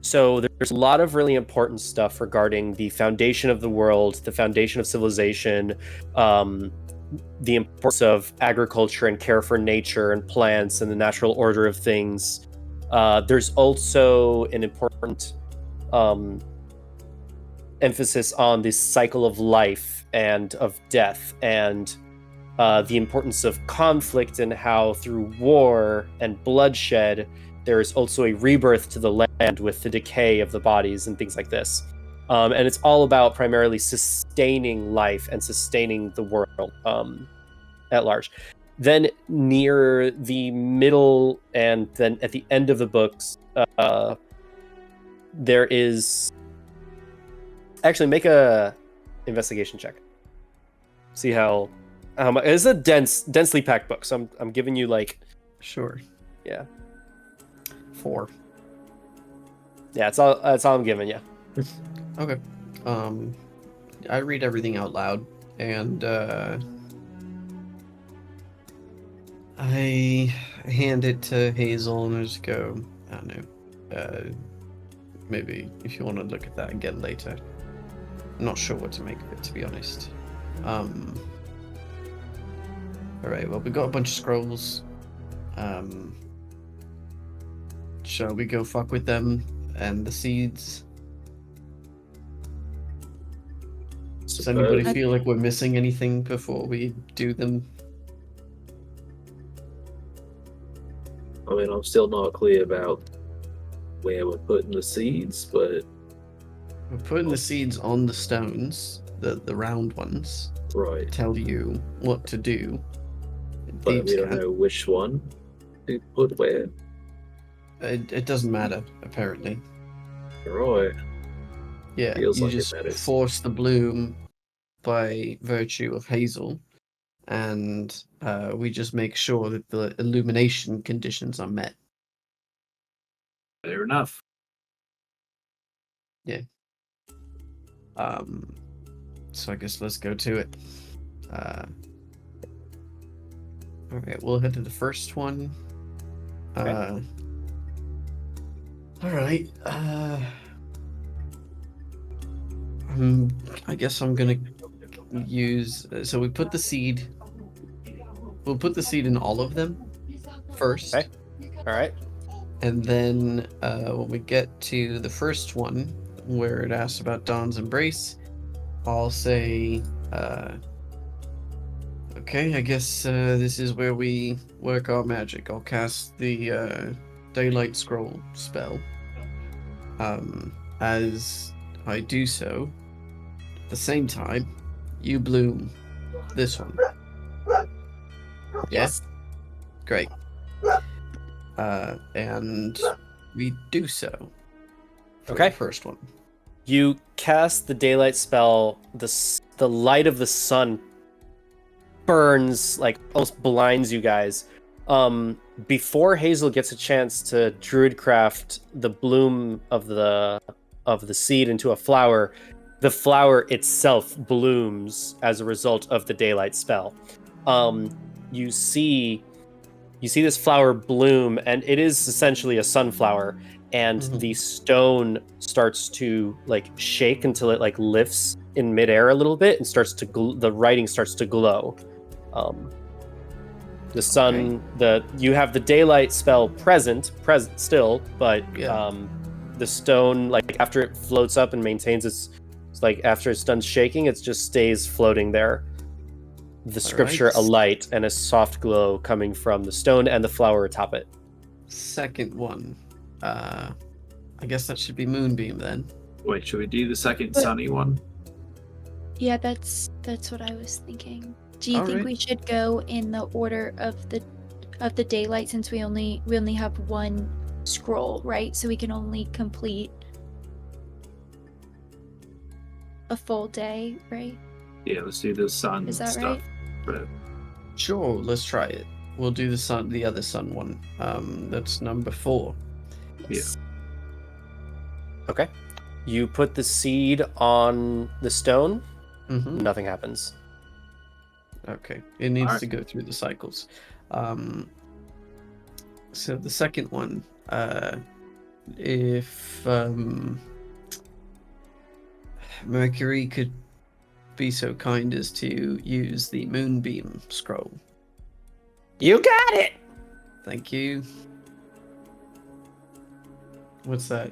So there's a lot of really important stuff regarding the foundation of the world, the foundation of civilization, the importance of agriculture and care for nature and plants and the natural order of things. There's also an important emphasis on this cycle of life and of death, and the importance of conflict, and how through war and bloodshed there is also a rebirth to the land with the decay of the bodies and things like this. And it's all about primarily sustaining life and sustaining the world at large. Then near the middle and then at the end of the books, there is... Actually, make a investigation check. See how much... It's a densely packed book, so I'm giving you like... Sure. Yeah. 4. Yeah, that's all I'm giving you. Okay. I read everything out loud, and I hand it to Hazel and I just go, I don't know, maybe if you want to look at that again later. I'm not sure what to make of it, to be honest. Alright, well, we got a bunch of scrolls. Shall we go fuck with them and the seeds? Does anybody feel like we're missing anything before we do them? I mean, I'm still not clear about where we're putting the seeds, but We're putting the seeds on the stones, the round ones, right. tell you what to do. But we don't know which one to put where. It doesn't matter, apparently. Right. Yeah, Feels you like it just matters. force the bloom by virtue of Hazel, and we just make sure that the illumination conditions are met. Fair enough. So I guess let's go to it. Alright, we'll head to the first one. Okay. Alright, I guess I'm gonna use... So we put the seed... We'll put the seed in all of them first. Okay. Alright. And then when we get to the first one, where it asks about Dawn's embrace, I'll say, okay, I guess this is where we work our magic. I'll cast the Daylight Scroll spell. As I do so, at the same time, you bloom this one. Yes. Great. And we do so. For Okay. The first one. You cast the daylight spell. The light of the sun burns, like almost blinds you guys. Before Hazel gets a chance to druidcraft the bloom of the seed into a flower, the flower itself blooms as a result of the daylight spell. You see this flower bloom, and it is essentially a sunflower, and the stone starts to like shake until it like lifts in midair a little bit and starts to the writing starts to glow. The sun, you have the daylight spell present still, but the stone, like after it floats up and maintains it's like after it's done shaking, it just stays floating there. The scripture alight and a soft glow coming from the stone and the flower atop it. Second one. I guess that should be Moonbeam then. Wait, should we do the second sunny one? Yeah, that's what I was thinking. Do you think Alright. we should go in the order of the daylight, since we only have one scroll, right? So we can only complete a full day, right? Yeah, let's do the sun Is that stuff. right? But Sure, let's try it. we'll do the other sun one. That's number 4. Yeah. Okay. You put the seed on the stone. Mm-hmm. Nothing happens. Okay, it needs Alright. to go through the cycles. So the second one, if Mercury could be so kind as to use the moonbeam scroll. You got it! Thank you. What's that?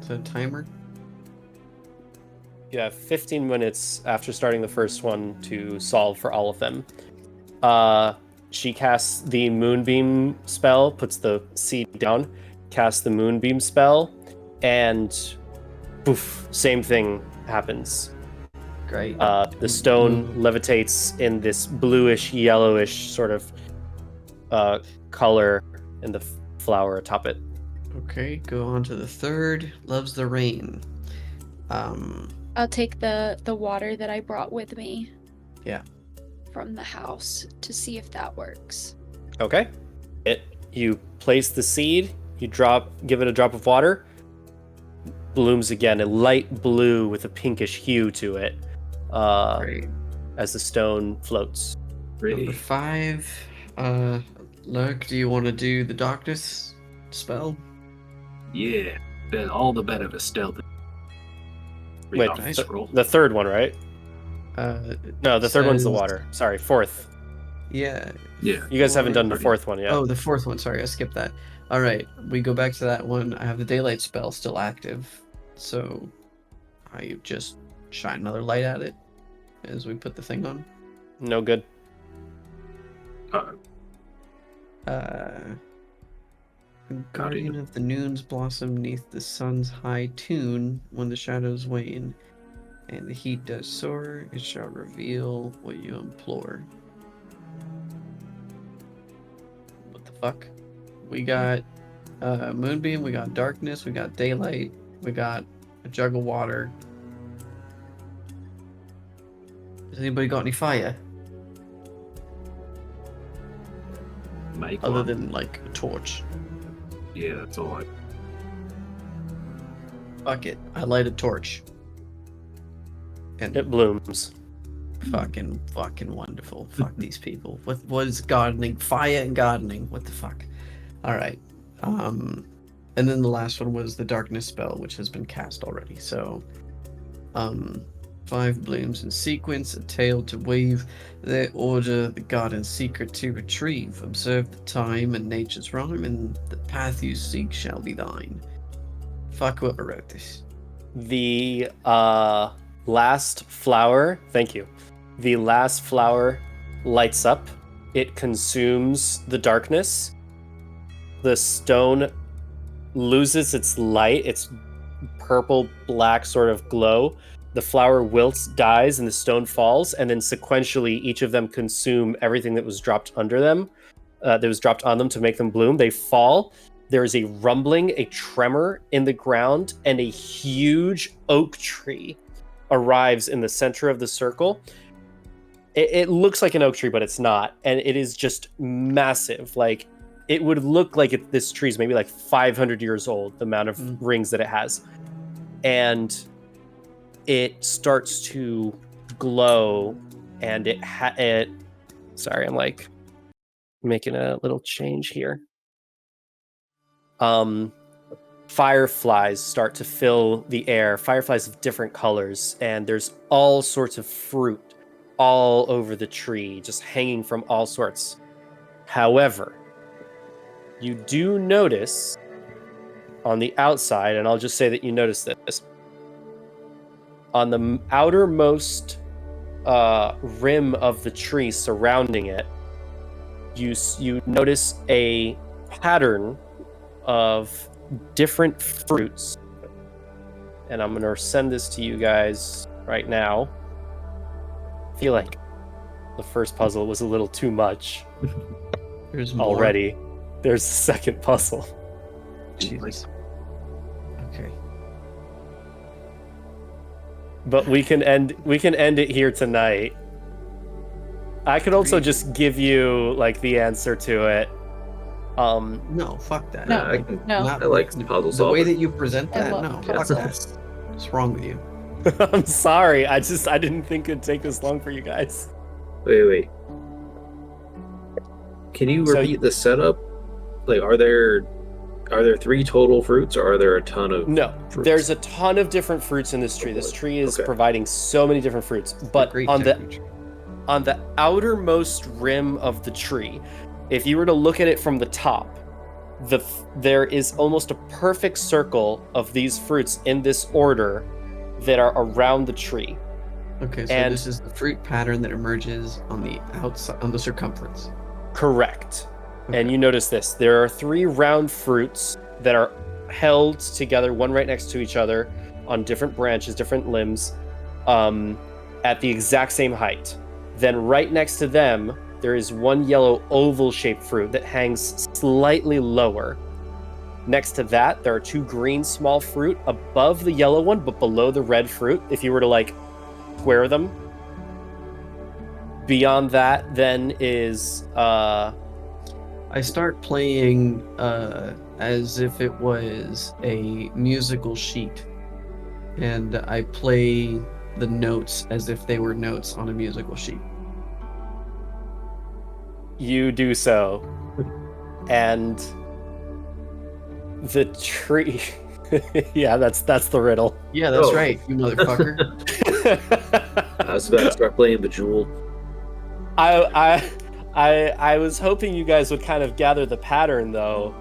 Is that a timer? You have 15 minutes after starting the first one to solve for all of them. She casts the Moonbeam spell, puts the seed down, casts the Moonbeam spell, and poof, same thing happens. Great. The stone levitates in this bluish, yellowish sort of color in the flower atop it. Okay, go on to the third. Loves the rain. I'll take the water that I brought with me. Yeah. From the house to see if that works. Okay. You place the seed, give it a drop of water, blooms again, a light blue with a pinkish hue to it, Great. as the stone floats. Really? Number 5. Lurk, do you want to do the darkness spell? Yeah. All the better for stealth. Read Wait, off the scroll. the third one, right? No, the third one's the says- water. Sorry, fourth. Yeah. Yeah. You guys haven't done the Okay. fourth one yet. Oh, the fourth one. Sorry, I skipped that. All right, we go back to that one. I have the daylight spell still active, so I just shine another light at it as we put the thing on. No good. Guardian of the noons blossom neath the sun's high tune when the shadows wane, and the heat does soar. It shall reveal what you implore. What the fuck? We got moonbeam. We got darkness. We got daylight. We got a jug of water. Has anybody got any fire Make other one. than like a torch? Yeah, that's all I. Fuck it. I light a torch. And It blooms. fucking wonderful. Fuck these people. What is gardening? Fire and gardening. What the fuck? All right. And then the last one was the darkness spell, which has been cast already. So, 5 blooms in sequence, a tail to weave, their order, the garden secret to retrieve. Observe the time and nature's rhyme, and the path you seek shall be thine. Fuck whoever wrote this. The last flower, thank you. The last flower lights up. It consumes the darkness. The stone loses its light, its purple black sort of glow. The flower wilts, dies, and the stone falls, and then sequentially each of them consume everything that was dropped under them, that was dropped on them to make them bloom. They fall. There is a rumbling, a tremor in the ground, and a huge oak tree arrives in the center of the circle. It looks like an oak tree, but it's not, and it is just massive. Like, it would look like this tree is maybe like 500 years old, the amount of rings that it has. And it starts to glow, and sorry, I'm like making a little change here. Fireflies start to fill the air, fireflies of different colors, and there's all sorts of fruit all over the tree, just hanging from all sorts. However, you do notice on the outside, and I'll just say that you notice this, on the outermost rim of the tree surrounding it, you notice a pattern of different fruits. And I'm going to send this to you guys right now. I feel like the first puzzle was a little too much There's more. already. There's the second puzzle. Jesus. Okay. But we can end it here tonight. I could also Three- just give you like the answer to it. No, fuck that. No, I can. no. Not I like the puzzle The way solving. that you present I that, love no, Yeah. fuck that. What's wrong with you? I'm sorry. I didn't think it'd take this long for you guys. Wait. Can you So repeat the setup? Like, are there 3 total fruits, or are there a ton of? No, fruits? there's a ton of different fruits in this tree. This tree is Okay. providing so many different fruits. But Great on temperature. the outermost rim of the tree, if you were to look at it from the top, there is almost a perfect circle of these fruits in this order that are around the tree. Okay, so and- this is the fruit pattern that emerges on the outside, on the circumference. Correct. And Okay. you notice this. There are 3 round fruits that are held together, one right next to each other, on different branches, different limbs, at the exact same height. Then right next to them, there is one yellow oval-shaped fruit that hangs slightly lower. Next to that, there are 2 green small fruit above the yellow one, but below the red fruit, if you were to, like, square them. Beyond that, then, is... I start playing as if it was a musical sheet, and I play the notes as if they were notes on a musical sheet. You do so. And the tree... yeah, that's the riddle. Yeah, that's Oh. right, you motherfucker. I was about to start playing Bejeweled. I was hoping you guys would kind of gather the pattern, though,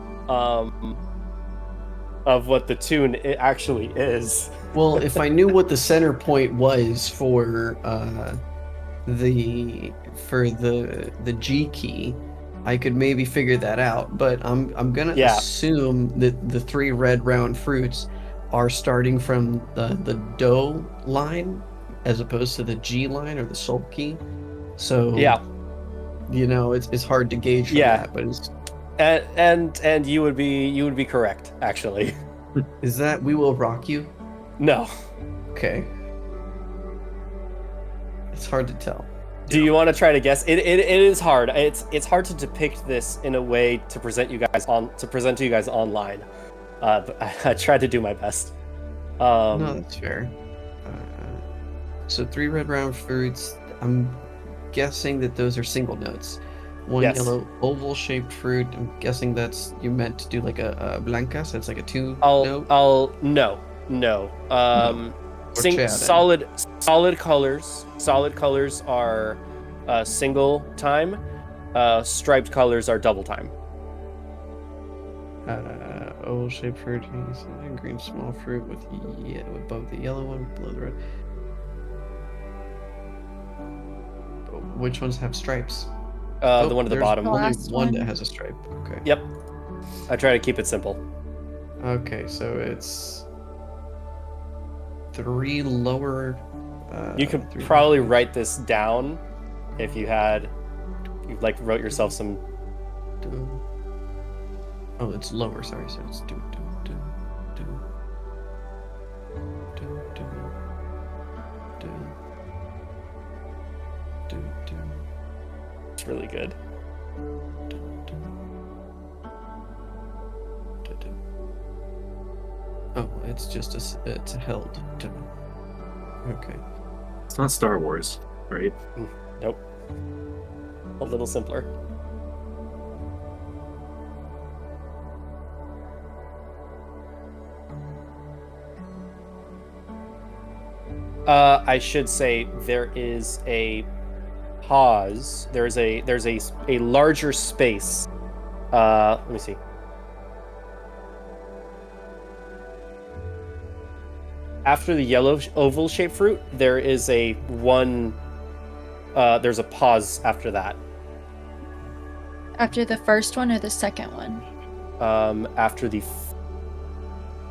of what the tune actually is. Well, if I knew what the center point was for the G key, I could maybe figure that out. But I'm gonna Yeah. assume that the 3 red round fruits are starting from the Do line as opposed to the G line or the Sol key. So Yeah, you know, it's hard to gauge from Yeah. that. But and you would be correct, actually. is that We Will Rock You? No. Okay. It's hard to tell. Do you want to try to guess? It is hard. It's hard to depict this in a way to present to you guys online. But I tried to do my best. No, that's fair. So 3 red round fruits. I'm guessing that those are single notes. One Yes. yellow oval-shaped fruit. I'm guessing that's you meant to do like a blanca, so it's like a 2 note. No. Or chat, Solid colors. Solid colors are single time. Striped colors are double time. Oval-shaped fruit, green small fruit with above the yellow one, below the red. Which ones have stripes? The one at the there's bottom. Only Last one one. that has a stripe. Okay. Yep. I try to keep it simple. Okay, so it's 3 lower. You could 3 probably lower. write this down if you wrote yourself some. Do. Oh, it's lower. Sorry, so it's do. It's really good. Oh, it's just it's held. Okay. It's not Star Wars, right? Nope. A little simpler. I should say there is a pause. There's a larger space. Let me see. After the yellow oval-shaped fruit, there is there's a pause after that. After the first one or the second one? After the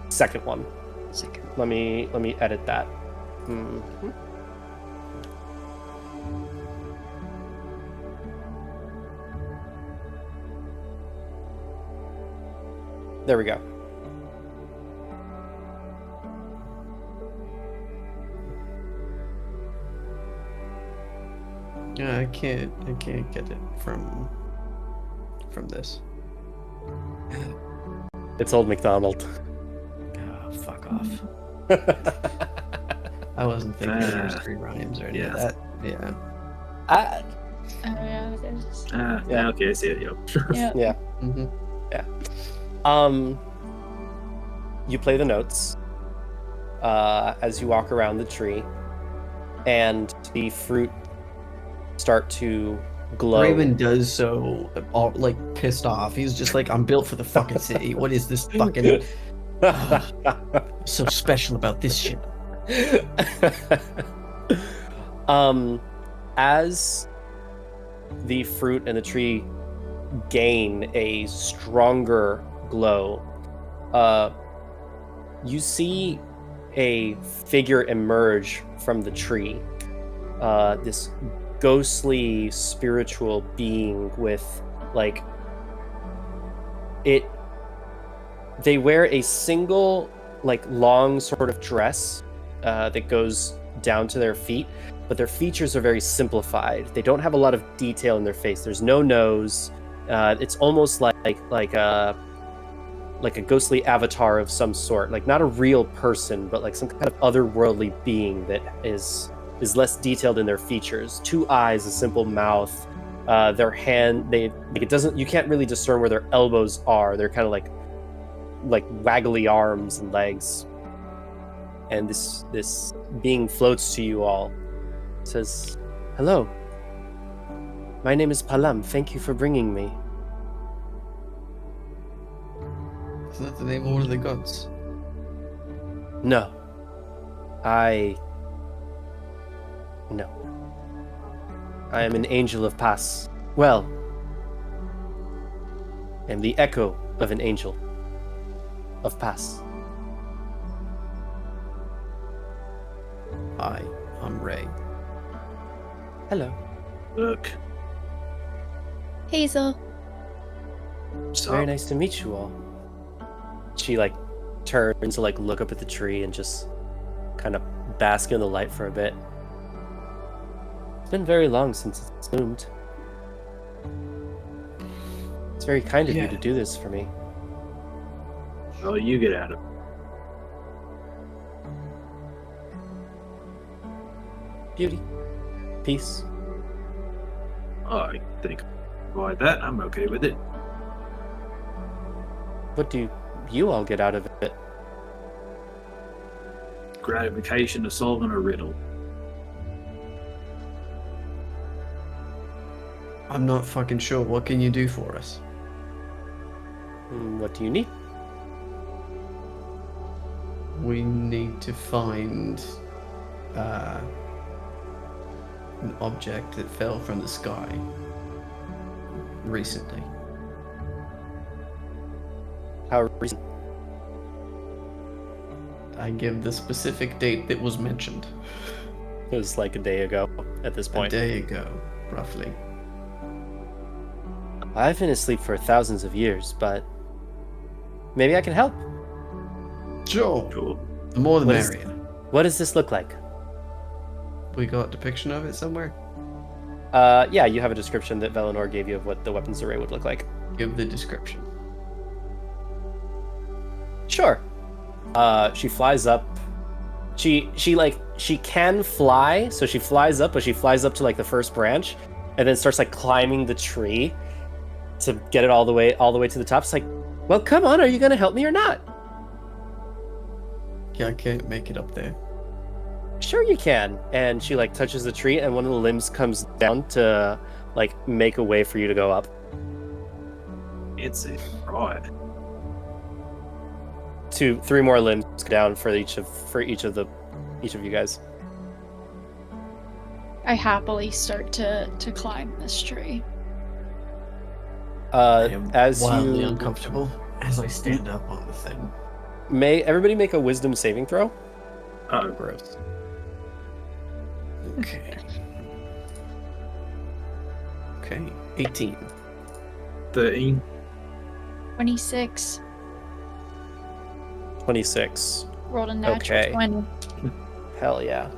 second one. Second. Let me edit that. Mhm. There we go. Yeah, I can't get it from this. It's Old McDonald. Oh, fuck off. I wasn't thinking nursery rhymes or any of that. Yeah. I, Yeah, there's. Yeah, okay, I see it. Yep. Yeah. yeah. Mm-hmm. You play the notes as you walk around the tree, and the fruit start to glow. Raymond does so all like pissed off. He's just like, I'm built for the fucking city. What is this fucking so special about this shit? As the fruit and the tree gain a stronger glow, you see a figure emerge from the tree. This ghostly spiritual being with like it. They wear a single like long sort of dress that goes down to their feet, but their features are very simplified. They don't have a lot of detail in their face. There's no nose. It's almost like a ghostly avatar of some sort, like not a real person, but like some kind of otherworldly being that is less detailed in their features. 2 eyes, a simple mouth, their hand. You can't really discern where their elbows are. They're kind of like waggly arms and legs. And this being floats to you all. It says, "Hello. My name is Palam. Thank you for bringing me." Isn't that the name of one of the gods? No. No. I am an angel of Pass. Well, I am the echo of an angel of Pass. Hi, I'm Ray. Hello. Look, Hazel. so Very nice to meet you all. She turns to look up at the tree and just kind of bask in the light for a bit. It's been very long since it's bloomed. It's very kind of you Yeah. to do this for me. Oh, you get out of it. Beauty. Peace. Oh, I think by that I'm okay with it. What do you all get out of it? Gratification of solving a riddle. I'm not fucking sure. What can you do for us? What do you need? We need to find an object that fell from the sky recently. How recent? I give the specific date that was mentioned. It was like a day ago at this A point. day ago, roughly. I've been asleep for thousands of years, but maybe I can help. Sure. Cool. The more the What is- merrier. What does this look like? We got a depiction of it somewhere? Yeah, you have a description that Velinor gave you of what the weapons array would look like. Give the description. Sure. She flies up. She can fly, so she flies up, but she flies up to the first branch, and then starts climbing the tree to get it all the way to the top. It's like, well, come on, are you gonna help me or not? Yeah, I can't make it up there. Sure you can. And she touches the tree, and one of the limbs comes down to make a way for you to go up. It's it. Right. 3 more limbs go down for each of you guys. I happily start to climb this tree. I am As wildly you uncomfortable as I stand up on the thing. may everybody make a wisdom saving throw. Oh, Gross. Okay. Okay. 18. 13. 26. 26. Rolled a natural Okay. 20. Hell yeah.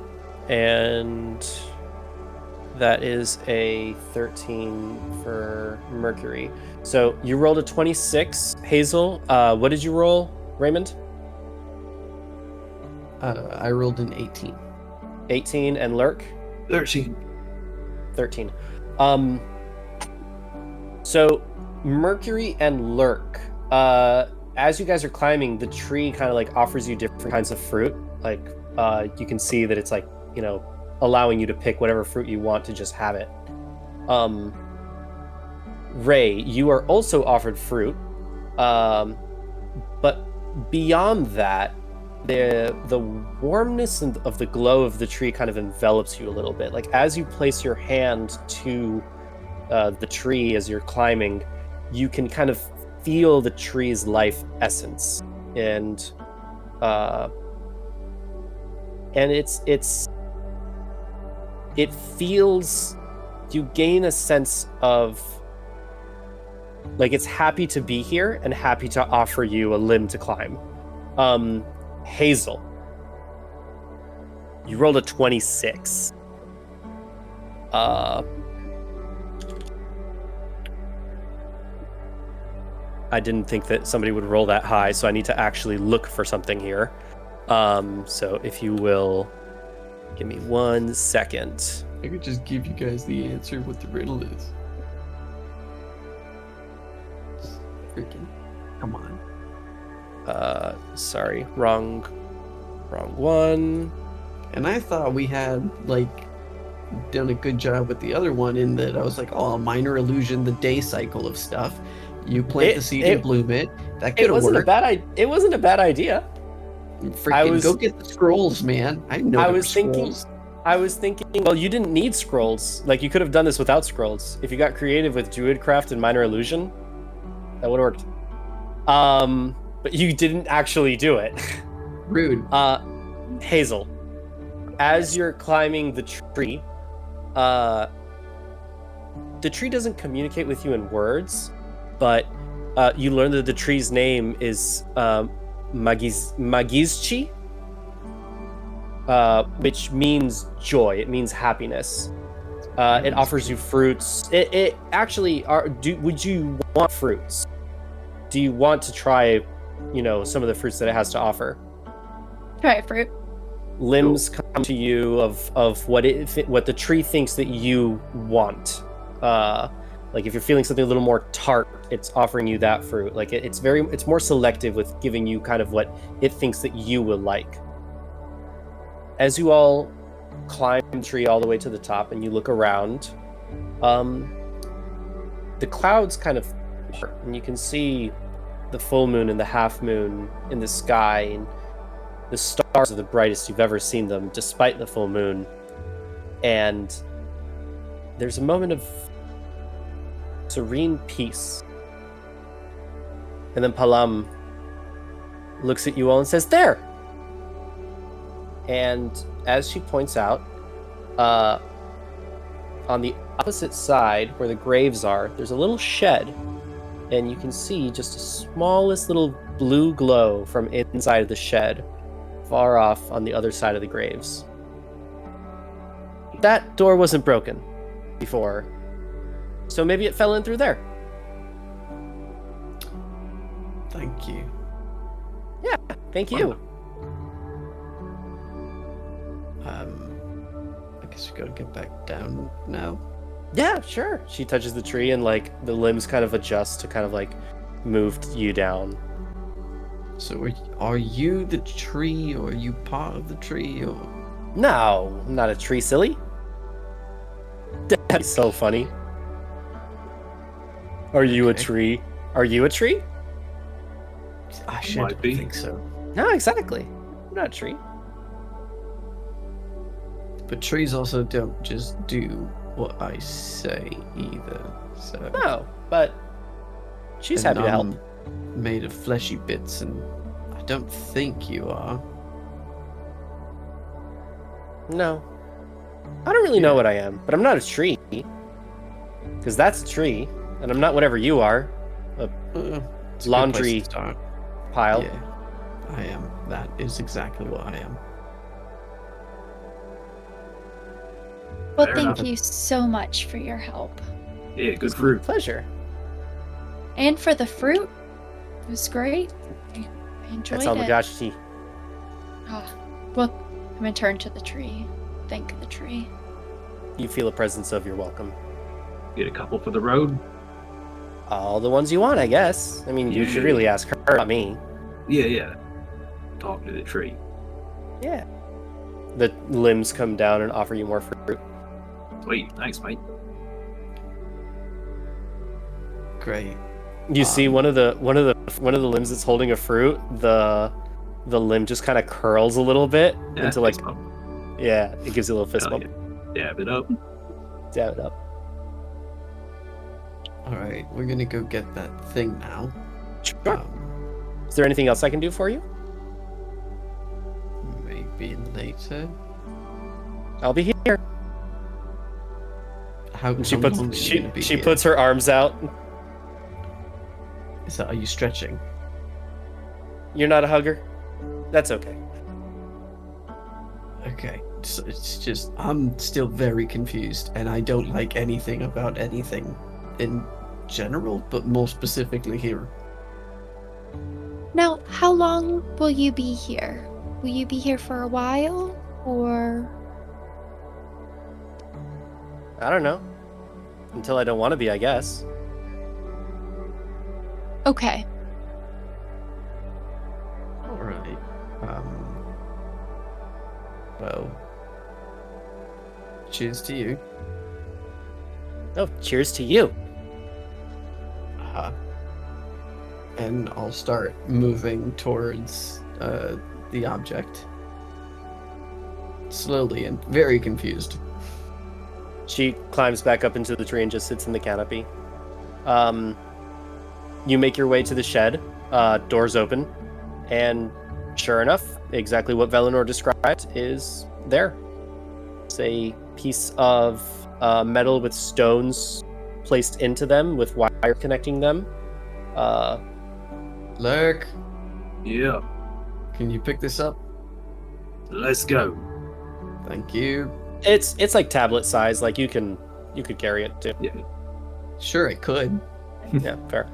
And That is a 13 for Mercury. So you rolled a 26, Hazel. What did you roll, Raymond? I rolled an 18. 18, and Lurk? 13. 13. So Mercury and Lurk, as you guys are climbing, the tree kind of like offers you different kinds of fruit. Like you can see that it's like, you know, allowing you to pick whatever fruit you want to just have it. Ray, you are also offered fruit, but beyond that, the warmness of the glow of the tree kind of envelops you a little bit. Like as you place your hand to the tree as you're climbing, you can kind of feel the tree's life essence, and it feels, you gain a sense of like it's happy to be here and happy to offer you a limb to climb. Hazel, you rolled a 26. I didn't think that somebody would roll that high, so I need to actually look for something here. So if you will give me 1 second. I could just give you guys the answer what the riddle is. Freaking, come on. Sorry, wrong one. And I thought we had like done a good job with the other one in that I was like, oh, a minor illusion, the day cycle of stuff. You plant the seed and bloom it. That could have worked. It wasn't a bad idea. Freaking go get the scrolls, man. I know. I was thinking, well, you didn't need scrolls. Like you could have done this without scrolls. If you got creative with Druidcraft and minor illusion, that would have worked. But you didn't actually do it. Rude. Hazel, as you're climbing the tree, the tree doesn't communicate with you in words, but you learn that the tree's name is Magizchi, which means joy. It means happiness. It offers you fruits. It actually would you want fruits? Do you want to try, you know, some of the fruits that it has to offer? Try a fruit. Limbs come to you of what the tree thinks that you want. Like if you're feeling something a little more tart, it's offering you that fruit. Like it's more selective with giving you kind of what it thinks that you will like. As you all climb the tree all the way to the top and you look around, the clouds kind of part, and you can see the full moon and the half moon in the sky, and the stars are the brightest you've ever seen them, despite the full moon. And there's a moment of serene peace. And then Palam looks at you all and says, "There!" And as she points out, on the opposite side where the graves are, there's a little shed. And you can see just a smallest little blue glow from inside of the shed, far off on the other side of the graves. That door wasn't broken before, so maybe it fell in through there. Thank you. Yeah, thank you. I guess we gotta get back down now. Yeah, sure. She touches the tree and like the limbs kind of adjust to kind of like move you down. So are you the tree, or are you part of the tree, or? No, I'm not a tree, silly. That'd be so funny. Are you a tree? Are you a tree? I Might be. think so. No, exactly. I'm not a tree. But trees also don't just do what I say either. So No, but she's and happy to help. I'm made of fleshy bits, and I don't think you are. No. I don't really know what I am, but I'm not a tree. Because that's a tree, and I'm not whatever you are. It's a good Laundry place to start. pile. Yeah, I am. That is exactly what I am. Well, Fair thank enough. you so much for your help. Yeah, good fruit. Pleasure. And for the fruit. It was great. I enjoyed That's it. Almagashi. Oh, well, I'm gonna turn to the tree. Thank the tree. You feel a presence of your welcome. Get a couple for the road. All the ones you want, I guess. I mean, you should really ask her, not me. Yeah. Talk to the tree. Yeah. The limbs come down and offer you more fruit. Sweet, thanks, mate. Great. You see one of the limbs that's holding a fruit. The limb just kind of curls a little bit Yeah, into like fist bump. yeah, it gives you a little fist Hell bump. yeah. Dab it up. Dab it up. All right, we're gonna go get that thing now. Sure. Is there anything else I can do for you? Maybe later. I'll be here. How, And she how puts long are you she gonna be she here? puts her arms out. Are you stretching? You're not a hugger. That's okay. Okay, so it's just I'm still very confused, and I don't like anything about anything in general, but more specifically here. Now, how long will you be here? Will you be here for a while, or? I don't know. Until I don't want to be, I guess. Okay. All right. Well, cheers to you. Oh, cheers to you. And I'll start moving towards the object. Slowly and very confused. She climbs back up into the tree and just sits in the canopy. You make your way to the shed. Doors open, and sure enough, exactly what Velinor described is there. It's a piece of metal with stones placed into them, with wire connecting them. Lurk, Yeah, can you pick this up? let's go. Thank you. It's like tablet size. Like you could carry it too. Yeah. Sure, I could. Yeah, fair.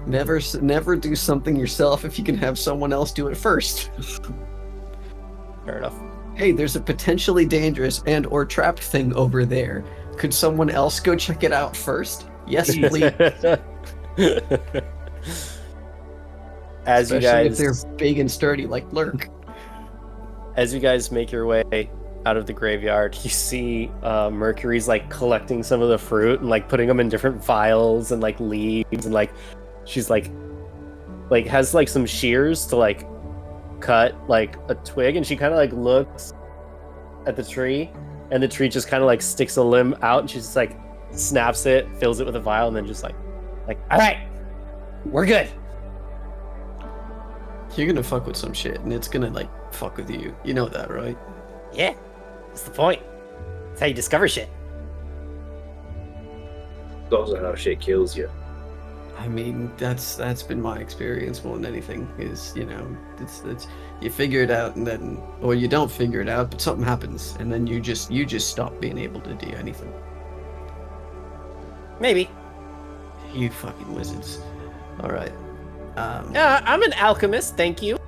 Never do something yourself if you can have someone else do it first. Fair enough. Hey, there's a potentially dangerous and or trapped thing over there. Could someone else go check it out first? Yes, please. As you Especially guys, if they're big and sturdy like Lurk. as you guys make your way out of the graveyard, you see Mercury's like collecting some of the fruit and like putting them in different vials and like leaves, and like she's like has like some shears to like cut like a twig, and she kind of like looks at the tree, and the tree just kind of like sticks a limb out, and she just like snaps it, fills it with a vial, and then just like all right, we're good. You're gonna fuck with some shit, and it's gonna like fuck with you. You know that, right? Yeah, that's the point. That's how you discover shit. It's also how shit kills you. I mean, that's been my experience more than anything. Is it's you figure it out, and then or you don't figure it out, but something happens, and then you just stop being able to do anything. Maybe. You fucking wizards. All right. I'm an alchemist, thank you.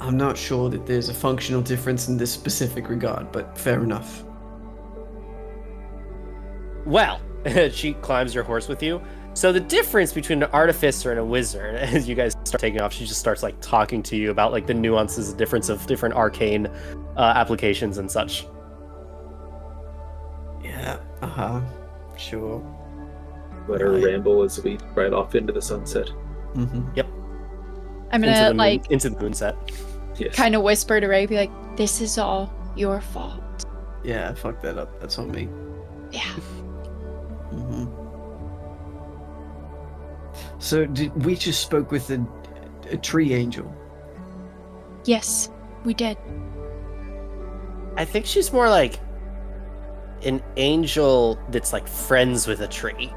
I'm not sure that there's a functional difference in this specific regard, but fair enough. Well, she climbs your horse with you. So the difference between an artificer and a wizard, as you guys start taking off, she just starts like talking to you about like the nuances, the difference of different arcane applications and such. Yeah. Sure. Let her Right. ramble as we ride off into the sunset. Mm-hmm. I'm Into gonna the moon, like into the moonset. Yes. kind of whisper to Ray, be like, "This is all your fault." Yeah, fuck that up. That's on me. Yeah. Mm-hmm. So we just spoke with a tree angel. Yes, we did. I think she's more like an angel that's like friends with a tree.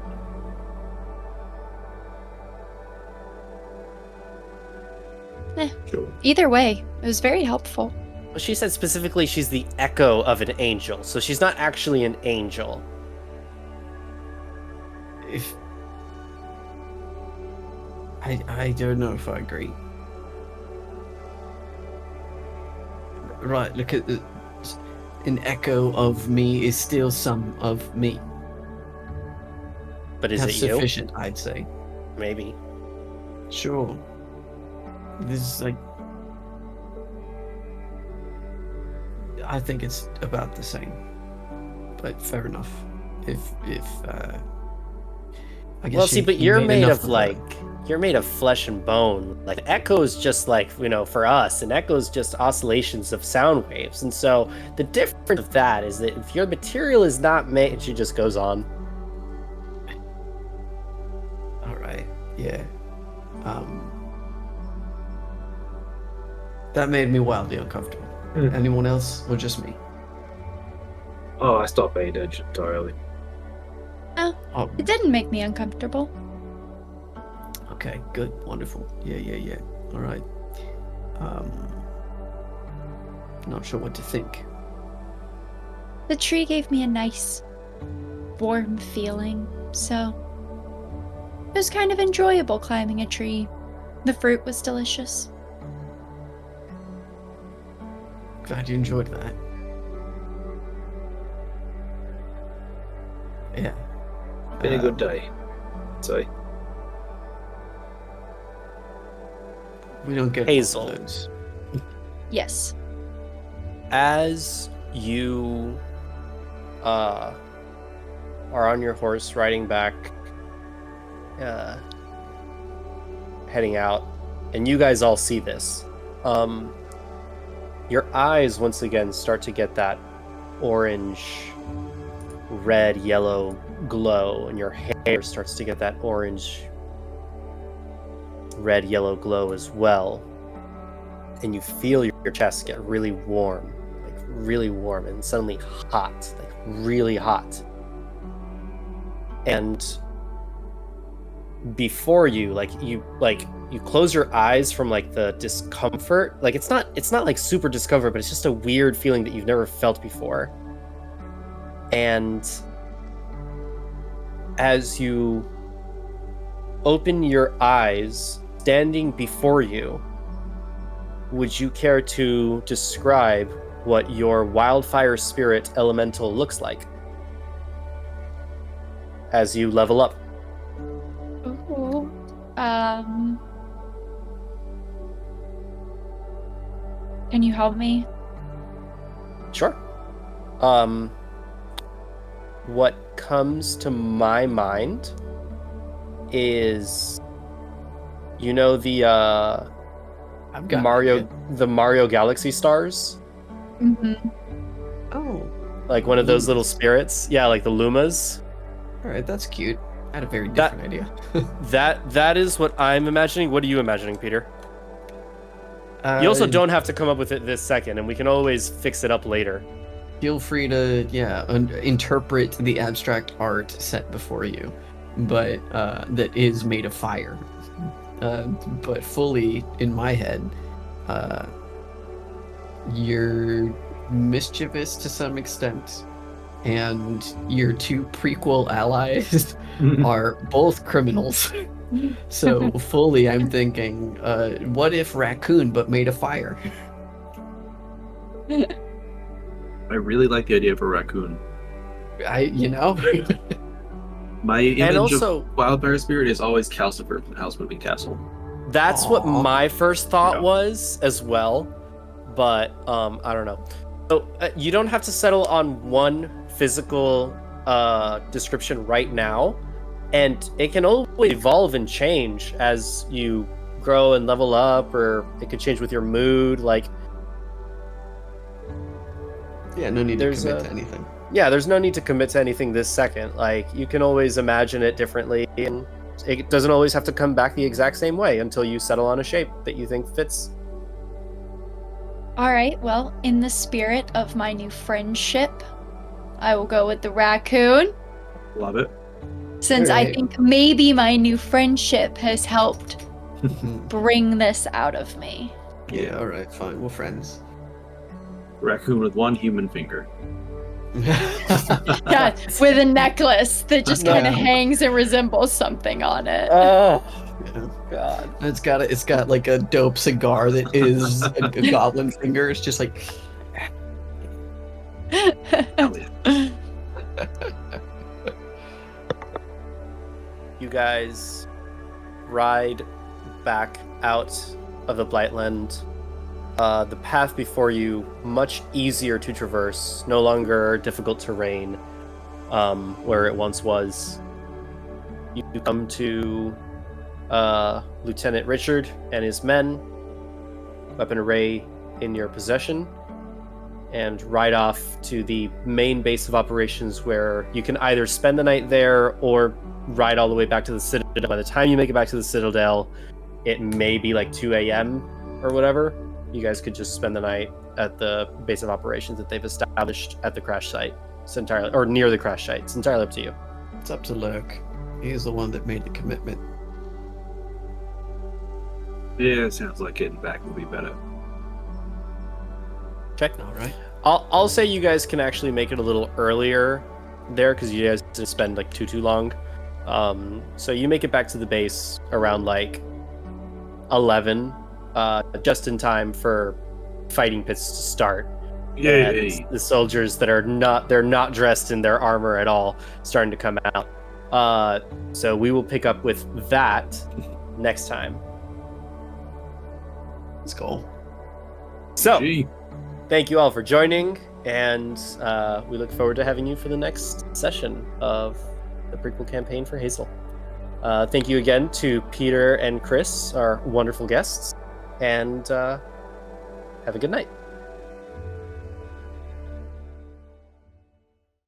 Sure. Either way, it was very helpful. Well, she said specifically she's the echo of an angel, so she's not actually an angel. If I don't know if I agree. Right, look at the, an echo of me is still some of me. But is That's it you? sufficient, I'd say. Maybe. Sure. This is like, I think it's about the same. But fair enough. If I guess Well, see, but you you're made enough of like, you're made of flesh and bone. Like, echo is just like, for us, an echo is just oscillations of sound waves. And so the difference of that is that if your material is not made, she just goes on. All right. Yeah. That made me wildly uncomfortable. Anyone else, or just me? Oh, I stopped paying attention entirely. Oh, It didn't make me uncomfortable. okay, good, wonderful. Yeah. All right. Not sure what to think. The tree gave me a nice, warm feeling, so it was kind of enjoyable climbing a tree. The fruit was delicious. Glad you enjoyed that. Yeah. Been a good day. So We don't get Hazel. those. Yes. As you are on your horse riding back, heading out, and you guys all see this, your eyes once again start to get that orange, red, yellow glow, and your hair starts to get that orange, red, yellow glow as well. And you feel your chest get really warm, and suddenly hot, like really hot. And before you, you close your eyes from like the discomfort. Like it's not like super discomfort, but it's just a weird feeling that you've never felt before. And as you open your eyes, standing before you, would you care to describe what your wildfire spirit elemental looks like as you level up? Ooh. Can you help me? Sure. What comes to my mind is, the I've got the Mario Galaxy stars, Mm-hmm. Oh, like one of those little spirits. Yeah, like the Lumas. all right, that's cute. I had a very different idea. That is what I'm imagining. What are you imagining, Peter? You also don't have to come up with it this second, and we can always fix it up later. Feel free to, interpret the abstract art set before you, but that is made of fire. But fully in my head, you're mischievous to some extent, and your two prequel allies are both criminals. So fully, I'm thinking, what if raccoon but made of fire? I really like the idea of a raccoon. My image also- of wildfire spirit is always Calcifer from House Moving Castle. That's what Aw. my first thought Yeah. was as well, but I don't know. So you don't have to settle on one physical description right now, and it can always evolve and change as you grow and level up, or it could change with your mood. Like, Yeah, no need to There's commit a- to anything. yeah, there's no need to commit to anything this second. Like, you can always imagine it differently, and it doesn't always have to come back the exact same way until you settle on a shape that you think fits. All right, well, in the spirit of my new friendship, I will go with the raccoon, Love it. since I Alright. think maybe my new friendship has helped bring this out of me. Yeah, all right, fine. We're friends. Raccoon with one human finger. Yeah, with a necklace that just kind of Yeah. hangs and resembles something on it. Oh Yeah. God. It's got like a dope cigar that is a goblin finger. It's just like Hell yeah. You guys ride back out of the Blightland. The path before you, much easier to traverse, no longer difficult terrain, where it once was. You come to Lieutenant Richard and his men, weapon array in your possession, and ride off to the main base of operations, where you can either spend the night there or ride all the way back to the Citadel. By the time you make it back to the Citadel, it may be like 2 a.m. or whatever. You guys could just spend the night at the base of operations that they've established at the crash site. It's entirely, or near the crash site. It's entirely up to you. it's up to Lurk. He's the one that made the commitment. Yeah, it sounds like getting back would be better. Check. All right. I'll say you guys can actually make it a little earlier there, because you guys didn't spend like too long. So you make it back to the base around like 11, just in time for fighting pits to start. And the soldiers that are not dressed in their armor at all starting to come out. So we will pick up with that next time. Let's go. So Gee. thank you all for joining, and we look forward to having you for the next session of the prequel campaign for Hazel. Thank you again to Peter and Chris, our wonderful guests, and have a good night.